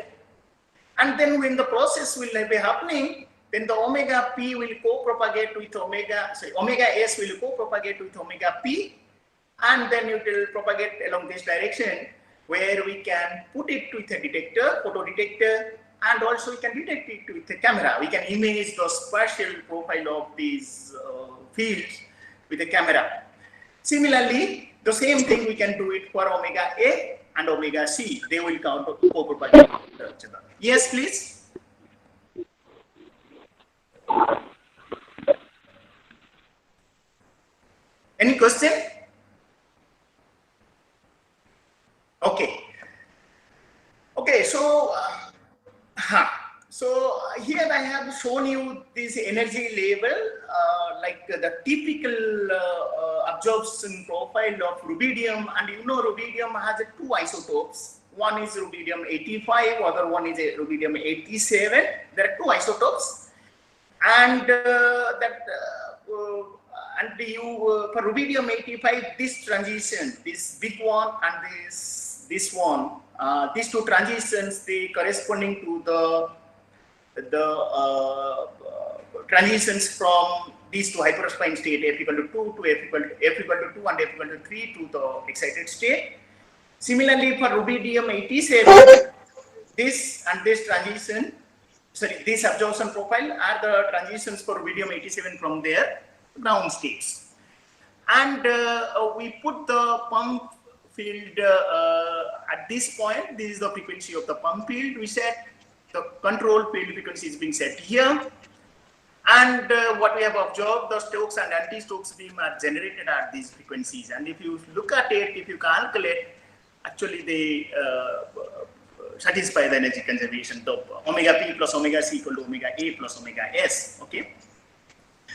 [SPEAKER 12] And then when the process will be happening, then the omega P will co-propagate with omega S will co-propagate with omega P, and then it will propagate along this direction, where we can put it with a detector, photo detector, and also we can detect it with a camera. We can image the spatial profile of these fields with a camera. Similarly, the same thing we can do it for omega A and omega C. They will co-propagate with each other. Yes, please. Any question? Okay. Okay, so here I have shown you this energy level, like the typical absorption profile of rubidium, and you know rubidium has 2 isotopes. One is rubidium 85, other one is a rubidium 87. There are 2 isotopes, and for rubidium 85, this transition, this big one and this one, these 2 transitions, they corresponding to the transitions from these 2 hyperspine state, F equal to 2 to F equal to 2 and F equal to 3 to the excited state. Similarly, for rubidium 87, this and this transition, this absorption profile are the transitions for rubidium 87 from their ground states. And we put the pump field at this point. This is the frequency of the pump field. We set the control field frequency is being set here. And what we have observed, the Stokes and anti-Stokes beam are generated at these frequencies. And if you look at it, if you calculate, actually they satisfy the energy conservation. The omega P plus omega C equal to omega A plus omega S. Okay.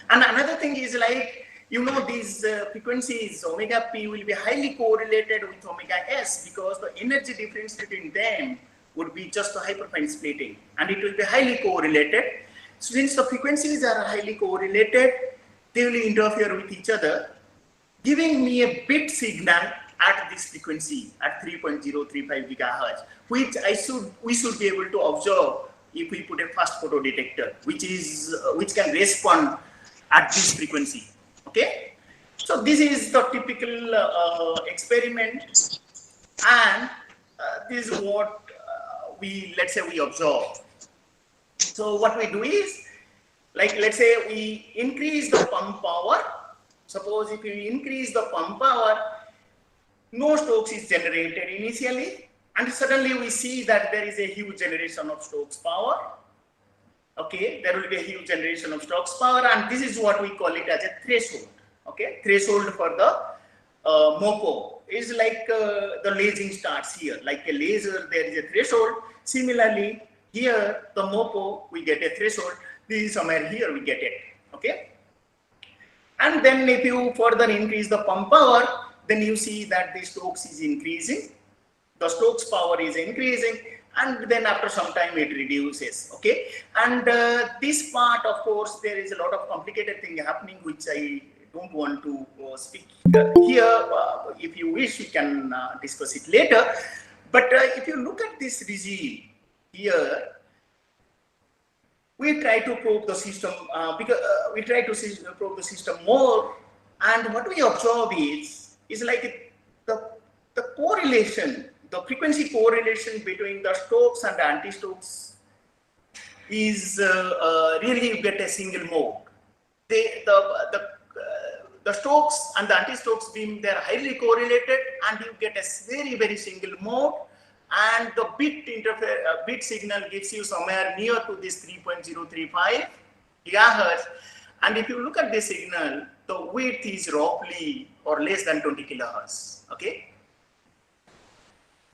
[SPEAKER 12] And another thing is like, you know, these frequencies, omega P will be highly correlated with omega S, because the energy difference between them would be just a hyperfine splitting, and it will be highly correlated. So since the frequencies are highly correlated, they will interfere with each other, giving me a bit signal at this frequency at 3.035 gigahertz, which we should be able to observe if we put a fast photo detector, which can respond at this frequency. Okay, so this is the typical experiment, and this is what let's say we observe. So what we do is, like, let's say we increase the pump power. Suppose if we increase the pump power, no Stokes is generated initially, and suddenly we see that there is a huge generation of Stokes power. Okay, there will be a huge generation of Stokes power, and this is what we call it as a threshold. Okay, threshold for the MOPO is like the lasing starts here. Like a laser, there is a threshold. Similarly, here the MOPO, we get a threshold. This is somewhere here we get it. Okay, and then if you further increase the pump power, then you see that the Stokes is increasing. The Stokes power is increasing, and then after some time it reduces. Okay, and this part, of course, there is a lot of complicated thing happening, which I don't want to speak here. If you wish, we can discuss it later. But if you look at this regime here, we try to probe the system because we try to probe the system more, and what we observe is like the correlation, the frequency correlation between the Stokes and the anti-Stokes is really you get a single mode. The Stokes and the anti-Stokes beam, they are highly correlated, and you get a very single mode, and the bit signal gives you somewhere near to this 3.035 gigahertz. And if you look at this signal, the width is roughly or less than 20 kilohertz. Okay.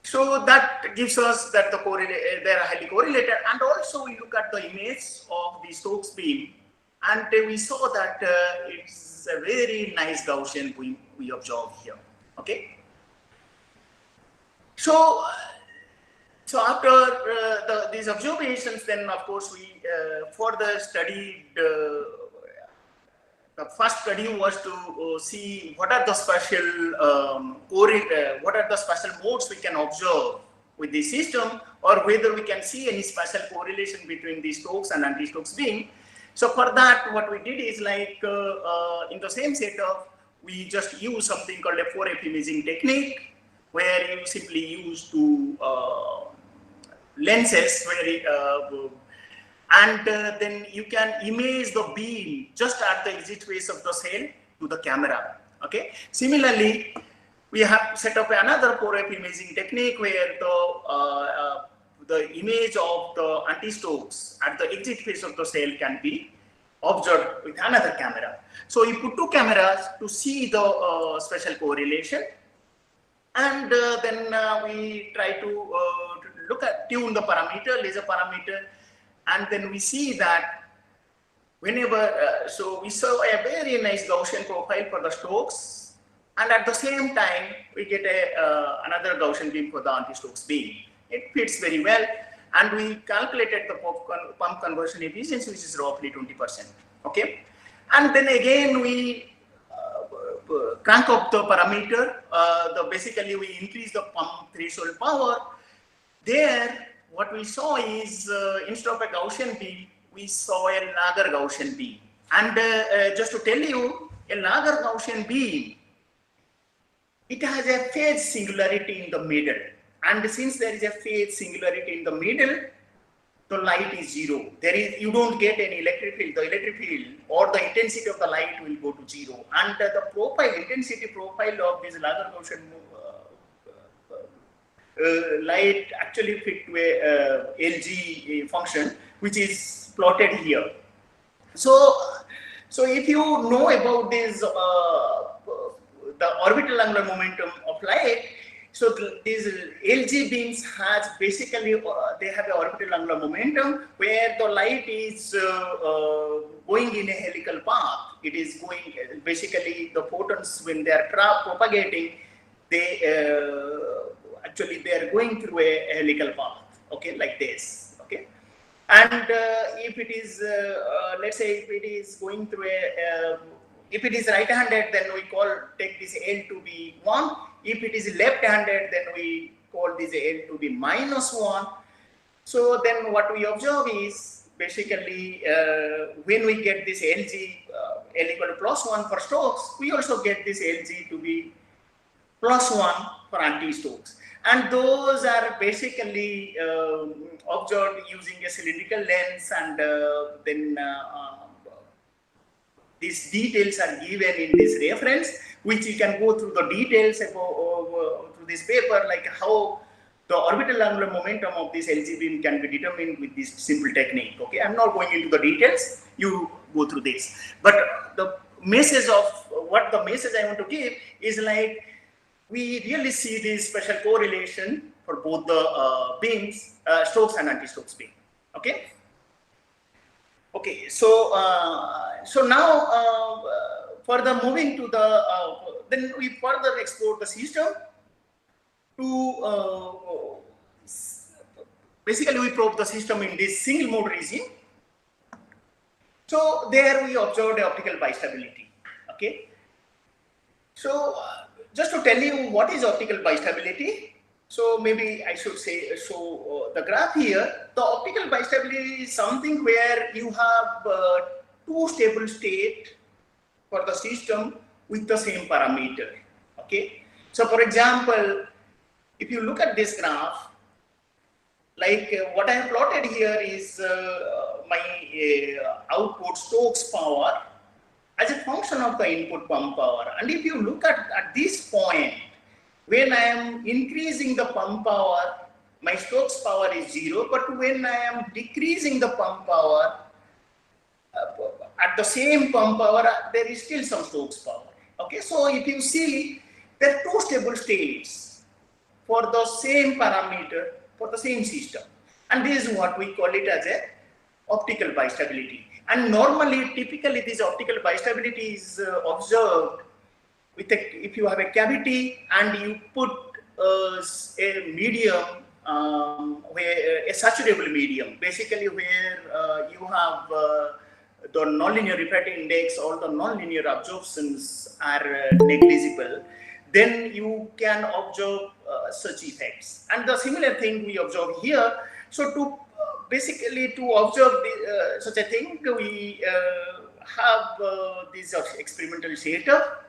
[SPEAKER 12] So that gives us that they are highly correlated, and also we look at the image of the Stokes beam, and we saw that it's a very nice Gaussian beam we observe here. Okay. So after these observations, then of course we further studied. The first study was to see what are the special modes we can observe with the system, or whether we can see any special correlation between the Stokes and anti-Stokes beam. So for that, what we did is like in the same setup, we just use something called a 4F imaging technique, where you simply use two lenses, and then you can image the beam just at the exit face of the cell to the camera. Okay. Similarly, we have set up another 4F imaging technique where the image of the anti-Stokes at the exit face of the cell can be observed with another camera. So you put two cameras to see the special correlation, and then we try to tune the parameter, laser parameter, and then we see that whenever, so we saw a very nice Gaussian profile for the Stokes, and at the same time we get another Gaussian beam for the anti-Stokes beam. It fits very well, and we calculated the pump conversion efficiency, which is roughly 20%. Okay, and then again we crank up the parameter. Basically we increase the pump threshold power. There, what we saw is instead of a Gaussian beam, we saw a Lager Gaussian beam. And just to tell you, a Lager Gaussian beam, it has a phase singularity in the middle. And since there is a phase singularity in the middle, the light is zero. You don't get any electric field. The electric field or the intensity of the light will go to zero. And the intensity profile of this Lager Gaussian light actually fit to a LG function, which is plotted here. So if you know about this, the orbital angular momentum of light, so these LG beams has basically, they have an orbital angular momentum where the light is going in a helical path. It is going, basically the photons, when they are propagating, actually they are going through a helical path, okay, like this, okay. And if it is, let's say if it is going through if it is right-handed, then we take this L to be 1. If it is left-handed, then we call this L to be -1. So then what we observe is basically when we get this LG, L equal to +1 for Stokes, we also get this LG to be +1 for anti-Stokes. And those are basically observed using a cylindrical lens, and then these details are given in this reference, which you can go through the details through this paper, like how the orbital angular momentum of this LG beam can be determined with this simple technique. Okay, I'm not going into the details. You go through this. But the message I want to give is like, we really see this special correlation for both the beams, Stokes and anti-Stokes beam. Okay. Okay. So now further moving to the then we further explore the system to basically we probe the system in this single mode regime. So there we observed optical bistability. Okay. So just to tell you what is optical bistability, so maybe I should say, show the graph here. The optical bistability is something where you have two stable states for the system with the same parameter. Okay. So for example, if you look at this graph, like what I have plotted here is my output Stokes power as a function of the input pump power. And if you look at this point, when I am increasing the pump power, my Stokes power is 0, but when I am decreasing the pump power, at the same pump power, there is still some Stokes power. Okay, so if you see, there are two stable states for the same parameter for the same system, and this is what we call it as a optical bistability. And normally, typically, this optical bistability is observed with if you have a cavity and you put a medium, where a saturable medium, basically where you have the nonlinear refractive index, all the nonlinear absorptions are negligible, then you can observe such effects. And the similar thing we observe here. So to basically to observe such a thing, we have this experimental setup.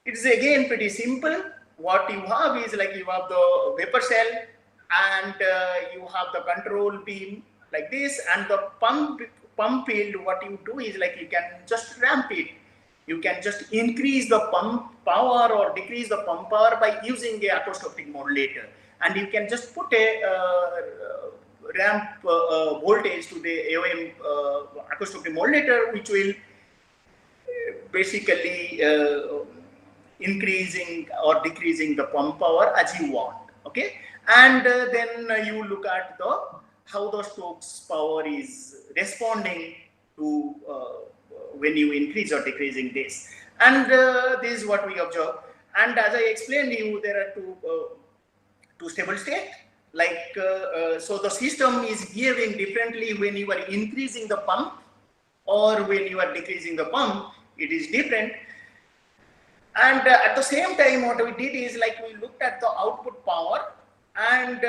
[SPEAKER 12] It is again pretty simple. What you have is like you have the vapor cell and you have the control beam like this, and the pump field, what you do is like you can just ramp it. You can just increase the pump power or decrease the pump power by using a acoustic modulator, and you can just put a ramp voltage to the AOM acoustic modulator, which will basically increasing or decreasing the pump power as you want. Okay, and then you look at how the Stokes power is responding to when you increase or decreasing this, and this is what we observe. And as I explained to you, there are two stable state. Like so, the system is behaving differently when you are increasing the pump or when you are decreasing the pump. It is different. And at the same time, what we did is like we looked at the output power and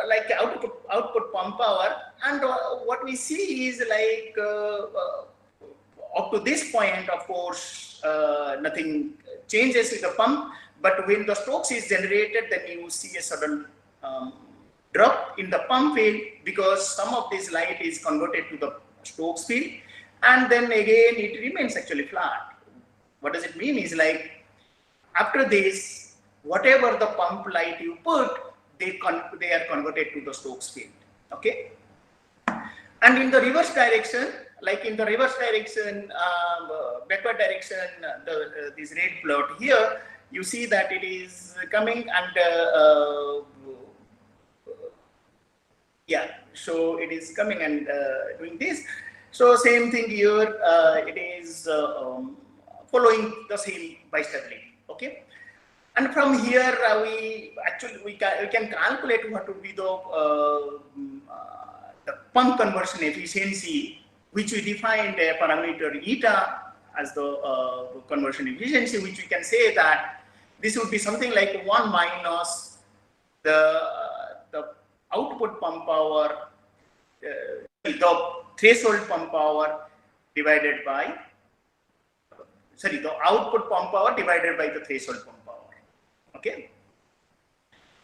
[SPEAKER 12] like output pump power, and what we see is like up to this point, of course, nothing changes with the pump, but when the Stokes is generated, then you see a sudden drop in the pump field because some of this light is converted to the Stokes field, and then again it remains actually flat. What does it mean is like after this, whatever the pump light you put, they are converted to the Stokes field. Okay, and in the reverse direction, like in the reverse direction, backward direction, this red plot here, you see that it is coming and yeah, so it is coming and doing this. So same thing here, it is following the same bistability. Okay, and from here we can calculate what would be the pump conversion efficiency, which we defined a parameter eta as the conversion efficiency, which we can say that this would be something like 1 minus the output pump power, the threshold pump power divided by, sorry, the output pump power divided by the threshold pump power. Okay,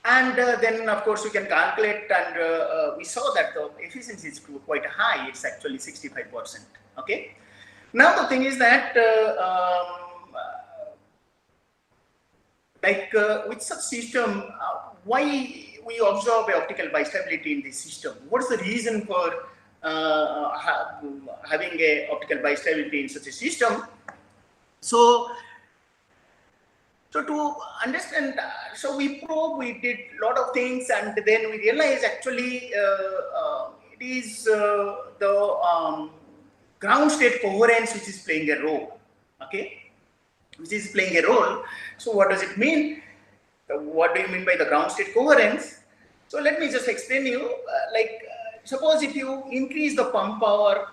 [SPEAKER 12] and then of course you can calculate, and we saw that the efficiency is quite high. It's actually 65%. Okay, now the thing is that with such system, why we observe optical bistability in this system? What's the reason for having a optical bistability in such a system? So to understand, so we probe, we did a lot of things, and then we realized actually it is the ground state coherence which is playing a role. Okay, which is playing a role. So what does it mean? What do you mean by the ground state coherence? So let me just explain to you. Suppose if you increase the pump power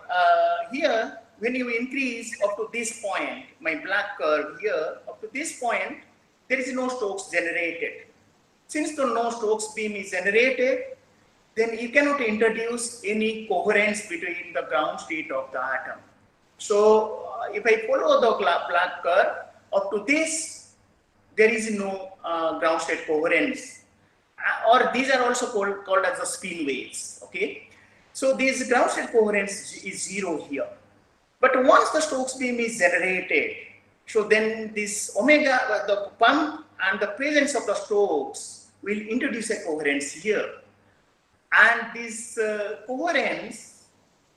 [SPEAKER 12] here, when you increase up to this point, my black curve here, up to this point, there is no Stokes generated. Since the no Stokes beam is generated, then you cannot introduce any coherence between the ground state of the atom. So if I follow the black curve up to this, there is no ground state coherence. or these are also called as the spin waves. Okay, so this ground state coherence is 0 here. But once the Stokes beam is generated, so then this omega, the pump and the presence of the Stokes will introduce a coherence here. And this coherence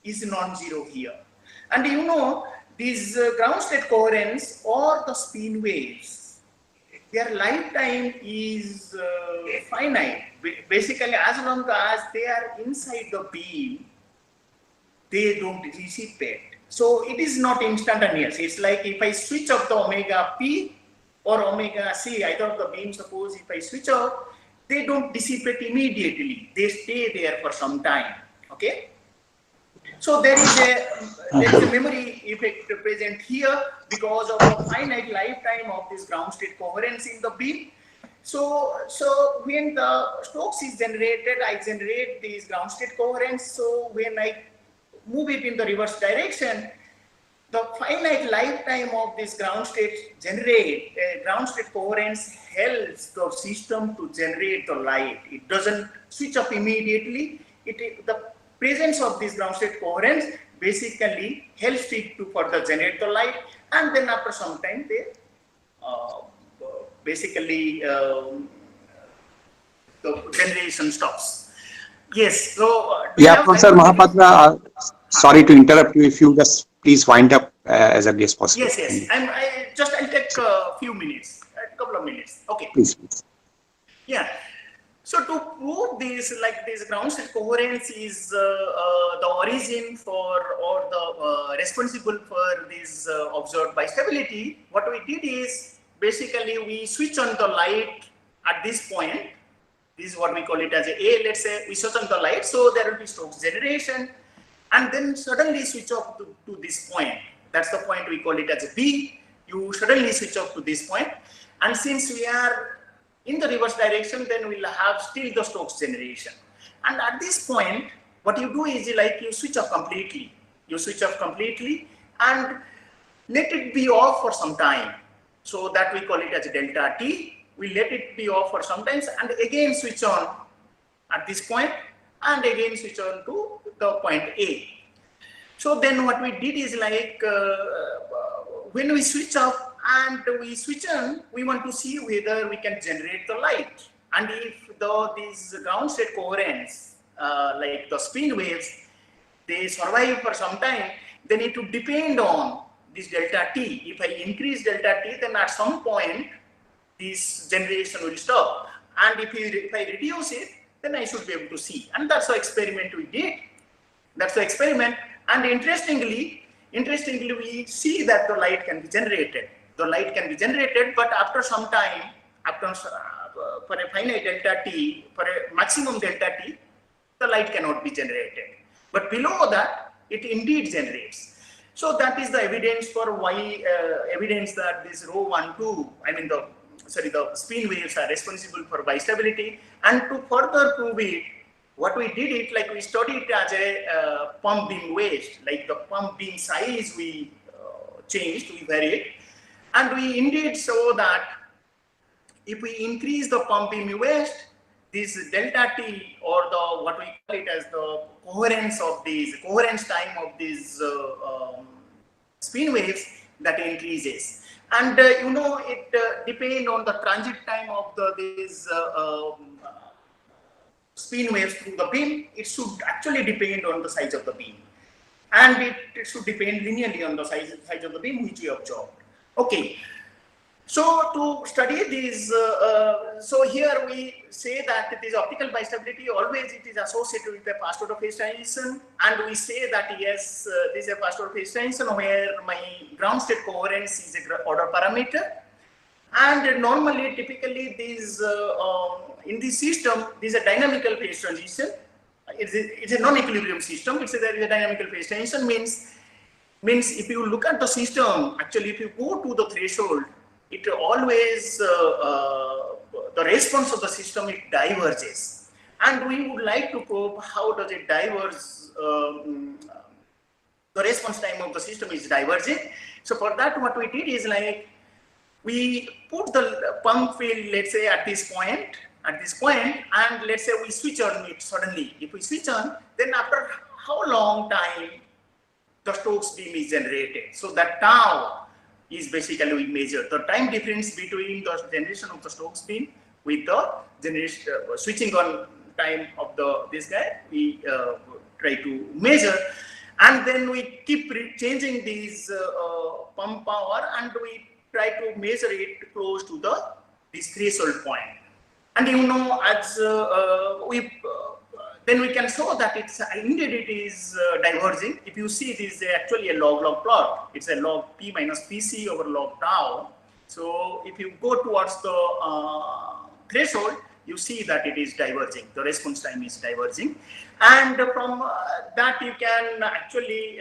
[SPEAKER 12] is non-zero here. And you know, these ground state coherence or the spin waves, their lifetime is finite. Basically, as long as they are inside the beam, they don't dissipate. So it is not instantaneous. It's like if I switch off the omega P or omega C, either of the beams, suppose if I switch off, they don't dissipate immediately. They stay there for some time. Okay. So there is a memory effect present here because of the finite lifetime of this ground state coherence in the beam. So when the Stokes is generated, I generate this ground state coherence. So when I move it in the reverse direction, the finite lifetime of this ground state coherence helps the system to generate the light. It doesn't switch off immediately. The presence of this ground state coherence basically helps it to further generate the light, and then after some time they basically the generation stops. Yes. So
[SPEAKER 9] yeah, Professor Mahapatra, sorry to interrupt you. If you just please wind up as early as possible.
[SPEAKER 12] Yes. I'll take a few minutes, a couple of minutes. Okay.
[SPEAKER 9] Please.
[SPEAKER 12] Yeah. So to prove this, like this ground state coherence is the origin for or the responsible for this observed bistability, what we did is basically we switch on the light at this point. This is what we call it as A. Let's say we switch on the light, so there will be Stokes generation, and then suddenly switch off to this point. That's the point we call it as B. You suddenly switch off to this point, and since we are in the reverse direction, then we'll have still the Stokes generation. And at this point, what you do is like you switch off completely. You switch off completely and let it be off for some time. So that we call it as delta T. We let it be off for some time and again switch on at this point and again switch on to the point A. So then what we did is like when we switch off and we switch on, we want to see whether we can generate the light. And if these ground state coherence, like the spin waves, they survive for some time, they need to depend on this delta T. If I increase delta T, then at some point, this generation will stop. And if I reduce it, then I should be able to see. And that's the experiment we did. That's the experiment. And interestingly, we see that the light can be generated. The light can be generated, but after some time, for a finite delta T, for a maximum delta T, the light cannot be generated. But below that, it indeed generates. So that is the evidence for why, evidence that this rho 1, 2, the spin waves are responsible for bistability. And to further prove it, what we did it, like we studied it as a pump beam waste, like the pump beam size we changed, we varied. And we indeed saw that if we increase the pump beam waste, this delta T or the what we call it as the coherence time of these spin waves that increases. And it depends on the transit time of these spin waves through the beam. It should actually depend on the size of the beam, and it should depend linearly on the size of the beam which we observed. Okay, so to study this, so here we say that this optical bistability always it is associated with a fast order phase transition, and we say that yes, this is a fast order phase transition where my ground state coherence is a order parameter, and normally typically these in this system this is a dynamical phase transition. It's a non-equilibrium system. There is a dynamical phase transition means if you look at the system, actually if you go to the threshold, it always the response of the system it diverges, and we would like to probe how does it diverge. The response time of the system is diverging. So for that, what we did is like we put the pump field, let's say at this point, at this point, and let's say we switch on it suddenly. If we switch on, then after how long time the Stokes beam is generated? So that tau is basically we measure the time difference between the generation of the Stokes beam with the generation switching on time of this guy. We try to measure, and then we keep changing these pump power, and we try to measure it close to this threshold point. And you know, as then we can show that it's indeed it is diverging. If you see, this is actually a log-log plot. It's a log p minus pc over log tau. So if you go towards the threshold, you see that it is diverging. The response time is diverging, and from that you can actually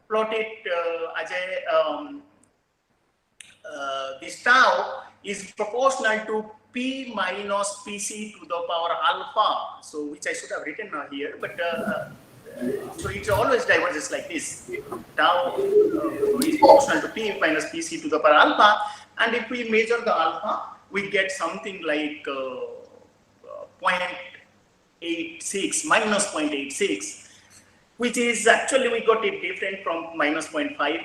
[SPEAKER 12] plot it as a this tau is proportional to p minus pc to the power alpha. So which I should have written here, but so it always diverges like this. Tau is proportional to p minus pc to the power alpha, and if we measure the alpha, we get something like 0.86 minus 0.86, which is actually we got it different from minus 0.5,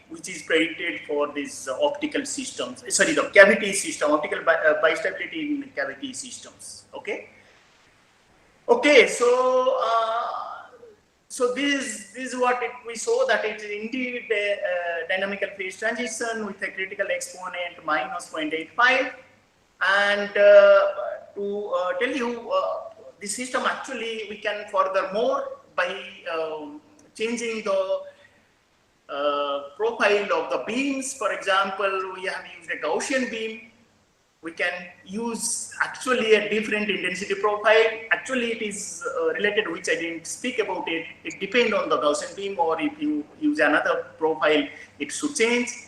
[SPEAKER 12] which is predicted for these optical systems. Sorry, the cavity system, optical bistability in cavity systems. Okay. Okay. So so this is what we saw, that it is indeed a dynamical phase transition with a critical exponent minus 0.85, and to tell you the system actually we can furthermore by changing the profile of the beams. For example, we have used a Gaussian beam. We can use actually a different intensity profile. Actually, it is related, which I didn't speak about it. It depends on the Gaussian beam, or if you use another profile, it should change.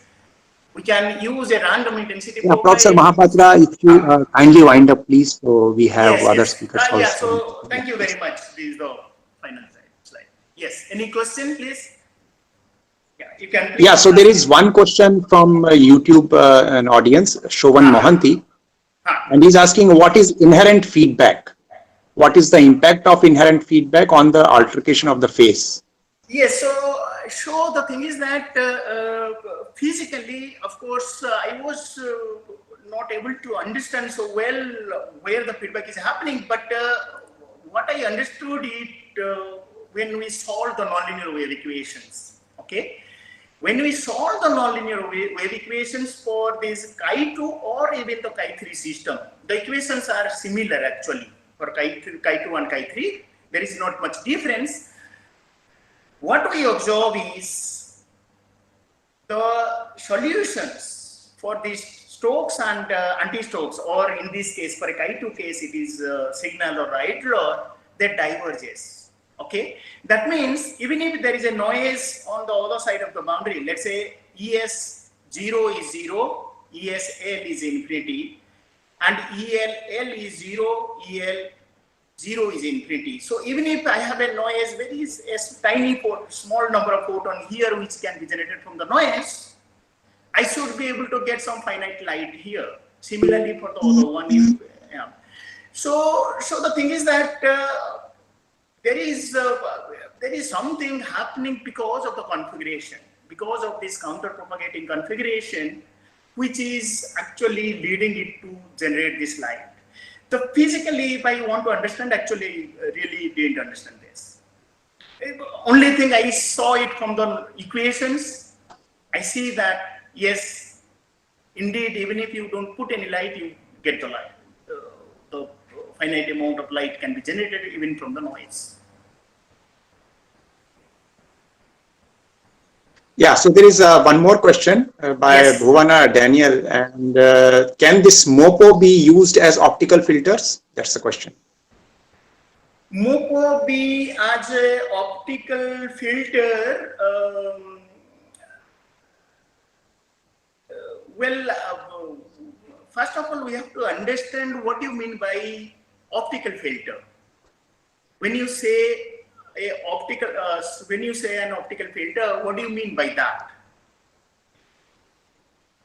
[SPEAKER 12] We can use a random intensity profile.
[SPEAKER 9] Professor Mahapatra, if you kindly wind up, please, so we have other speakers also.
[SPEAKER 12] Yeah, so thank you very much. This is the final slide. Yes, any question, please? Yeah, you can.
[SPEAKER 9] Yeah, so there is one question from YouTube, an audience, Shovan Mohanty, and he's asking, what is inherent feedback? What is the impact of inherent feedback on the altercation of the phase?
[SPEAKER 12] Yes, so the thing is that physically, of course, I was not able to understand so well where the feedback is happening, but what I understood it when we solved the nonlinear wave equations. Okay, when we solve the nonlinear wave equations for this chi2 or even the chi3 system, the equations are similar actually. For chi2 and chi3, there is not much difference. What we observe is the solutions for these Stokes and anti-Stokes, or in this case, for a chi2 case, it is signal or IDL, they diverges. Okay, that means even if there is a noise on the other side of the boundary, let's say ES0 is 0, ESL is infinity, and ELL is 0, EL0 is infinity. So even if I have a noise, there is a tiny small number of photons here which can be generated from the noise, I should be able to get some finite light here. Similarly for the other one, if, yeah. So the thing is that there is something happening because of the configuration, because of this counter-propagating configuration, which is actually leading it to generate this light. So physically, if I want to understand, actually really didn't understand this. Only thing I saw it from the equations, I see that yes, indeed, even if you don't put any light, you get the light. The finite amount of light can be generated even from the noise.
[SPEAKER 9] Yeah, so there is one more question by Bhuvana Daniel, and can this MOPO be used as optical filters? That's the question.
[SPEAKER 12] MOPO be as an optical filter? First of all, we have to understand what you mean by optical filter. When you say when you say an optical filter, what do you mean by that?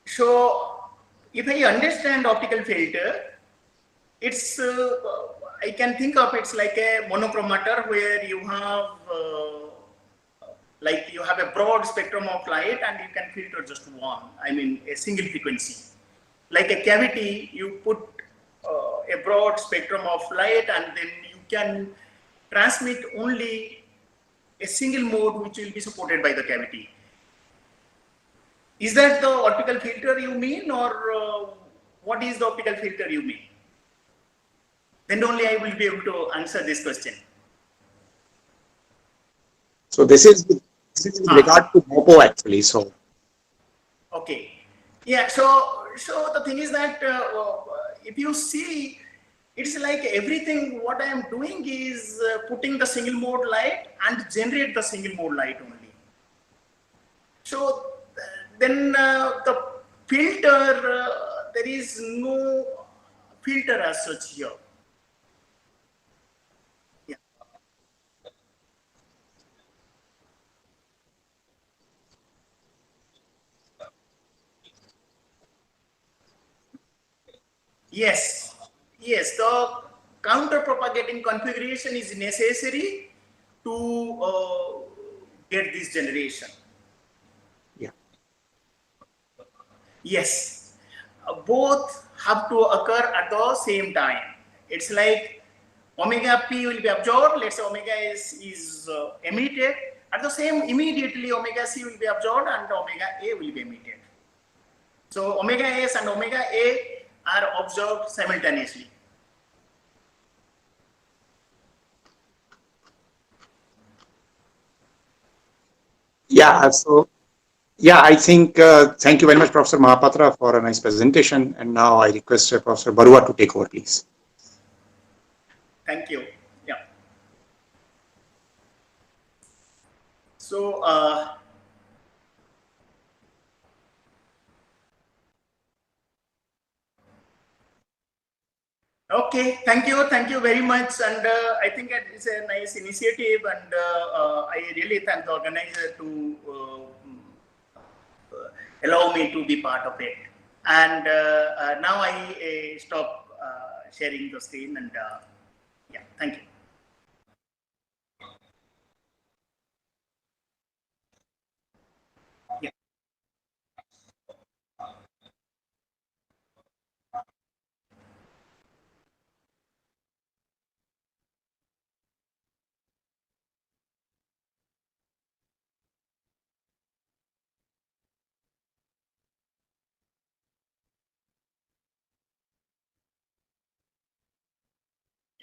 [SPEAKER 12] So if I understand optical filter, it's I can think of it's like a monochromator where you have like you have a broad spectrum of light and you can filter just one, I mean a single frequency. Like a cavity, you put a broad spectrum of light and then you can transmit only a single mode which will be supported by the cavity. Is that the optical filter you mean, or what is the optical filter you mean? Then only I will be able to answer this question.
[SPEAKER 9] So this is with regard to MOPO actually. So
[SPEAKER 12] okay, yeah. So the thing is that if you see, it's like everything. What I am doing is putting the single mode light and generate the single mode light only. So then the filter, there is no filter as such here. Yeah. Yes, yes, the counter propagating configuration is necessary to get this generation.
[SPEAKER 9] yeah.
[SPEAKER 12] Yes, both have to occur at the same time. It's like omega p will be absorbed, let's say omega is emitted, at the same immediately omega c will be absorbed and omega a will be emitted. So omega s and omega a are observed simultaneously.
[SPEAKER 9] Yeah, so yeah, I think thank you very much, Professor Mahapatra, for a nice presentation. And now I request Professor Barua to take over, please.
[SPEAKER 12] Thank you. Yeah. So okay, thank you very much, and I think it's a nice initiative, and I really thank the organizer to allow me to be part of it. And now I stop sharing the screen, and yeah, thank you. Yeah.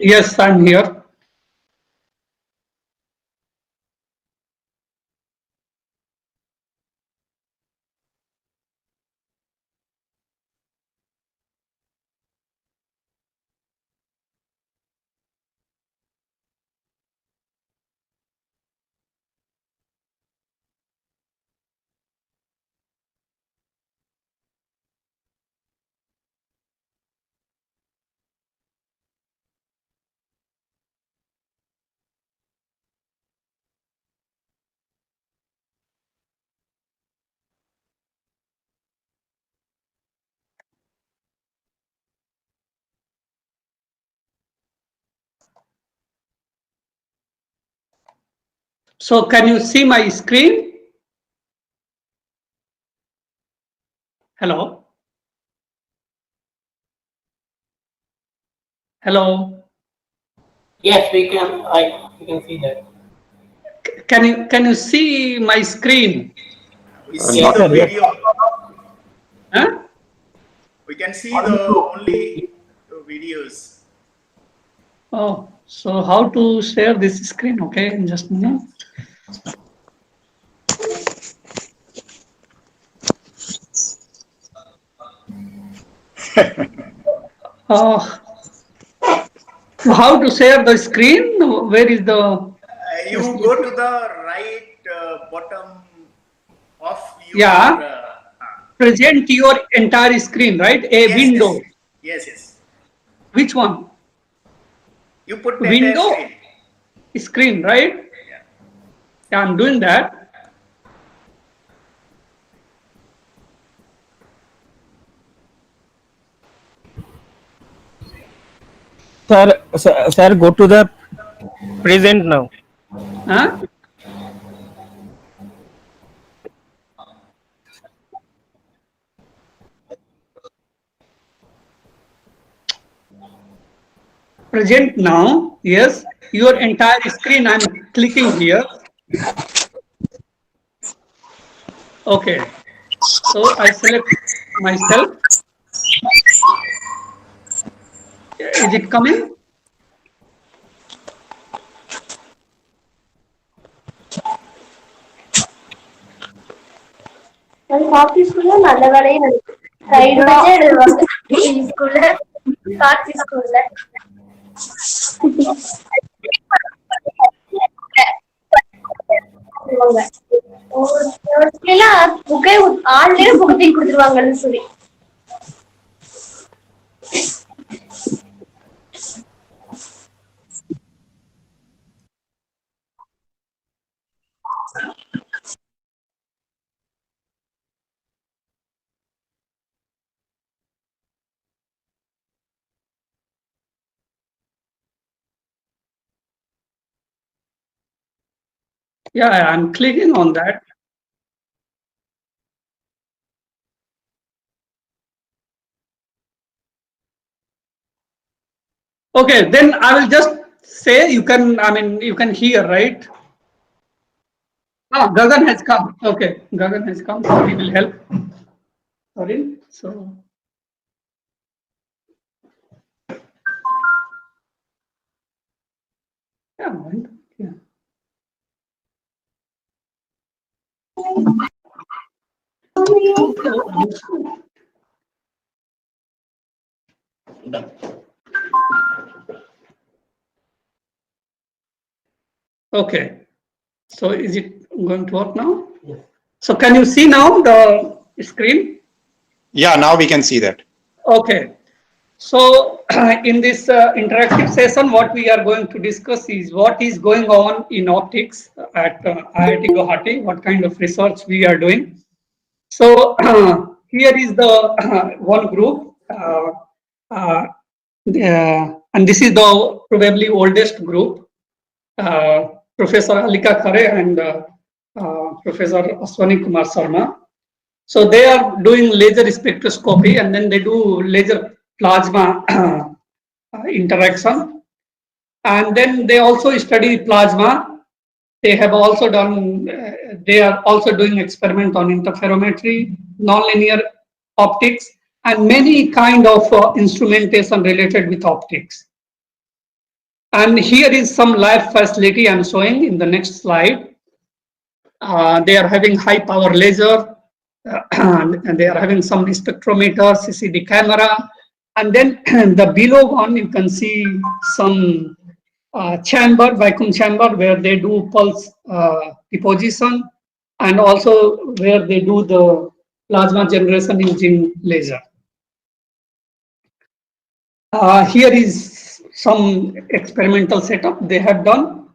[SPEAKER 13] Yes, I'm here. So can you see my screen? Hello? Hello?
[SPEAKER 2] Yes, we can see that.
[SPEAKER 13] Can you see my screen?
[SPEAKER 12] We see the video.
[SPEAKER 13] Huh?
[SPEAKER 12] We can see the only videos.
[SPEAKER 13] Oh, so how to share this screen? Okay, just a minute. How to share the screen? Where is the?
[SPEAKER 12] You go to the right bottom of your.
[SPEAKER 13] Yeah. Present your entire screen, right? A
[SPEAKER 12] yes,
[SPEAKER 13] window.
[SPEAKER 12] Yes.
[SPEAKER 13] Which one?
[SPEAKER 12] You put the
[SPEAKER 13] window
[SPEAKER 12] entire
[SPEAKER 13] screen, right? Yeah, I'm doing that.
[SPEAKER 14] Sir, go to the present now.
[SPEAKER 13] Huh? Present now. Yes, your entire screen. I'm clicking here. Okay. So I select myself. Is it coming?
[SPEAKER 15] Coffee ஸ்கூல்ல நல்ல வேலையை side வச்சே எழுதுவாங்க ஸ்கூல்ல காட்சி ஸ்கூல்ல புக்கே ஆன்லயே book தூக்கி கொடுத்துருவாங்கன்னு சொல்லி
[SPEAKER 13] Yeah, I'm clicking on that. Okay, then I will just say you can, I mean, you can hear, right? Ah, Gagan has come. Okay, Gagan has come, so he will help. Sorry, so. Yeah, yeah. Okay, so is it going to work now? Yes. So can you see now the screen?
[SPEAKER 9] Yeah, now we can see that.
[SPEAKER 13] Okay, so in this interactive session, what we are going to discuss is what is going on in optics at IIT Guwahati, what kind of research we are doing. So here is the one group, and this is the probably oldest group, Professor Alika Khare and Professor Aswani Kumar Sharma. So they are doing laser spectroscopy and then they do laser plasma interaction. And then they also study plasma. They have also done, they are also doing experiment on interferometry, nonlinear optics, and many kind of instrumentation related with optics. And here is some lab facility I'm showing in the next slide. They are having high power laser, and they are having some spectrometer, CCD camera, and then the below one you can see some chamber, vacuum chamber, where they do pulse deposition, and also where they do the plasma generation using laser. Here is some experimental setup they have done,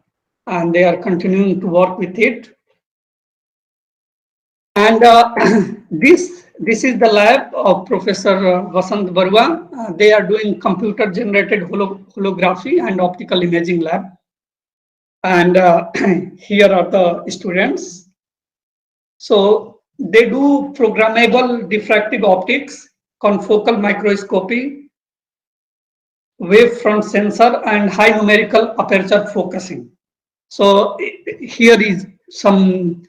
[SPEAKER 13] and they are continuing to work with it. And this is the lab of Professor Vasant Barua. They are doing computer generated holography and optical imaging lab. And here are the students. So they do programmable diffractive optics, confocal microscopy, wavefront sensor, and high numerical aperture focusing. So here is some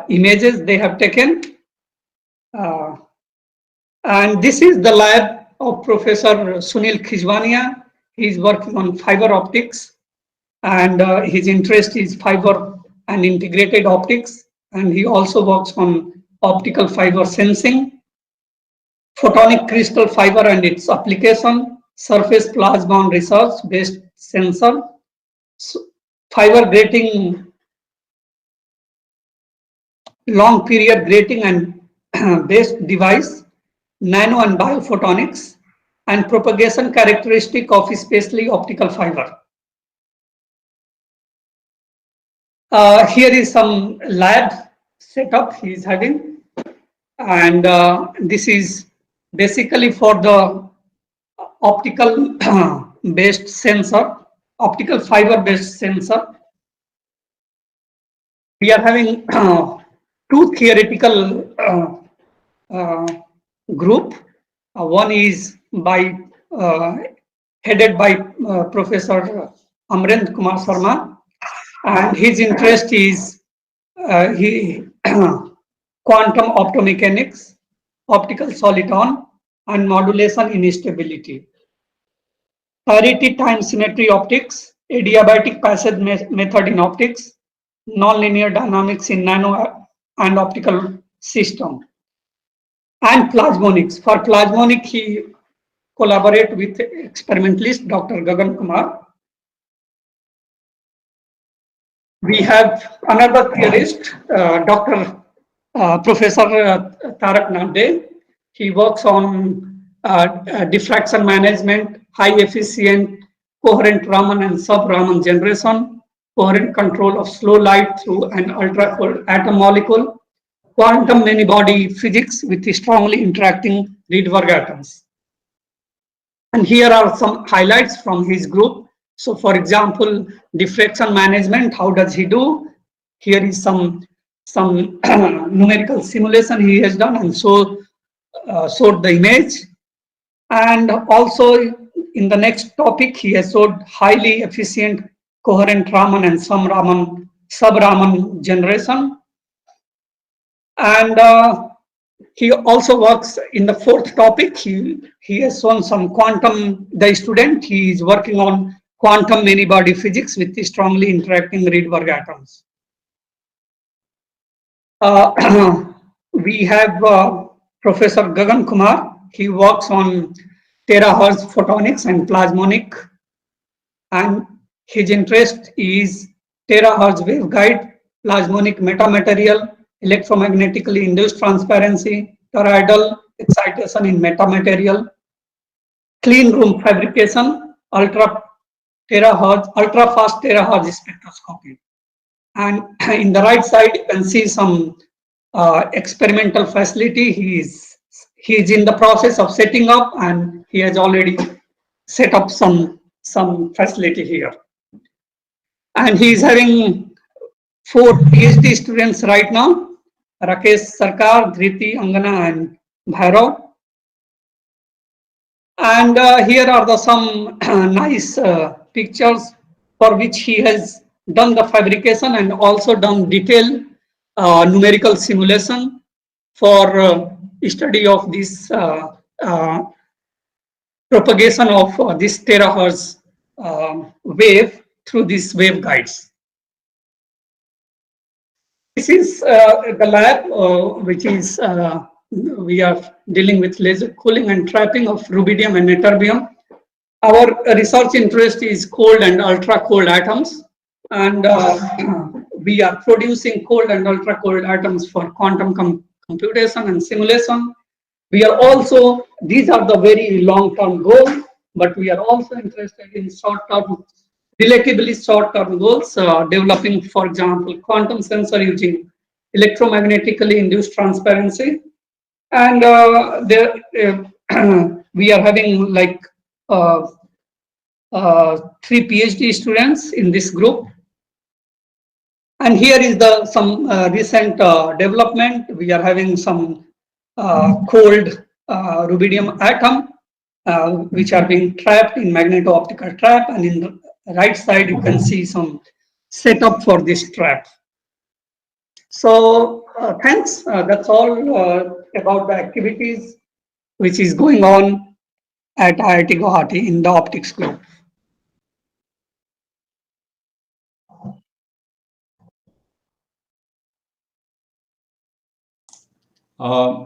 [SPEAKER 13] images they have taken. And this is the lab of Professor Sunil Khijwania. He is working on fiber optics, and his interest is fiber and integrated optics. And he also works on optical fiber sensing, photonic crystal fiber and its application, surface plasmon research based sensor, fiber grating, long period grating and based device, nano and biophotonics, and propagation characteristic of especially optical fiber. Here is some lab setup he is having, and this is basically for the optical based sensor, optical fiber based sensor. We are having two theoretical group. One is by headed by Professor Amrendra Kumar Sharma, and his interest is quantum optomechanics, optical soliton, and modulation in stability. Parity time symmetry optics, adiabatic passage method in optics, nonlinear dynamics in nano and optical system, and plasmonics. For plasmonic, he collaborate with experimentalist Dr. Gagan Kumar. We have another theorist, Dr. Professor Tarak Nande. He works on diffraction management, high efficient coherent Raman and sub-Raman generation, coherent control of slow light through an ultra-cold atom molecule, quantum many-body physics with strongly interacting Rydberg atoms. And here are some highlights from his group. So for example, diffraction management, how does he do? Here is some numerical simulation he has done and so showed the image. And also in the next topic, he has showed highly efficient coherent Raman and sub-Raman generation. And he also works in the fourth topic. He has shown some quantum, the student, he is working on quantum many-body physics with the strongly interacting Rydberg atoms. We have Professor Gagan Kumar. He works on terahertz photonics and plasmonic, and his interest is terahertz waveguide, plasmonic metamaterial, electromagnetically induced transparency, toroidal excitation in metamaterial, clean room fabrication, ultra fast terahertz spectroscopy. And in the right side, you can see some experimental facility. He is in the process of setting up, and he has already set up some facility here. And he is having 4 PhD students right now: Rakesh Sarkar, Dhriti, Angana, and Bhairav. And here are some nice pictures for which he has done the fabrication and also done detailed numerical simulation for study of this propagation of this terahertz wave through these waveguides. This is the lab which is we are dealing with laser cooling and trapping of rubidium and ytterbium. Our research interest is cold and ultra cold atoms, and we are producing cold and ultra cold atoms for quantum computation and simulation. We are also, these are the very long term goals, but we are also interested in short term, relatively short term goals, developing, for example, quantum sensor using electromagnetically induced transparency. And we are having like 3 PhD students in this group. And here is some recent development. We are having some cold rubidium atom, which are being trapped in magneto-optical trap. And in the right side, you can see some setup for this trap. So thanks. That's all about the activities which is going on at IIT Guwahati in the optics group.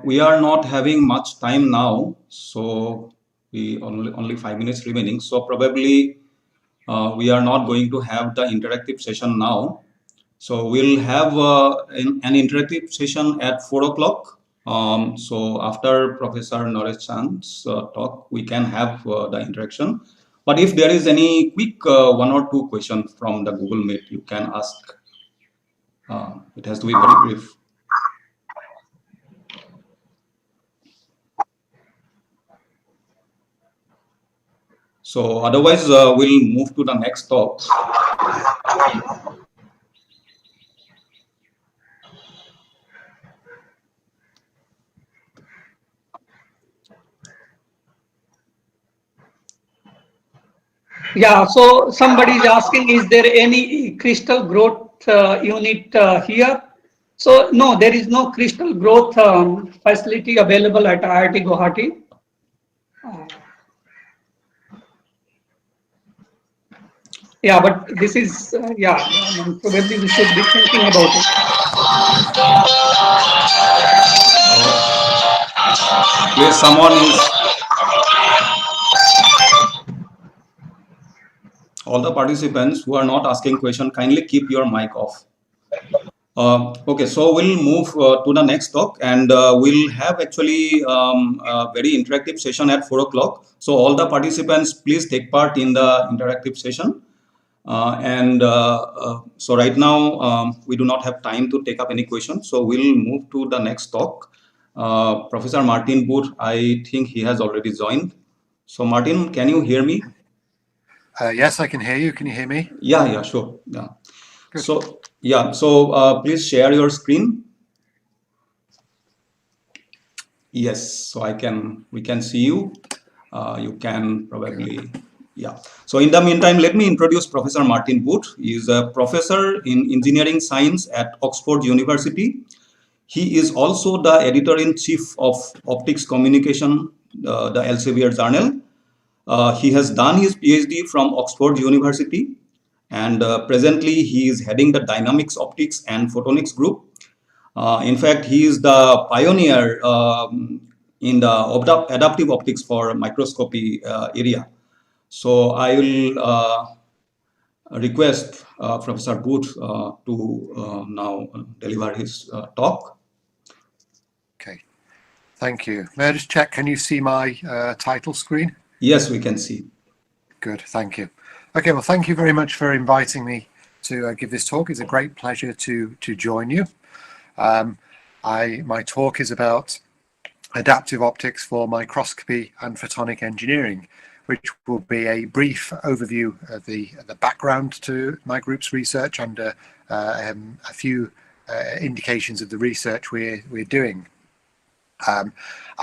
[SPEAKER 1] We are not having much time now, so we only 5 minutes remaining. So probably we are not going to have the interactive session now. So we'll have an interactive session at 4 o'clock. So after Professor Naresh Chand's talk, we can have the interaction. But if there is any quick 1 or 2 questions from the Google Meet, you can ask. It has to be very brief. So otherwise, we'll move to the next talk.
[SPEAKER 13] Yeah, so somebody is asking, is there any crystal growth unit here? So no, there is no crystal growth facility available at IIT Guwahati. Yeah, but this is, probably we should be thinking about it.
[SPEAKER 1] Please, someone is. All the participants who are not asking question, kindly keep your mic off. Okay, so we'll move to the next talk, and we'll have actually a very interactive session at 4 o'clock. So all the participants, please take part in the interactive session. So right now, we do not have time to take up any questions. So we'll move to the next talk. Professor Martin Booth, I think he has already joined. So Martin, can you hear me?
[SPEAKER 16] Yes, I can hear you. Can you hear me?
[SPEAKER 1] Yeah, sure. Yeah.
[SPEAKER 16] Good.
[SPEAKER 1] So please share your screen. Yes, so we can see you. You can probably, yeah. So in the meantime, let me introduce Professor Martin Booth. He is a professor in engineering science at Oxford University. He is also the editor-in-chief of Optics Communication, the Elsevier journal. He has done his PhD from Oxford University, and presently he is heading the Dynamics Optics and Photonics group. In fact, he is the pioneer in the adaptive optics for microscopy area. So I will request Professor Booth to now deliver his talk.
[SPEAKER 16] Okay, thank you. May I just check, can you see my title screen?
[SPEAKER 1] Yes, we can see.
[SPEAKER 16] Good, thank you. Okay, well, thank you very much for inviting me to give this talk. It's a great pleasure to join you. My talk is about adaptive optics for microscopy and photonic engineering, which will be a brief overview of the background to my group's research and a few indications of the research we're doing. I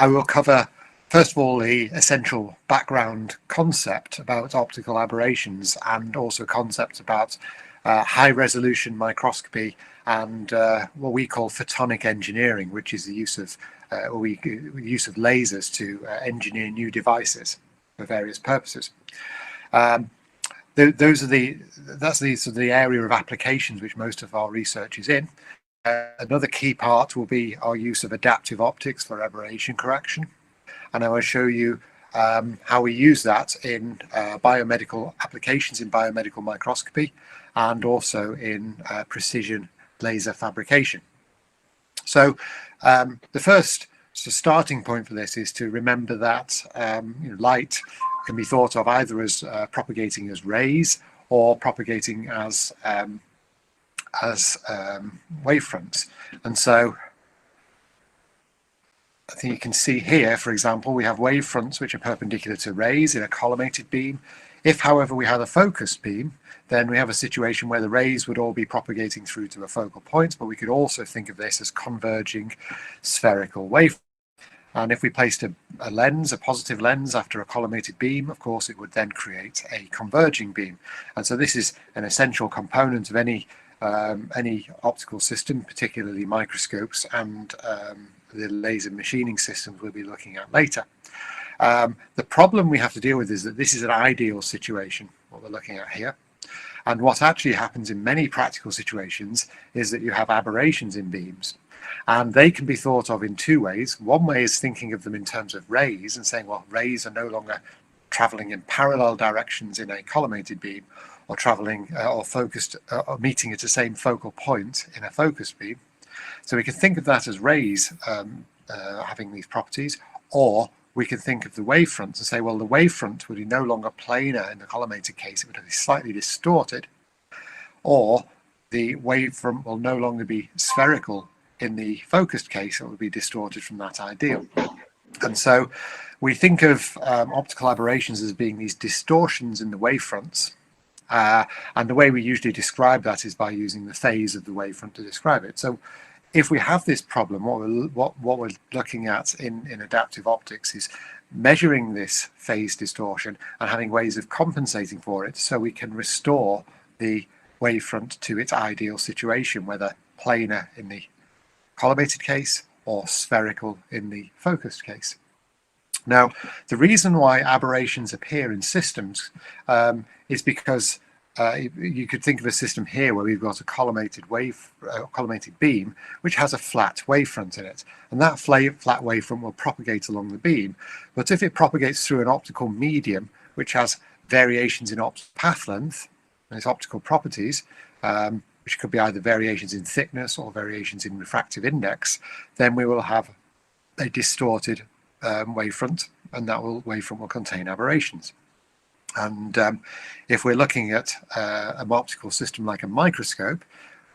[SPEAKER 16] will cover, first of all, the essential background concept about optical aberrations and also concepts about high resolution microscopy and what we call photonic engineering, which is the use of lasers to engineer new devices for various purposes. That's the area of applications which most of our research is in. Another key part will be our use of adaptive optics for aberration correction, and I will show you how we use that in biomedical applications in biomedical microscopy and also in precision laser fabrication. So the first starting point for this is to remember that light can be thought of either as propagating as rays or propagating as wavefronts. And so I think you can see here, for example, we have wavefronts which are perpendicular to rays in a collimated beam. If, however, we had a focused beam, then we have a situation where the rays would all be propagating through to a focal point, but we could also think of this as converging spherical wavefronts. And if we placed a lens, a positive lens after a collimated beam, of course, it would then create a converging beam. And so this is an essential component of any optical system, particularly microscopes and the laser machining systems we'll be looking at later. The problem we have to deal with is that this is an ideal situation, what we're looking at here. And what actually happens in many practical situations is that you have aberrations in beams. And they can be thought of in two ways. One way is thinking of them in terms of rays and saying, well, rays are no longer traveling in parallel directions in a collimated beam or traveling or focused or meeting at the same focal point in a focused beam. So we can think of that as rays having these properties, or we can think of the wavefronts and say, well, the wavefront would be no longer planar in the collimated case, it would be slightly distorted, or the wavefront will no longer be spherical in the focused case, it would be distorted from that ideal. And so we think of optical aberrations as being these distortions in the wavefronts. And the way we usually describe that is by using the phase of the wavefront to describe it. So if we have this problem, what we're looking at in adaptive optics is measuring this phase distortion and having ways of compensating for it so we can restore the wavefront to its ideal situation, whether planar in the collimated case or spherical in the focused case. Now, the reason why aberrations appear in systems is because you could think of a system here where we've got a collimated beam which has a flat wavefront in it, and that flat wavefront will propagate along the beam. But if it propagates through an optical medium which has variations in optical path length and its optical properties, which could be either variations in thickness or variations in refractive index, then we will have a distorted wavefront, and that wavefront will contain aberrations. And if we're looking at an optical system like a microscope,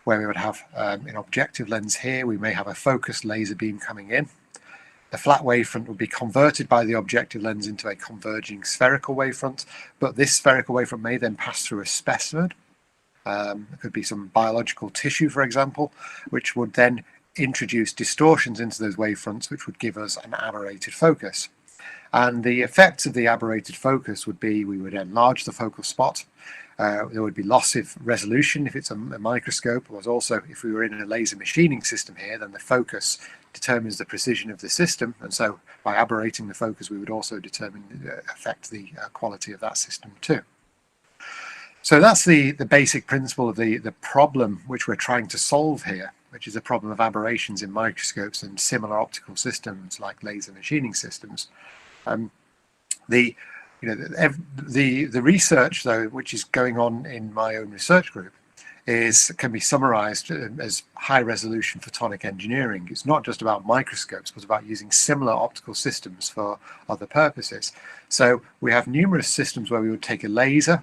[SPEAKER 16] where we would have an objective lens here, we may have a focused laser beam coming in. The flat wavefront would be converted by the objective lens into a converging spherical wavefront, but this spherical wavefront may then pass through a specimen. It could be some biological tissue, for example, which would then introduce distortions into those wavefronts, which would give us an aberrated focus. And the effects of the aberrated focus would be we would enlarge the focal spot. There would be loss of resolution if it's a microscope. Or also, if we were in a laser machining system here, then the focus determines the precision of the system. And so by aberrating the focus, we would also affect the quality of that system too. So that's the basic principle of the problem which we're trying to solve here, which is a problem of aberrations in microscopes and similar optical systems like laser machining systems. The research, though, which is going on in my own research group, can be summarized as high resolution photonic engineering. It's not just about microscopes, but about using similar optical systems for other purposes. So we have numerous systems where we would take a laser,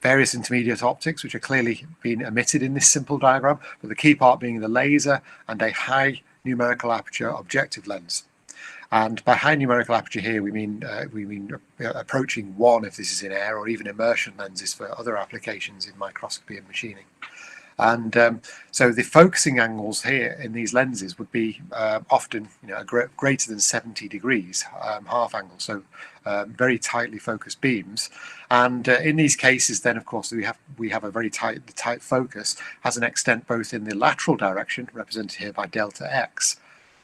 [SPEAKER 16] various intermediate optics, which are clearly being omitted in this simple diagram, but the key part being the laser and a high numerical aperture objective lens. And by high numerical aperture here, we mean approaching 1 if this is in air, or even immersion lenses for other applications in microscopy and machining. And so the focusing angles here in these lenses would be often greater than 70 degrees, half angle, so very tightly focused beams. And in these cases, then of course we have a very tight focus has an extent both in the lateral direction, represented here by delta x,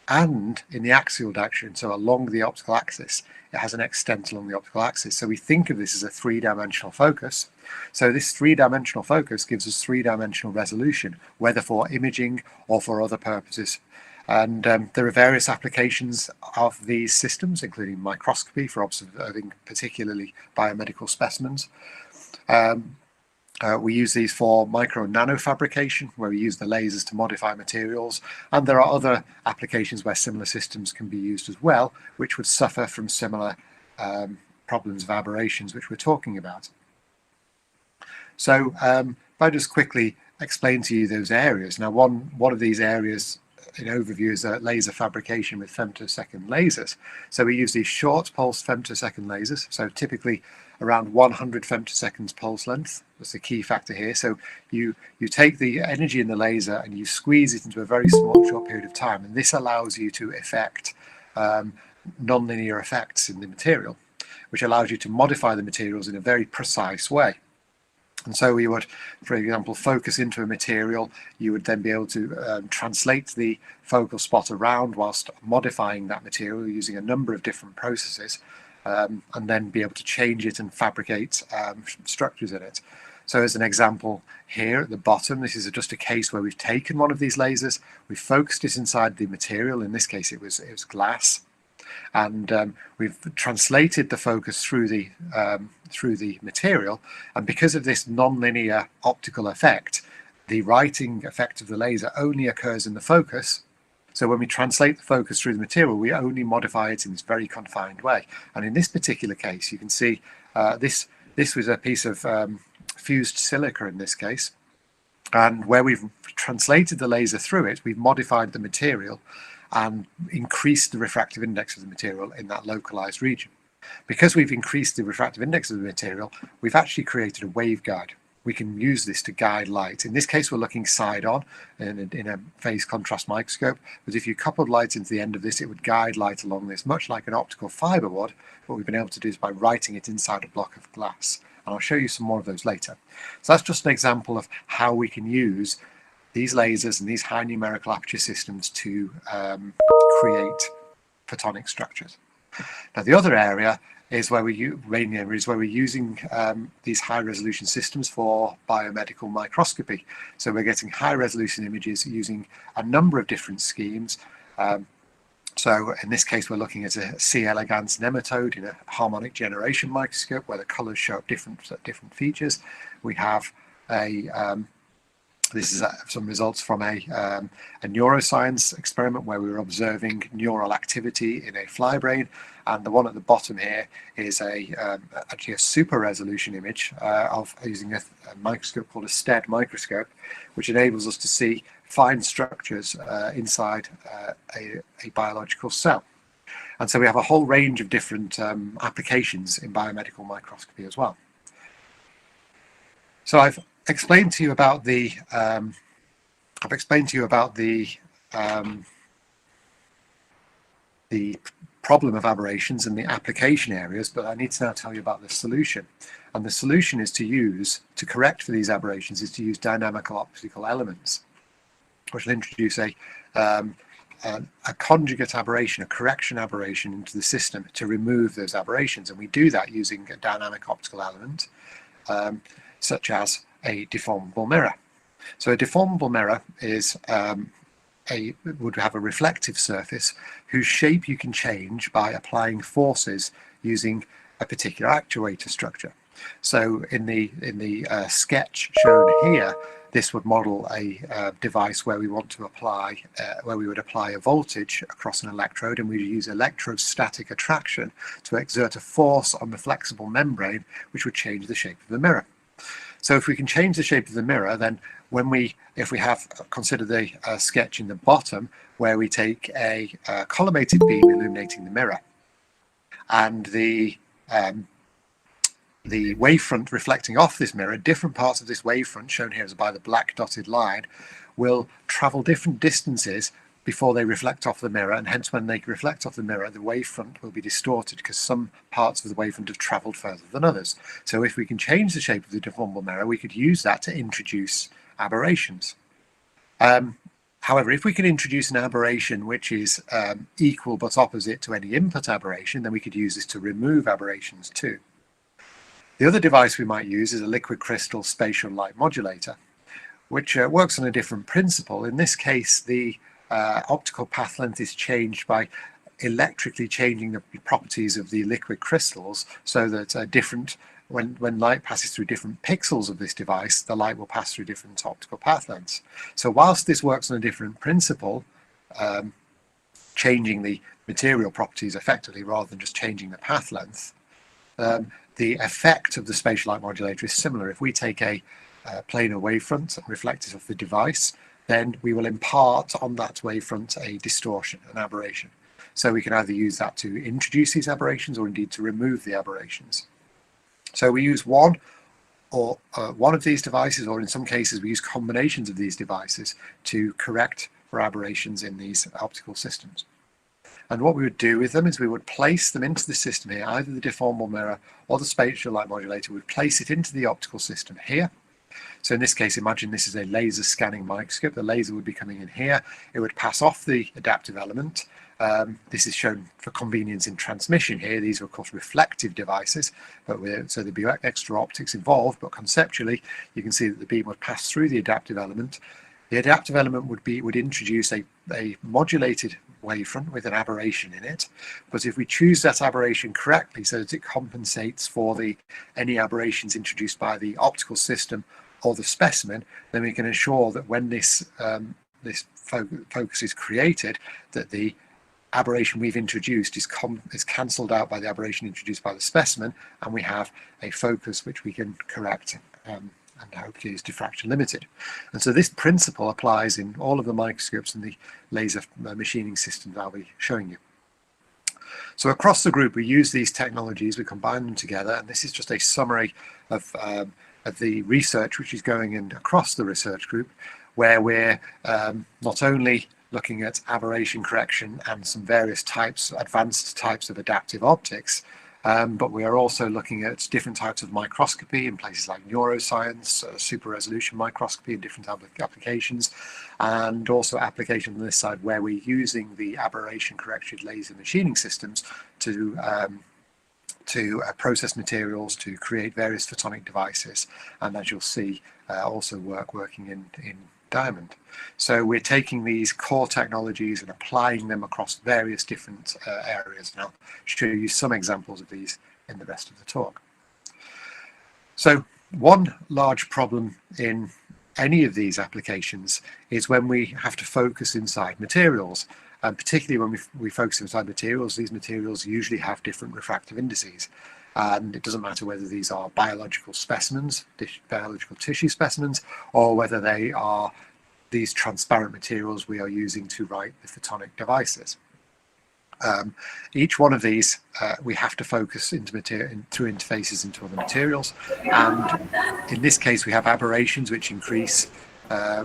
[SPEAKER 16] and in the axial direction, so along the optical axis. It has an extent along the optical axis. So we think of this as a 3-dimensional focus. So this 3-dimensional focus gives us 3-dimensional resolution, whether for imaging or for other purposes. And there are various applications of these systems, including microscopy for observing particularly biomedical specimens. We use these for micro and nano fabrication, where we use the lasers to modify materials, and there are other applications where similar systems can be used as well, which would suffer from similar problems of aberrations which we're talking about. So if I just quickly explain to you those areas. Now, one of these areas in overview is laser fabrication with femtosecond lasers. So we use these short pulse femtosecond lasers, so typically around 100 femtoseconds pulse length. That's the key factor here. So you take the energy in the laser and you squeeze it into a very short period of time, and this allows you to effect nonlinear effects in the material, which allows you to modify the materials in a very precise way. And so we would, for example, focus into a material. You would then be able to translate the focal spot around whilst modifying that material using a number of different processes, and then be able to change it and fabricate structures in it. So as an example here at the bottom, this is just a case where we've taken one of these lasers, we've focused it inside the material. In this case, it was glass. And we've translated the focus through the material, and because of this non-linear optical effect, the writing effect of the laser only occurs in the focus. So when we translate the focus through the material, we only modify it in this very confined way. And in this particular case, you can see this was a piece of fused silica in this case, and where we've translated the laser through it, we've modified the material. and increase the refractive index of the material in that localized region. Because we've increased the refractive index of the material, we've actually created a waveguide. We can use this to guide light. In this case, we're looking side on in a phase contrast microscope, but if you coupled light into the end of this, it would guide light along this, much like an optical fiber would. What we've been able to do is by writing it inside a block of glass. And I'll show you some more of those later. So that's just an example of how we can use these lasers and these high numerical aperture systems to create photonic structures. Now, the other area is where we're using these high resolution systems for biomedical microscopy. So we're getting high resolution images using a number of different schemes. So in this case, we're looking at a C. elegans nematode in a harmonic generation microscope where the colors show up different features. We have this is some results from a neuroscience experiment where we were observing neural activity in a fly brain, and the one at the bottom here is actually a super resolution image of using a microscope called a STED microscope, which enables us to see fine structures inside a biological cell. And so we have a whole range of different applications in biomedical microscopy as well. So I've explained to you about the problem of aberrations and the application areas, but I need to now tell you about the solution. And the solution is to correct for these aberrations is to use dynamical optical elements, which will introduce a conjugate aberration, a correction aberration into the system to remove those aberrations. And we do that using a dynamic optical element, such as a deformable mirror. So a deformable mirror is would have a reflective surface whose shape you can change by applying forces using a particular actuator structure. So in the sketch shown here, this would model a device where we want to apply, where we would apply a voltage across an electrode, and we would use electrostatic attraction to exert a force on the flexible membrane, which would change the shape of the mirror. So if we can change the shape of the mirror, then if we have consider the sketch in the bottom where we take a collimated beam illuminating the mirror, and the wavefront reflecting off this mirror, different parts of this wavefront, shown here as by the black dotted line, will travel different distances before they reflect off the mirror, and hence when they reflect off the mirror, the wavefront will be distorted because some parts of the wavefront have travelled further than others. So if we can change the shape of the deformable mirror, we could use that to introduce aberrations. However, if we can introduce an aberration which is equal but opposite to any input aberration, then we could use this to remove aberrations too. The other device we might use is a liquid crystal spatial light modulator, which works on a different principle. In this case, the optical path length is changed by electrically changing the properties of the liquid crystals so that when light passes through different pixels of this device, the light will pass through different optical path lengths. So whilst this works on a different principle, changing the material properties effectively rather than just changing the path length, the effect of the spatial light modulator is similar. If we take a planar wavefront and reflect it off the device, then we will impart on that wavefront a distortion, an aberration. So we can either use that to introduce these aberrations or indeed to remove the aberrations. So we use one of these devices, or in some cases we use combinations of these devices to correct for aberrations in these optical systems. And what we would do with them is we would place them into the system here, either the deformable mirror or the spatial light modulator. We'd place it into the optical system here. So in this case, imagine this is a laser scanning microscope. The laser would be coming in here. It would pass off the adaptive element. This is shown for convenience in transmission here. These are, of course, reflective devices, but so there'd be extra optics involved. But conceptually, you can see that the beam would pass through the adaptive element. The adaptive element would introduce a modulated wavefront with an aberration in it. But if we choose that aberration correctly so that it compensates for any aberrations introduced by the optical system or the specimen, then we can ensure that when this focus is created, that the aberration we've introduced is cancelled out by the aberration introduced by the specimen, and we have a focus which we can correct and hopefully is diffraction limited. And so this principle applies in all of the microscopes and the laser machining systems I'll be showing you. So across the group, we use these technologies, we combine them together, and this is just a summary of the research which is going in across the research group, where we're not only looking at aberration correction and some various types, advanced types of adaptive optics, but we are also looking at different types of microscopy in places like neuroscience, super resolution microscopy in different applications, and also application on this side where we're using the aberration corrected laser machining systems to process materials, to create various photonic devices, and as you'll see, also working in diamond. So we're taking these core technologies and applying them across various different areas, and I'll show you some examples of these in the rest of the talk. So one large problem in any of these applications is when we have to focus inside materials, and particularly when we focus inside materials, these materials usually have different refractive indices. And it doesn't matter whether these are biological specimens, biological tissue specimens, or whether they are these transparent materials we are using to write the photonic devices. Each one of these we have to focus into through interfaces into other materials, and in this case we have aberrations which increase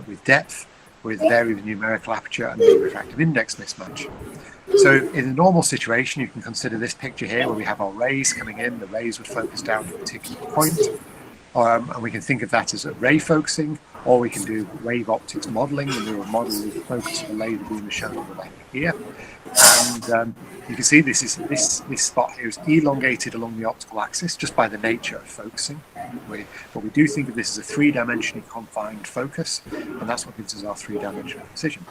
[SPEAKER 16] with depth, with varying numerical aperture and the refractive index mismatch. So in a normal situation, you can consider this picture here where we have our rays coming in. The rays would focus down to a particular point, and we can think of that as a ray focusing, or we can do wave optics modeling, and we will model the focus of the laser beam as shown on the left here. And you can see this spot here is elongated along the optical axis just by the nature of focusing. But we do think of this as a three-dimensionally confined focus, and that's what gives us our three-dimensional precision.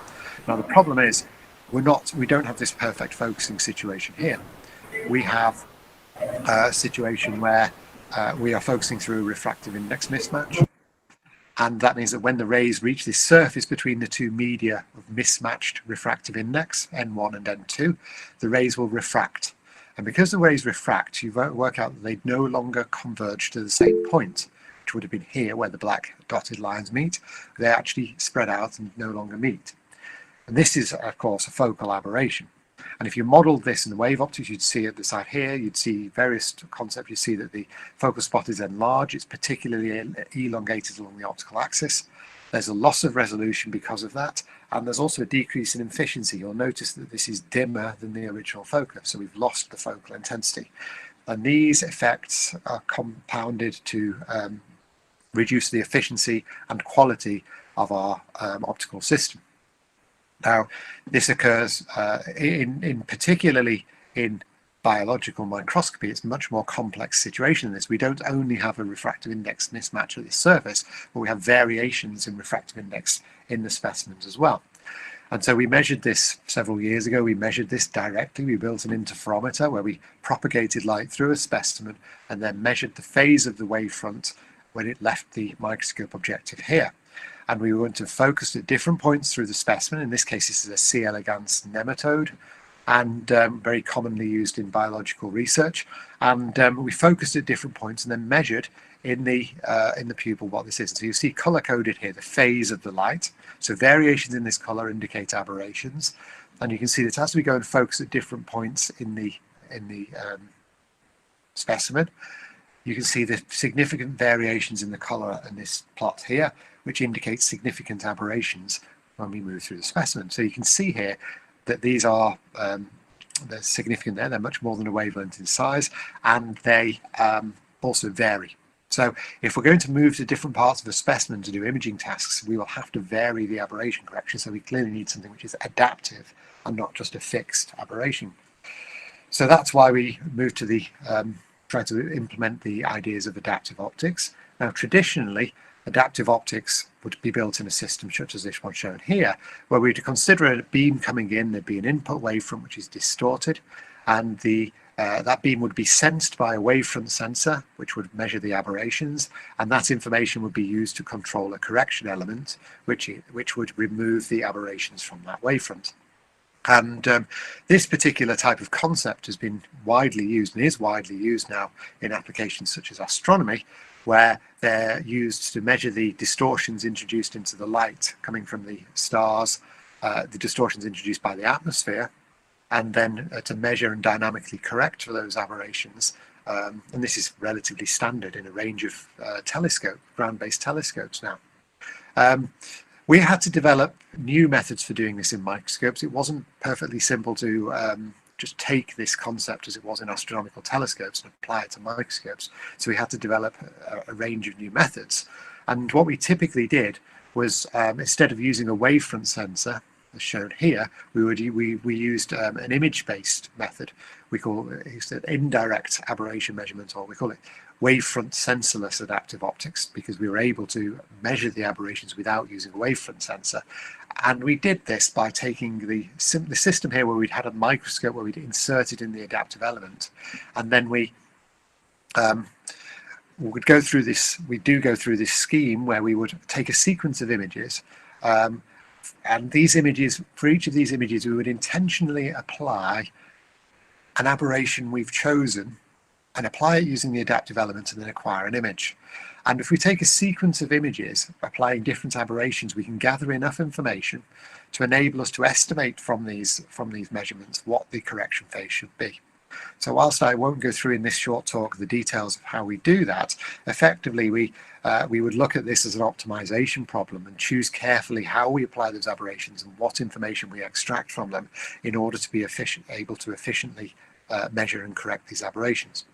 [SPEAKER 16] Now the problem is we don't have this perfect focusing situation here. We have a situation where we are focusing through a refractive index mismatch. And that means that when the rays reach this surface between the two media of mismatched refractive index, N1 and N2, the rays will refract. And because the rays refract, you work out that they no longer converge to the same point, which would have been here where the black dotted lines meet. They actually spread out and no longer meet. And this is, of course, a focal aberration. And if you modeled this in the wave optics, you'd see at the side here, you'd see various concepts. You see that the focal spot is enlarged. It's particularly elongated along the optical axis. There's a loss of resolution because of that. And there's also a decrease in efficiency. You'll notice that this is dimmer than the original focus. So we've lost the focal intensity. And these effects are compounded to reduce the efficiency and quality of our optical system. Now, this occurs particularly in biological microscopy. It's a much more complex situation than this. We don't only have a refractive index mismatch at the surface, but we have variations in refractive index in the specimens as well. And so we measured this several years ago. We measured this directly. We built an interferometer where we propagated light through a specimen and then measured the phase of the wavefront when it left the microscope objective here. And we were going to focus at different points through the specimen. In this case, this is a C. elegans nematode, and very commonly used in biological research. And we focused at different points and then measured in the pupil what this is. So you see color-coded here the phase of the light. So variations in this color indicate aberrations, and you can see that as we go and focus at different points in the specimen, you can see the significant variations in the color in this plot here, which indicates significant aberrations when we move through the specimen. So you can see here that these are they're significant there. They're much more than a wavelength in size, and they also vary. So if we're going to move to different parts of the specimen to do imaging tasks, we will have to vary the aberration correction. So we clearly need something which is adaptive and not just a fixed aberration. So that's why we moved to the try to implement the ideas of adaptive optics. Now, traditionally, adaptive optics would be built in a system such as this one shown here, where we'd consider a beam coming in, there'd be an input wavefront which is distorted, and that beam would be sensed by a wavefront sensor, which would measure the aberrations, and that information would be used to control a correction element, which would remove the aberrations from that wavefront. And this particular type of concept has been widely used and is widely used now in applications such as astronomy, where they're used to measure the distortions introduced into the light coming from the stars, the distortions introduced by the atmosphere, and then to measure and dynamically correct for those aberrations. And this is relatively standard in a range of ground-based telescopes now. We had to develop new methods for doing this in microscopes. It wasn't perfectly simple to just take this concept as it was in astronomical telescopes and apply it to microscopes. So we had to develop a range of new methods. And what we typically did was, instead of using a wavefront sensor, as shown here, we used an image-based method. We call it indirect aberration measurement, or we call it wavefront sensorless adaptive optics, because we were able to measure the aberrations without using a wavefront sensor. And we did this by taking the system here where we'd had a microscope where we'd inserted in the adaptive element, and then we would go through this. We do go through this scheme where we would take a sequence of images, and these images, for each of these images, we would intentionally apply an aberration we've chosen and apply it using the adaptive element and then acquire an image. And if we take a sequence of images applying different aberrations, we can gather enough information to enable us to estimate from these measurements what the correction phase should be. So whilst I won't go through in this short talk the details of how we do that, effectively we would look at this as an optimization problem and choose carefully how we apply those aberrations and what information we extract from them in order to be able to efficiently measure and correct these aberrations.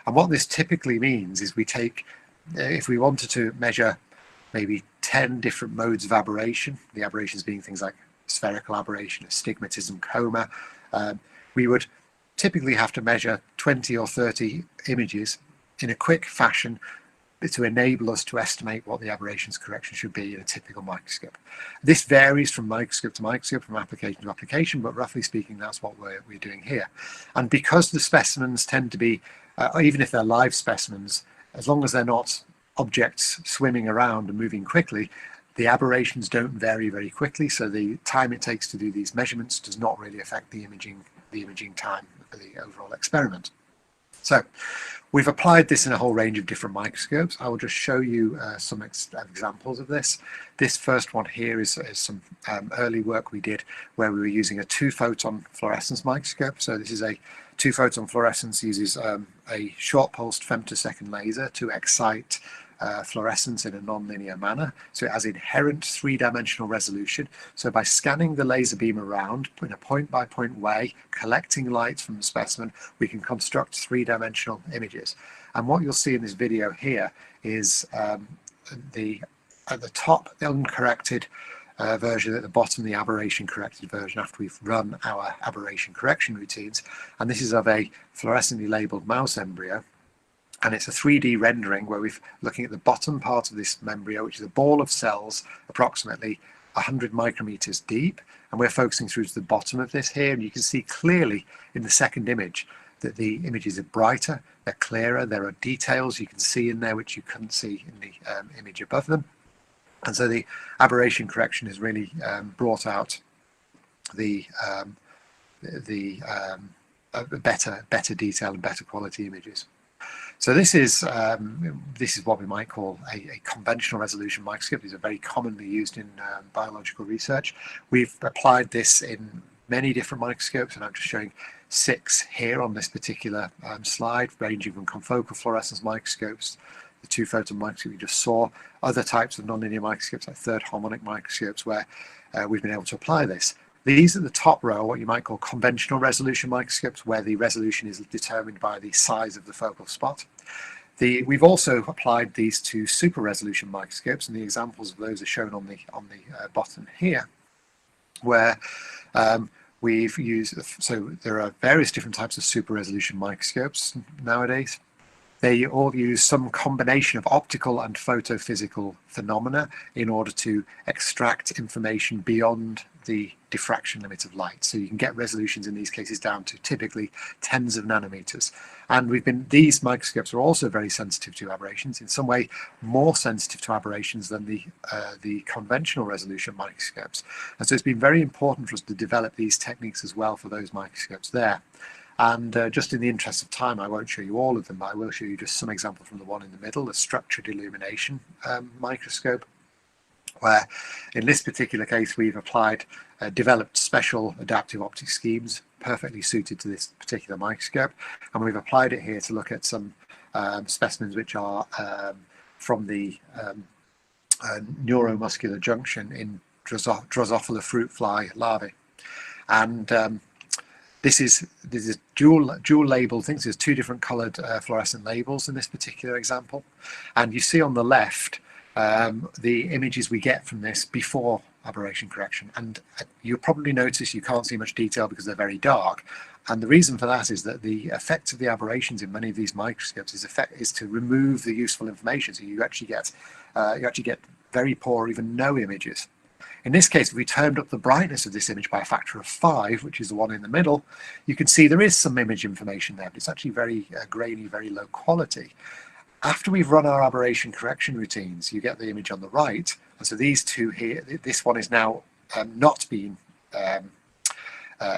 [SPEAKER 16] And what this typically means is we take, if we wanted to measure maybe 10 different modes of aberration, the aberrations being things like spherical aberration, astigmatism, coma, we would typically have to measure 20 or 30 images in a quick fashion to enable us to estimate what the aberrations correction should be in a typical microscope. This varies from microscope to microscope, from application to application, but roughly speaking, that's what we're doing here. And because the specimens tend to be, even if they're live specimens, as long as they're not objects swimming around and moving quickly, the aberrations don't vary very quickly, so the time it takes to do these measurements does not really affect the imaging time for the overall experiment. So we've applied this in a whole range of different microscopes. I will just show you some examples of this. This first one here is some early work we did where we were using a 2-photon fluorescence microscope. So this is a 2-photon fluorescence, uses a short pulsed femtosecond laser to excite fluorescence in a non-linear manner. So it has inherent 3-dimensional resolution. So by scanning the laser beam around in a point-by-point way, collecting light from the specimen, we can construct 3-dimensional images. And what you'll see in this video here is at the top, the uncorrected version, at the bottom, the aberration corrected version after we've run our aberration correction routines. And this is of a fluorescently labeled mouse embryo. And it's a 3D rendering where we're looking at the bottom part of this embryo, which is a ball of cells approximately 100 micrometers deep. And we're focusing through to the bottom of this here. And you can see clearly in the second image that the images are brighter, they're clearer, there are details you can see in there which you couldn't see in the image above them. And so the aberration correction has really brought out the better detail and better quality images. So this is what we might call a conventional resolution microscope. These are very commonly used in biological research. We've applied this in many different microscopes, and I'm just showing 6 here on this particular slide, ranging from confocal fluorescence microscopes, the 2-photon microscope we just saw, other types of nonlinear microscopes like third harmonic microscopes where we've been able to apply this. These at the top row are what you might call conventional resolution microscopes, where the resolution is determined by the size of the focal spot. We've also applied these to super resolution microscopes, and the examples of those are shown on the bottom here, where we've used. So there are various different types of super resolution microscopes nowadays. They all use some combination of optical and photophysical phenomena in order to extract information beyond the diffraction limit of light. So you can get resolutions in these cases down to typically tens of nanometers. And these microscopes are also very sensitive to aberrations, in some way more sensitive to aberrations than the conventional resolution microscopes. And so it's been very important for us to develop these techniques as well for those microscopes there. And just in the interest of time, I won't show you all of them, but I will show you just some examples from the one in the middle, the structured illumination microscope, where in this particular case we've developed special adaptive optic schemes perfectly suited to this particular microscope, and we've applied it here to look at some specimens which are from the neuromuscular junction in Drosophila fruit fly larvae. And this is dual label things. There's two different colored fluorescent labels in this particular example, and you see on the left the images we get from this before aberration correction, and you'll probably notice you can't see much detail because they're very dark. And the reason for that is that the effect of the aberrations in many of these microscopes is to remove the useful information. So you actually get very poor or even no images. In this case, if we turned up the brightness of this image by a factor of 5, which is the one in the middle, you can see there is some image information there, but it's actually very grainy, very low quality. After we've run our aberration correction routines, you get the image on the right. And so these two here, this one is now not being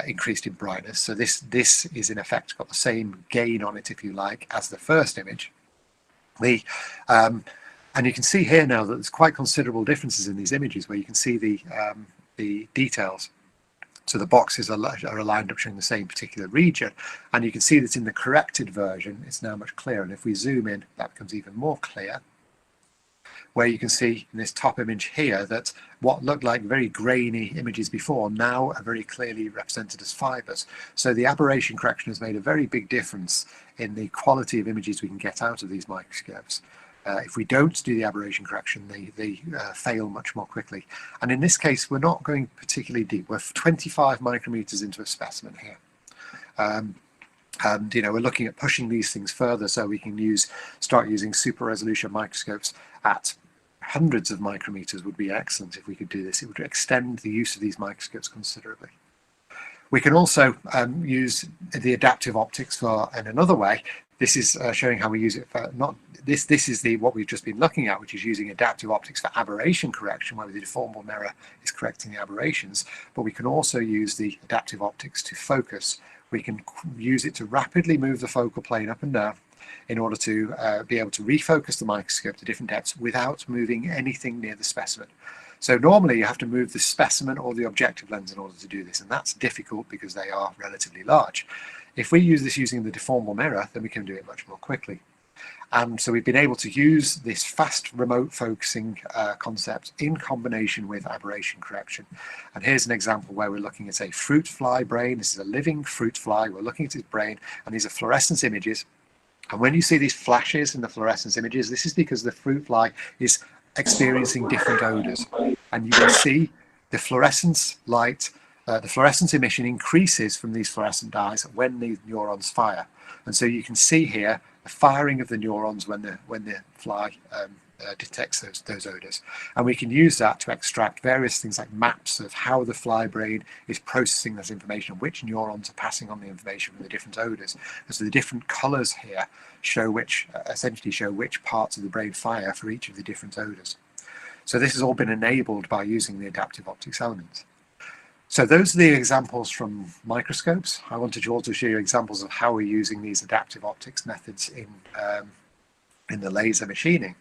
[SPEAKER 16] increased in brightness. So this is in effect got the same gain on it, if you like, as the first image. And you can see here now that there's quite considerable differences in these images, where you can see the details. So the boxes are aligned up showing the same particular region, and you can see that in the corrected version it's now much clearer. And if we zoom in, that becomes even more clear, where you can see in this top image here that what looked like very grainy images before now are very clearly represented as fibers. So the aberration correction has made a very big difference in the quality of images we can get out of these microscopes. If we don't do the aberration correction, they fail much more quickly. And in this case, we're not going particularly deep. We're 25 micrometers into a specimen here. And we're looking at pushing these things further, so we can start using super resolution microscopes at hundreds of micrometers. Would be excellent if we could do this. It would extend the use of these microscopes considerably. We can also use the adaptive optics in another way. This is showing how we use it for this is what we've just been looking at, which is using adaptive optics for aberration correction, where the deformable mirror is correcting the aberrations. But we can also use the adaptive optics to focus. We can use it to rapidly move the focal plane up and down in order to be able to refocus the microscope to different depths without moving anything near the specimen. So normally you have to move the specimen or the objective lens in order to do this, and that's difficult because they are relatively large. If we use this using the deformable mirror, then we can do it much more quickly. And so we've been able to use this fast remote focusing concept in combination with aberration correction. And here's an example where we're looking at a fruit fly brain. This is a living fruit fly. We're looking at its brain, and these are fluorescence images. And when you see these flashes in the fluorescence images, this is because the fruit fly is experiencing different odors. And you can see the fluorescence light, the fluorescence emission increases from these fluorescent dyes when these neurons fire. And so you can see here the firing of the neurons when the fly detects those odors. And we can use that to extract various things like maps of how the fly brain is processing this information, which neurons are passing on the information from the different odors. And so the different colors here essentially show which parts of the brain fire for each of the different odors. So this has all been enabled by using the adaptive optics elements. So those are the examples from microscopes. I wanted to also show you examples of how we're using these adaptive optics methods in the laser machining.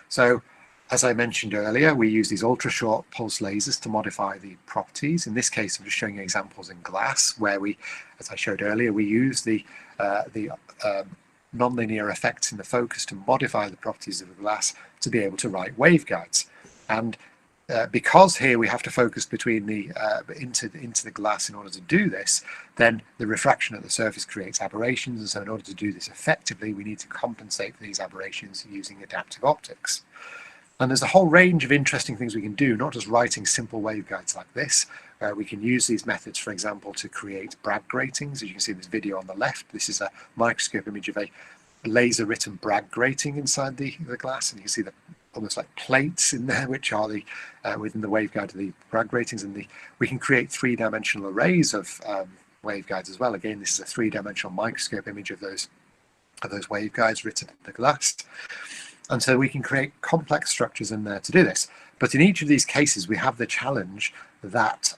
[SPEAKER 16] So as I mentioned earlier, we use these ultra short pulse lasers to modify the properties. In this case, I'm just showing you examples in glass where we, as I showed earlier, we use the nonlinear effects in the focus to modify the properties of the glass to be able to write waveguides. And because here we have to focus between into the glass in order to do this, then the refraction at the surface creates aberrations, and so in order to do this effectively, we need to compensate for these aberrations using adaptive optics. And there's a whole range of interesting things we can do, not just writing simple waveguides like this. We can use these methods, for example, to create Bragg gratings. As you can see in this video on the left, this is a microscope image of a laser-written Bragg grating inside the glass, and you can see the almost like plates in there, which are the within the waveguide of the Bragg gratings, and we can create three-dimensional arrays of waveguides as well. Again, this is a three-dimensional microscope image of those waveguides written in the glass, and so we can create complex structures in there to do this. But in each of these cases, we have the challenge that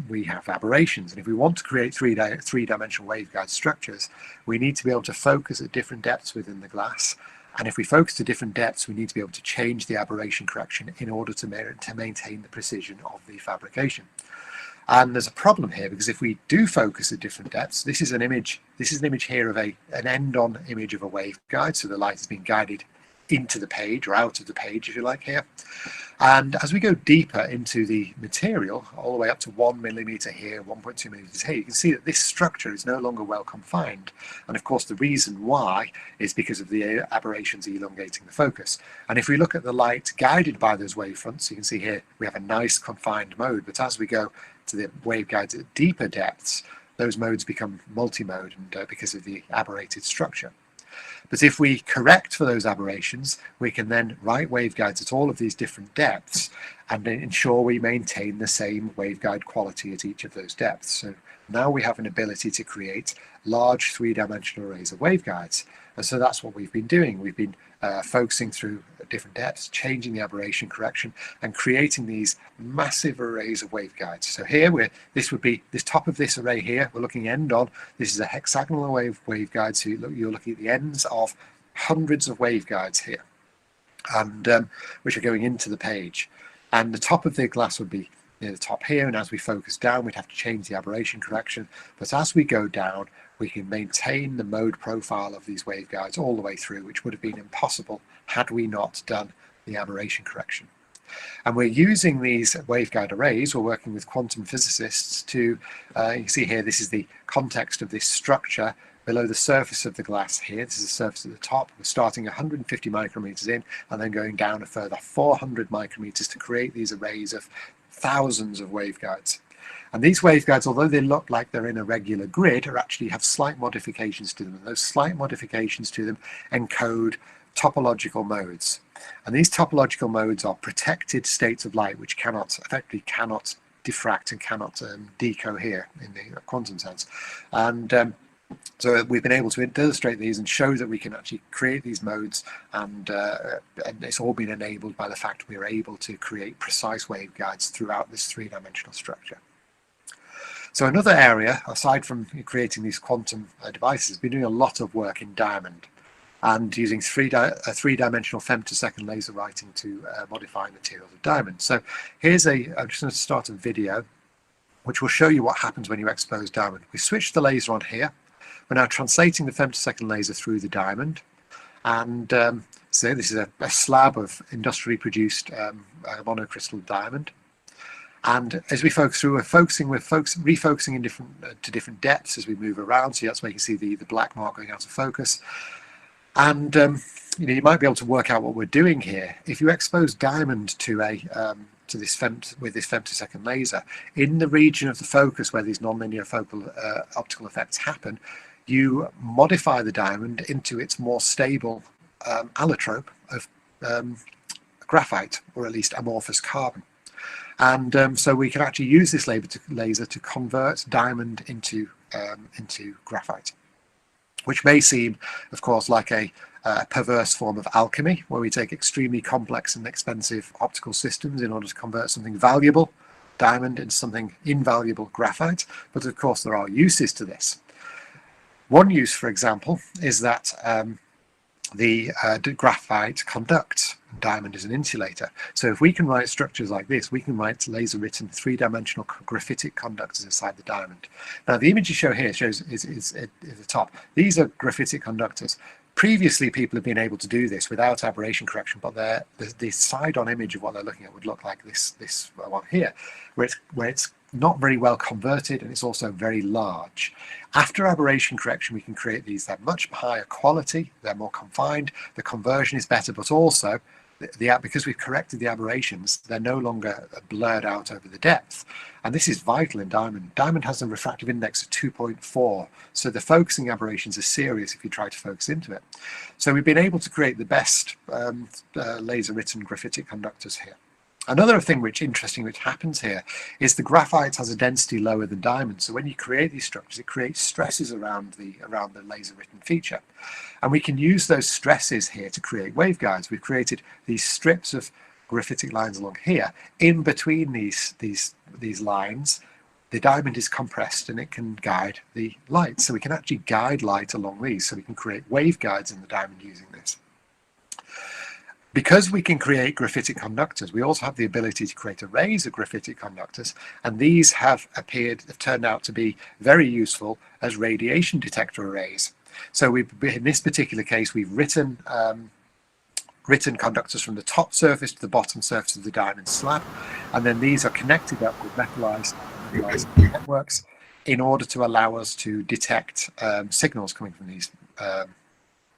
[SPEAKER 16] we have aberrations. And if we want to create three-dimensional waveguide structures, we need to be able to focus at different depths within the glass. And if we focus to different depths, we need to be able to change the aberration correction in order to maintain the precision of the fabrication. And there's a problem here, because if we do focus at different depths, this is an image here of an end-on image of a waveguide. So the light is being guided into the page, or out of the page, if you like, here. And as we go deeper into the material, all the way up to 1 millimeter here, 1.2 millimeters here, you can see that this structure is no longer well confined. And of course, the reason why is because of the aberrations elongating the focus. And if we look at the light guided by those wavefronts, you can see here we have a nice confined mode. But as we go to the waveguides at deeper depths, those modes become multi-mode, and because of the aberrated structure. But if we correct for those aberrations, we can then write waveguides at all of these different depths and ensure we maintain the same waveguide quality at each of those depths. So now we have an ability to create large three-dimensional arrays of waveguides. And so that's what we've been doing. We've been focusing through different depths, changing the aberration correction, and creating these massive arrays of waveguides. So here, this would be this top of this array here. We're looking end on. This is a hexagonal array of waveguides. So you're looking at the ends of hundreds of waveguides here, and which are going into the page. And the top of the glass would be near the top here. And as we focus down, we'd have to change the aberration correction. But as we go down, we can maintain the mode profile of these waveguides all the way through, which would have been impossible had we not done the aberration correction. And we're using these waveguide arrays. We're working with quantum physicists to, you can see here, this is the context of this structure below the surface of the glass here. This is the surface at the top. We're starting 150 micrometers in and then going down a further 400 micrometers to create these arrays of thousands of waveguides. And these waveguides, although they look like they're in a regular grid, actually have slight modifications to them. And those slight modifications to them encode topological modes. And these topological modes are protected states of light, which effectively cannot diffract and cannot decohere in the quantum sense. And so we've been able to illustrate these and show that we can actually create these modes, and it's all been enabled by the fact we are able to create precise waveguides throughout this three-dimensional structure. So another area, aside from creating these quantum devices, has been doing a lot of work in diamond and using a three-dimensional femtosecond laser writing to modify materials of diamond. So I'm just going to start a video which will show you what happens when you expose diamond. We switch the laser on here. We're now translating the femtosecond laser through the diamond. And so this is a slab of industrially produced monocrystal diamond. And as we focus through, we're refocusing in different depths as we move around. So that's where you can see the black mark going out of focus. And you might be able to work out what we're doing here. If you expose diamond to this femtosecond laser in the region of the focus where these nonlinear focal optical effects happen, you modify the diamond into its more stable allotrope of graphite, or at least amorphous carbon. And so we can actually use this laser to convert diamond into graphite, which may seem, of course, like a perverse form of alchemy, where we take extremely complex and expensive optical systems in order to convert something valuable, diamond, into something invaluable, graphite. But of course, there are uses to this. One use, for example, is that the graphite conducts. Diamond is an insulator. So if we can write structures like this, we can write laser-written three-dimensional graphitic conductors inside the diamond. Now, the image you show here is at the top. These are graphitic conductors. Previously, people have been able to do this without aberration correction, but the side-on image of what they're looking at would look like this one here, where it's not very well converted, and it's also very large. After aberration correction, we can create these. They're much higher quality, they're more confined, the conversion is better, but also because we've corrected the aberrations, they're no longer blurred out over the depth. And this is vital in diamond. Diamond has a refractive index of 2.4, so the focusing aberrations are serious if you try to focus into it. So we've been able to create the best laser-written graphitic conductors here. Another thing which happens here is the graphite has a density lower than diamond. So when you create these structures, it creates stresses around the laser-written feature. And we can use those stresses here to create waveguides. We've created these strips of graphitic lines along here, in between these lines, the diamond is compressed and it can guide the light. So we can actually guide light along these. So we can create waveguides in the diamond using this. Because we can create graphitic conductors, we also have the ability to create arrays of graphitic conductors, and these have turned out to be very useful as radiation detector arrays. So in this particular case, we've written conductors from the top surface to the bottom surface of the diamond slab, and then these are connected up with metallized networks in order to allow us to detect signals coming from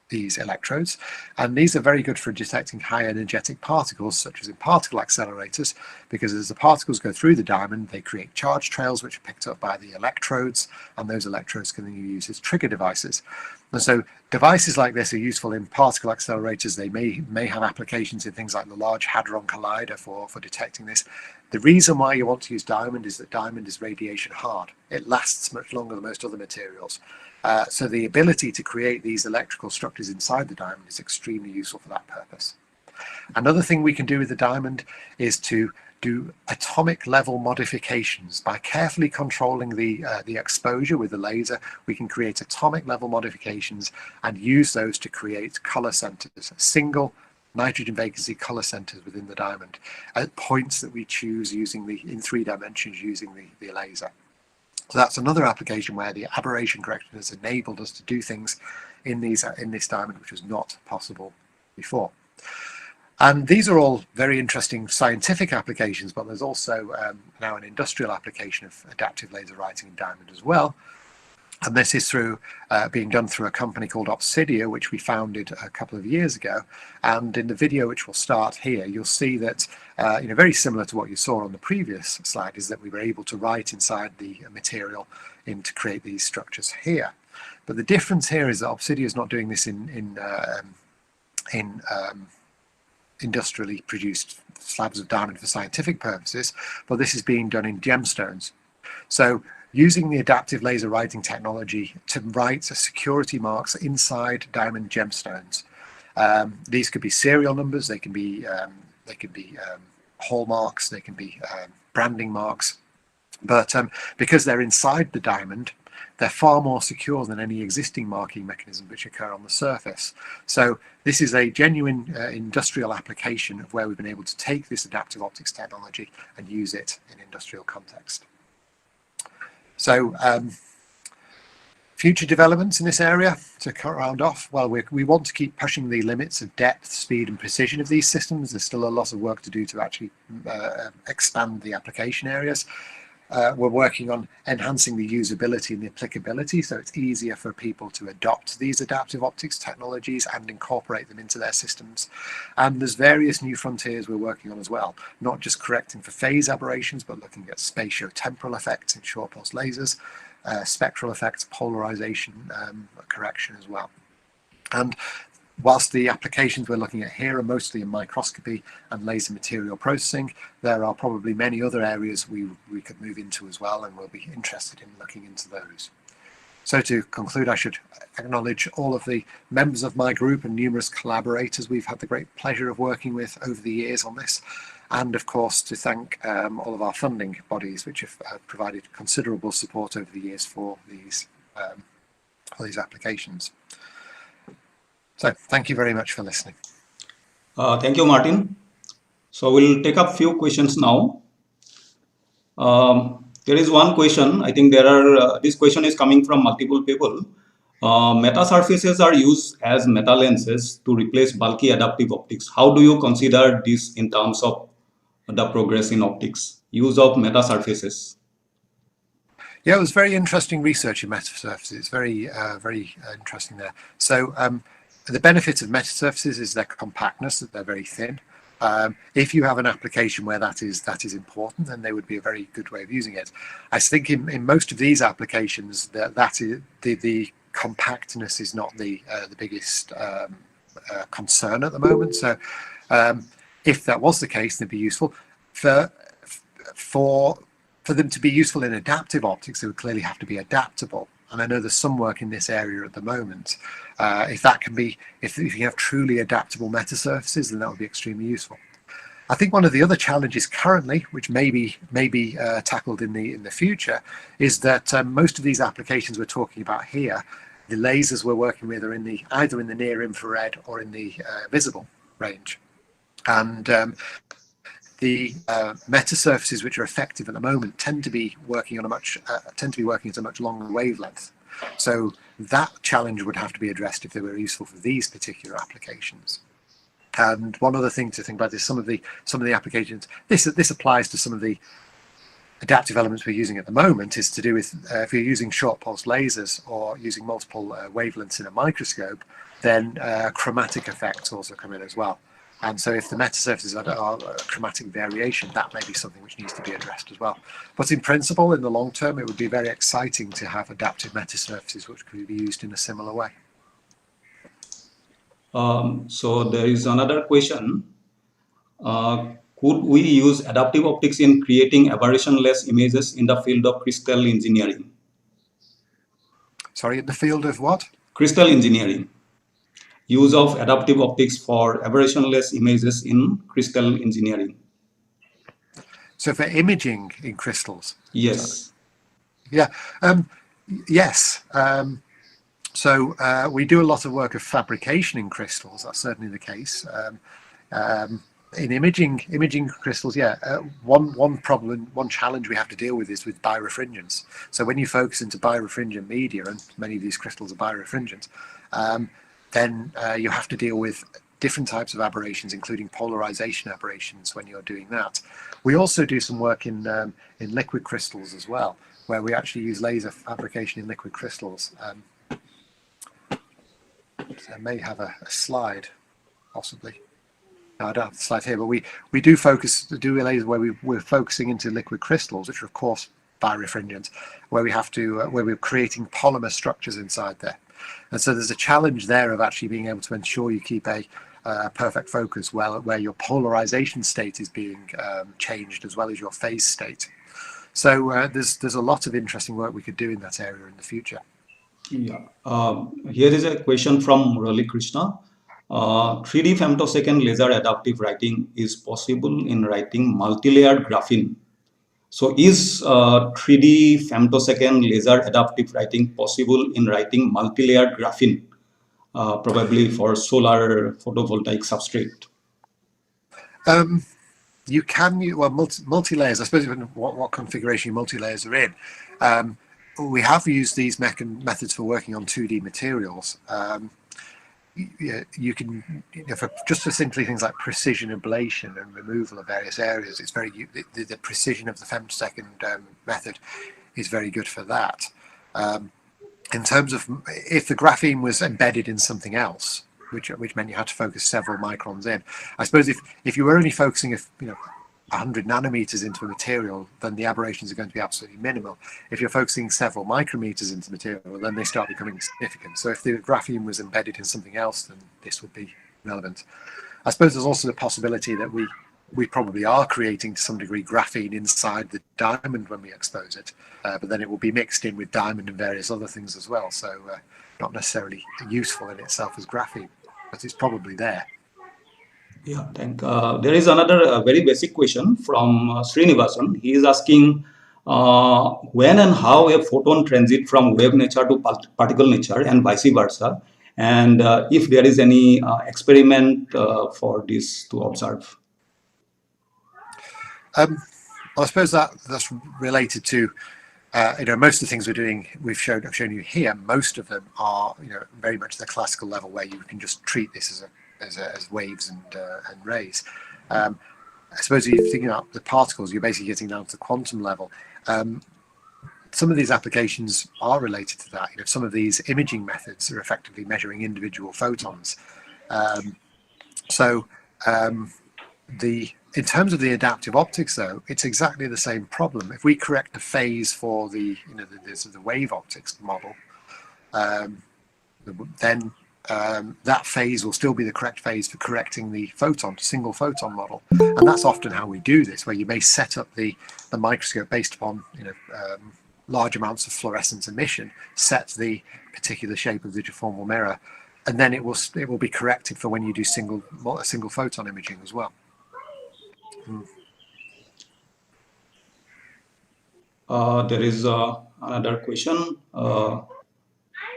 [SPEAKER 16] these electrodes. And these are very good for detecting high energetic particles, such as in particle accelerators, because as the particles go through the diamond, they create charge trails which are picked up by the electrodes, and those electrodes can then be used as trigger devices. And so devices like this are useful in particle accelerators. They may have applications in things like the Large Hadron Collider for detecting this. The reason why you want to use diamond is that diamond is radiation hard. It lasts much longer than most other materials. So the ability to create these electrical structures inside the diamond is extremely useful for that purpose. Another thing we can do with the diamond is to do atomic level modifications. By carefully controlling the exposure with the laser, we can create atomic level modifications and use those to create color centers, single nitrogen vacancy color centers within the diamond at points that we choose in 3 dimensions using the laser. So that's another application where the aberration correction has enabled us to do things in this diamond which was not possible before. And these are all very interesting scientific applications, but there's also now an industrial application of adaptive laser writing in diamond as well. And this is being done through a company called Optics-IITG, which we founded a couple of years ago. And in the video, which will start here, you'll see that, very similar to what you saw on the previous slide, is that we were able to write inside the material to create these structures here. But the difference here is that Optics-IITG is not doing this in industrially produced slabs of diamond for scientific purposes, but this is being done in gemstones. So using the adaptive laser writing technology to write security marks inside diamond gemstones. These could be serial numbers, they can be hallmarks, they can be branding marks, but because they're inside the diamond, they're far more secure than any existing marking mechanism which occur on the surface. So this is a genuine industrial application of where we've been able to take this adaptive optics technology and use it in industrial context. So future developments in this area, to round off, well, we want to keep pushing the limits of depth, speed and precision of these systems. There's still a lot of work to do to actually expand the application areas. We're working on enhancing the usability and the applicability, so it's easier for people to adopt these adaptive optics technologies and incorporate them into their systems. And there's various new frontiers we're working on as well, not just correcting for phase aberrations, but looking at spatio-temporal effects in short pulse lasers, spectral effects, polarization correction as well. And whilst the applications we're looking at here are mostly in microscopy and laser material processing, there are probably many other areas we could move into as well, and we'll be interested in looking into those. So to conclude, I should acknowledge all of the members of my group and numerous collaborators we've had the great pleasure of working with over the years on this, and of course to thank all of our funding bodies which have provided considerable support over the years for these applications. So thank you very much for listening.
[SPEAKER 1] Thank you, Martin. So we'll take up few questions now. There is one question. I think this question is coming from multiple people. Meta surfaces are used as meta lenses to replace bulky adaptive optics. How do you consider this in terms of the progress in optics? Use of meta surfaces.
[SPEAKER 16] Yeah, it was very interesting research in meta surfaces. It's very interesting there. So the benefit of meta surfaces is their compactness, that they're very thin. If you have an application where that is important, then they would be a very good way of using it. I think in most of these applications, the compactness is not the biggest concern at the moment. So if that was the case, they'd be useful. For them to be useful in adaptive optics, they would clearly have to be adaptable. And I know there's some work in this area at the moment. If you have truly adaptable meta surfaces, then that would be extremely useful. I think one of the other challenges currently, which may be tackled in the future, is that most of these applications we're talking about here, the lasers we're working with are either in the near infrared or in the visible range, and the meta surfaces which are effective at the moment tend to be working at a much longer wavelength. So that challenge would have to be addressed if they were useful for these particular applications. And one other thing to think about is some of the applications. This applies to some of the adaptive elements we're using at the moment. Is to do with if you're using short pulse lasers or using multiple wavelengths in a microscope, then chromatic effects also come in as well. And so if the meta surfaces are chromatic variation, that may be something which needs to be addressed as well. But in principle, in the long term, it would be very exciting to have adaptive meta surfaces which could be used in a similar way.
[SPEAKER 1] So there is another question. Could we use adaptive optics in creating aberration-less images in the field of crystal engineering?
[SPEAKER 16] Sorry, in the field of what?
[SPEAKER 1] Crystal engineering. Use of adaptive optics for aberration-less images in crystal engineering.
[SPEAKER 16] So for imaging in crystals?
[SPEAKER 1] Yes.
[SPEAKER 16] Yeah. Yes. So we do a lot of work of fabrication in crystals. That's certainly the case. In imaging crystals, one challenge we have to deal with is with birefringence. So when you focus into birefringent media, and many of these crystals are birefringent, then you have to deal with different types of aberrations, including polarization aberrations when you're doing that. We also do some work in liquid crystals as well, where we actually use laser fabrication in liquid crystals. I may have a slide, possibly. No, I don't have the slide here, but we do a laser where we're focusing into liquid crystals, which are of course birefringent, where we're creating polymer structures inside there. And so there's a challenge there of actually being able to ensure you keep a perfect focus where your polarization state is being changed as well as your phase state. So there's a lot of interesting work we could do in that area in the future.
[SPEAKER 1] Yeah. Here is a question from Murali Krishna. 3D femtosecond laser adaptive writing is possible in writing multi-layered graphene. So is 3D femtosecond laser adaptive writing possible in writing multi-layered graphene, probably for solar photovoltaic substrate?
[SPEAKER 16] You can use multi-layers. I suppose what configuration multi-layers are in. We have used these methods for working on 2D materials. You can, just for simply things like precision ablation and removal of various areas, it's the precision of the femtosecond method is very good for that. In terms of if the graphene was embedded in something else, which meant you had to focus several microns in, I suppose if you were only focusing 100 nanometers into a material, then the aberrations are going to be absolutely minimal. If you're focusing several micrometers into material, then they start becoming significant. So if the graphene was embedded in something else, then this would be relevant. I suppose there's also the possibility that we probably are creating to some degree graphene inside the diamond when we expose it, but then it will be mixed in with diamond and various other things as well. So not necessarily useful in itself as graphene, but it's probably there.
[SPEAKER 1] Yeah, there is another very basic question from Srinivasan. He is asking when and how a photon transit from wave nature to particle nature and vice versa, and if there is any experiment for this to observe.
[SPEAKER 16] I suppose that's related to most of the things we're doing. I've shown you here. Most of them are very much the classical level where you can just treat this as waves and rays. I suppose if you're thinking about the particles, you're basically getting down to the quantum level. Some of these applications are related to that. Some of these imaging methods are effectively measuring individual photons. In terms of the adaptive optics, though, it's exactly the same problem. If we correct the phase for the wave optics model, then that phase will still be the correct phase for correcting the single photon model. And that's often how we do this, where you may set up the microscope based upon large amounts of fluorescence emission, set the particular shape of the deformable mirror, and then it will be corrected for when you do single photon imaging as well.
[SPEAKER 1] There is another question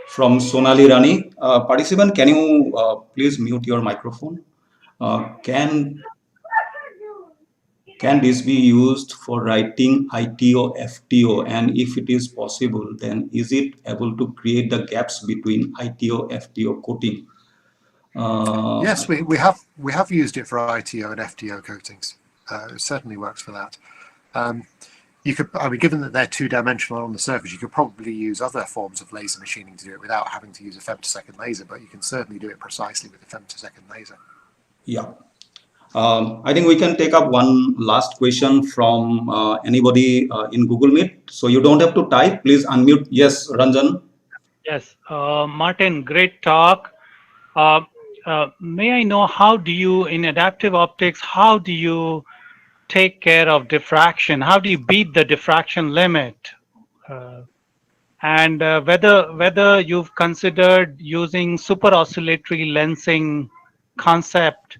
[SPEAKER 1] from Sonali Rani. Participant, can you please mute your microphone? Can this be used for writing ITO, FTO? And if it is possible, then is it able to create the gaps between ITO, FTO coating?
[SPEAKER 16] Yes, we have used it for ITO and FTO coatings. It certainly works for that. You could, I mean, given that they're two-dimensional on the surface, you could probably use other forms of laser machining to do it without having to use a femtosecond laser, but you can certainly do it precisely with a femtosecond laser.
[SPEAKER 1] Yeah. I think we can take up one last question from anybody in Google Meet. So you don't have to type. Please unmute. Yes, Ranjan.
[SPEAKER 6] Yes, Martin, great talk. May I know, how do you, in adaptive optics, how do you take care of diffraction? How do you beat the diffraction limit? And whether you've considered using super oscillatory lensing concept,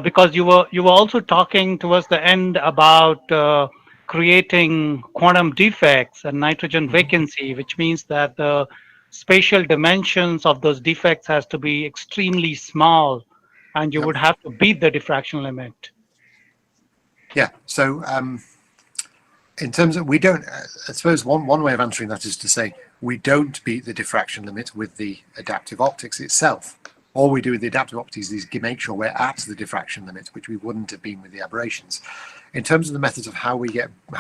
[SPEAKER 6] because you were also talking towards the end about creating quantum defects and nitrogen vacancy, which means that the spatial dimensions of those defects has to be extremely small, and you would have to beat the diffraction limit.
[SPEAKER 16] Yeah. So in terms of, we don't, I suppose one way of answering that is to say we don't beat the diffraction limit with the adaptive optics itself. All we do with the adaptive optics is make sure we're at the diffraction limit, which we wouldn't have been with the aberrations. In terms of the methods of how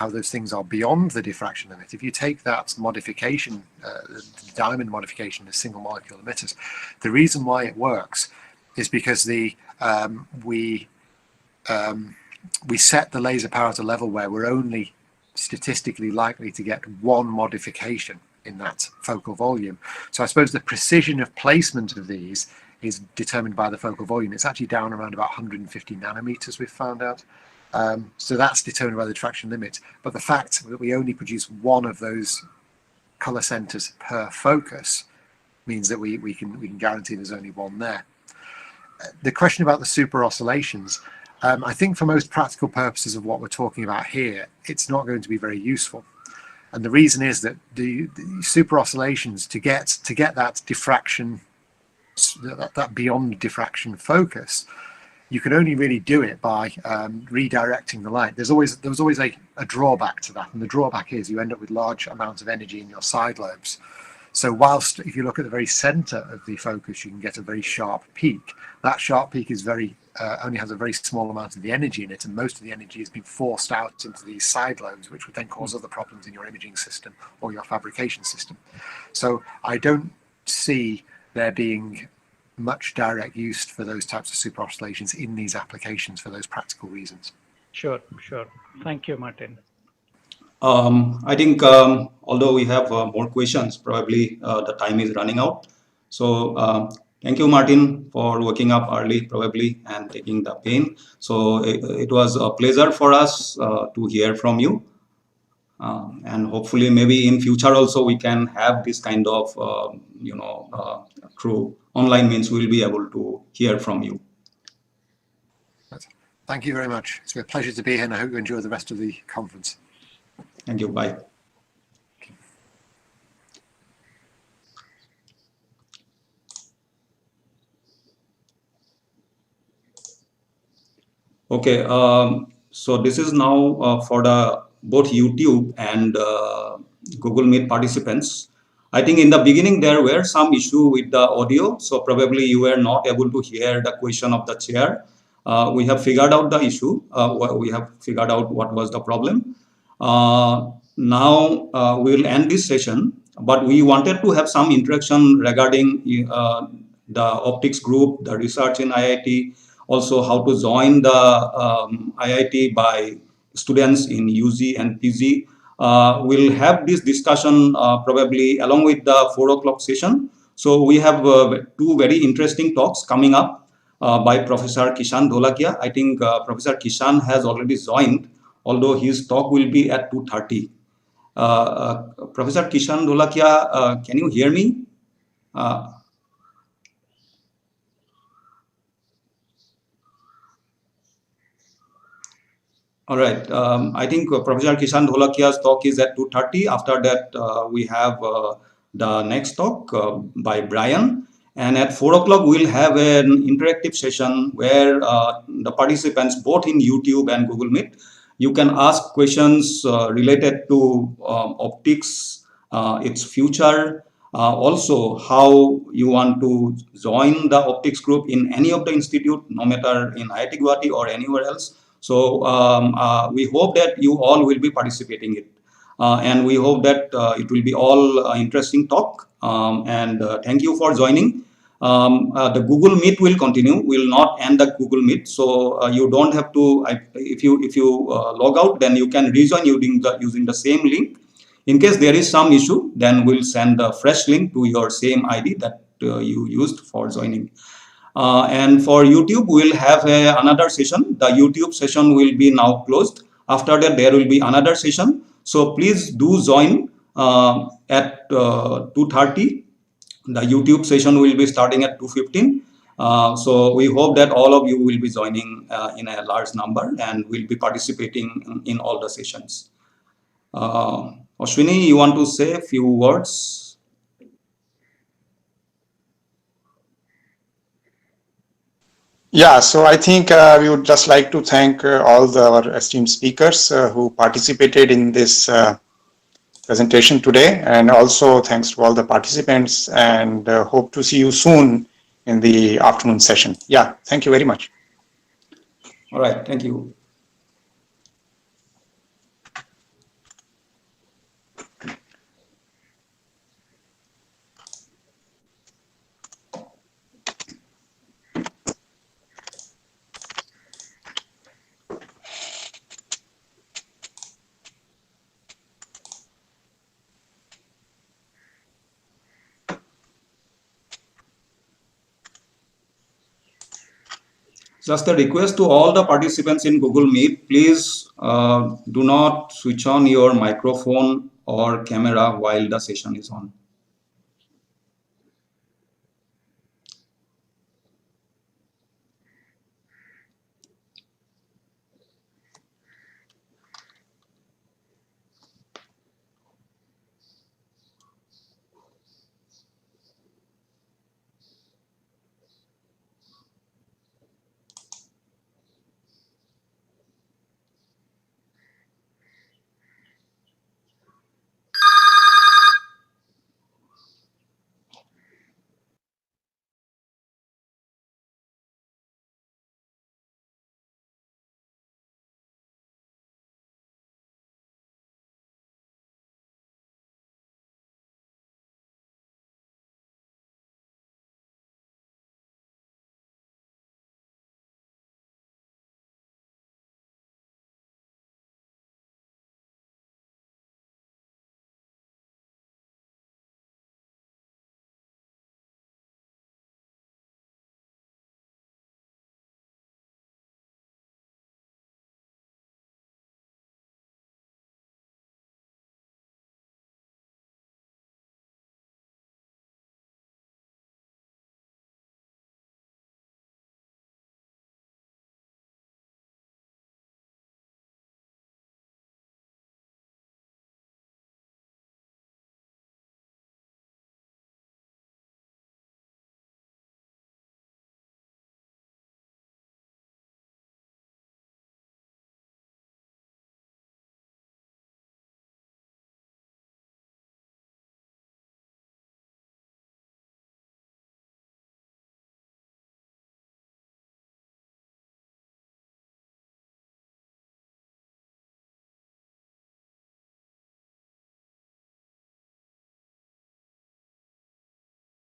[SPEAKER 16] those things are beyond the diffraction limit, if you take that modification, the diamond modification, the single molecule emitters, the reason why it works is because we set the laser power at a level where we're only statistically likely to get one modification in that focal volume. So I suppose the precision of placement of these is determined by the focal volume. It's actually down around about 150 nanometers, we've found out. So that's determined by the diffraction limit. But the fact that we only produce one of those color centers per focus means that we can guarantee there's only one there. The question about the super oscillations, I think for most practical purposes of what we're talking about here, it's not going to be very useful. And the reason is that the super oscillations, to get that diffraction, that beyond diffraction focus, you can only really do it by redirecting the light. There was always a drawback to that, and the drawback is you end up with large amounts of energy in your side lobes. So whilst if you look at the very center of the focus, you can get a very sharp peak. That sharp peak is only has a very small amount of the energy in it, and most of the energy has been forced out into these side lobes, which would then cause other problems in your imaging system or your fabrication system. So I don't see there being much direct use for those types of super oscillations in these applications for those practical reasons.
[SPEAKER 6] Sure. Thank you, Martin.
[SPEAKER 1] I think although we have more questions, probably the time is running out. So thank you, Martin, for waking up early, probably, and taking the pain. So it was a pleasure for us to hear from you. And hopefully, maybe in future also, we can have this kind of, through online means, we'll be able to hear from you.
[SPEAKER 16] Thank you very much. It's been a pleasure to be here, and I hope you enjoy the rest of the conference.
[SPEAKER 1] Thank you. Bye. Okay. So this is now for the both YouTube and Google Meet participants. I think in the beginning there were some issue with the audio, so probably you were not able to hear the question of the chair. We have figured out the issue. We have figured out what was the problem. Now we will end this session, but we wanted to have some interaction regarding the optics group, the research in IIT, also how to join the IIT by students in UG and PG. We'll have this discussion probably along with the 4 o'clock session. So we have two very interesting talks coming up by Professor Kishan Dholakia. I think Professor Kishan has already joined, although his talk will be at 2:30. Professor Kishan Dholakia, can you hear me? All right. I think Professor Kishan Dholakia's talk is at 2:30. After that, we have the next talk by Brian. And at 4 o'clock, we'll have an interactive session where the participants, both in YouTube and Google Meet, you can ask questions related to optics, its future, also how you want to join the optics group in any of the institute, no matter in IIT Guwahati or anywhere else. So we hope that you all will be participating in it. And we hope that it will be all interesting talk. And thank you for joining. The Google Meet will continue. We will not end the Google Meet. So you don't have to, if you log out, then you can rejoin using the same link. In case there is some issue, then we'll send a fresh link to your same ID that you used for joining. And for YouTube, we'll have another session. The YouTube session will be now closed. After that, there will be another session. So please do join at 2:30. The YouTube session will be starting at 2:15. So we hope that all of you will be joining in a large number and will be participating in all the sessions. Ashwini, you want to say a few words?
[SPEAKER 9] Yeah, so I think we would just like to thank all our esteemed speakers who participated in this presentation today, and also thanks to all the participants, and hope to see you soon in the afternoon session. Yeah, thank you very much.
[SPEAKER 1] All right, thank you. Just a request to all the participants in Google Meet, please do not switch on your microphone or camera while the session is on.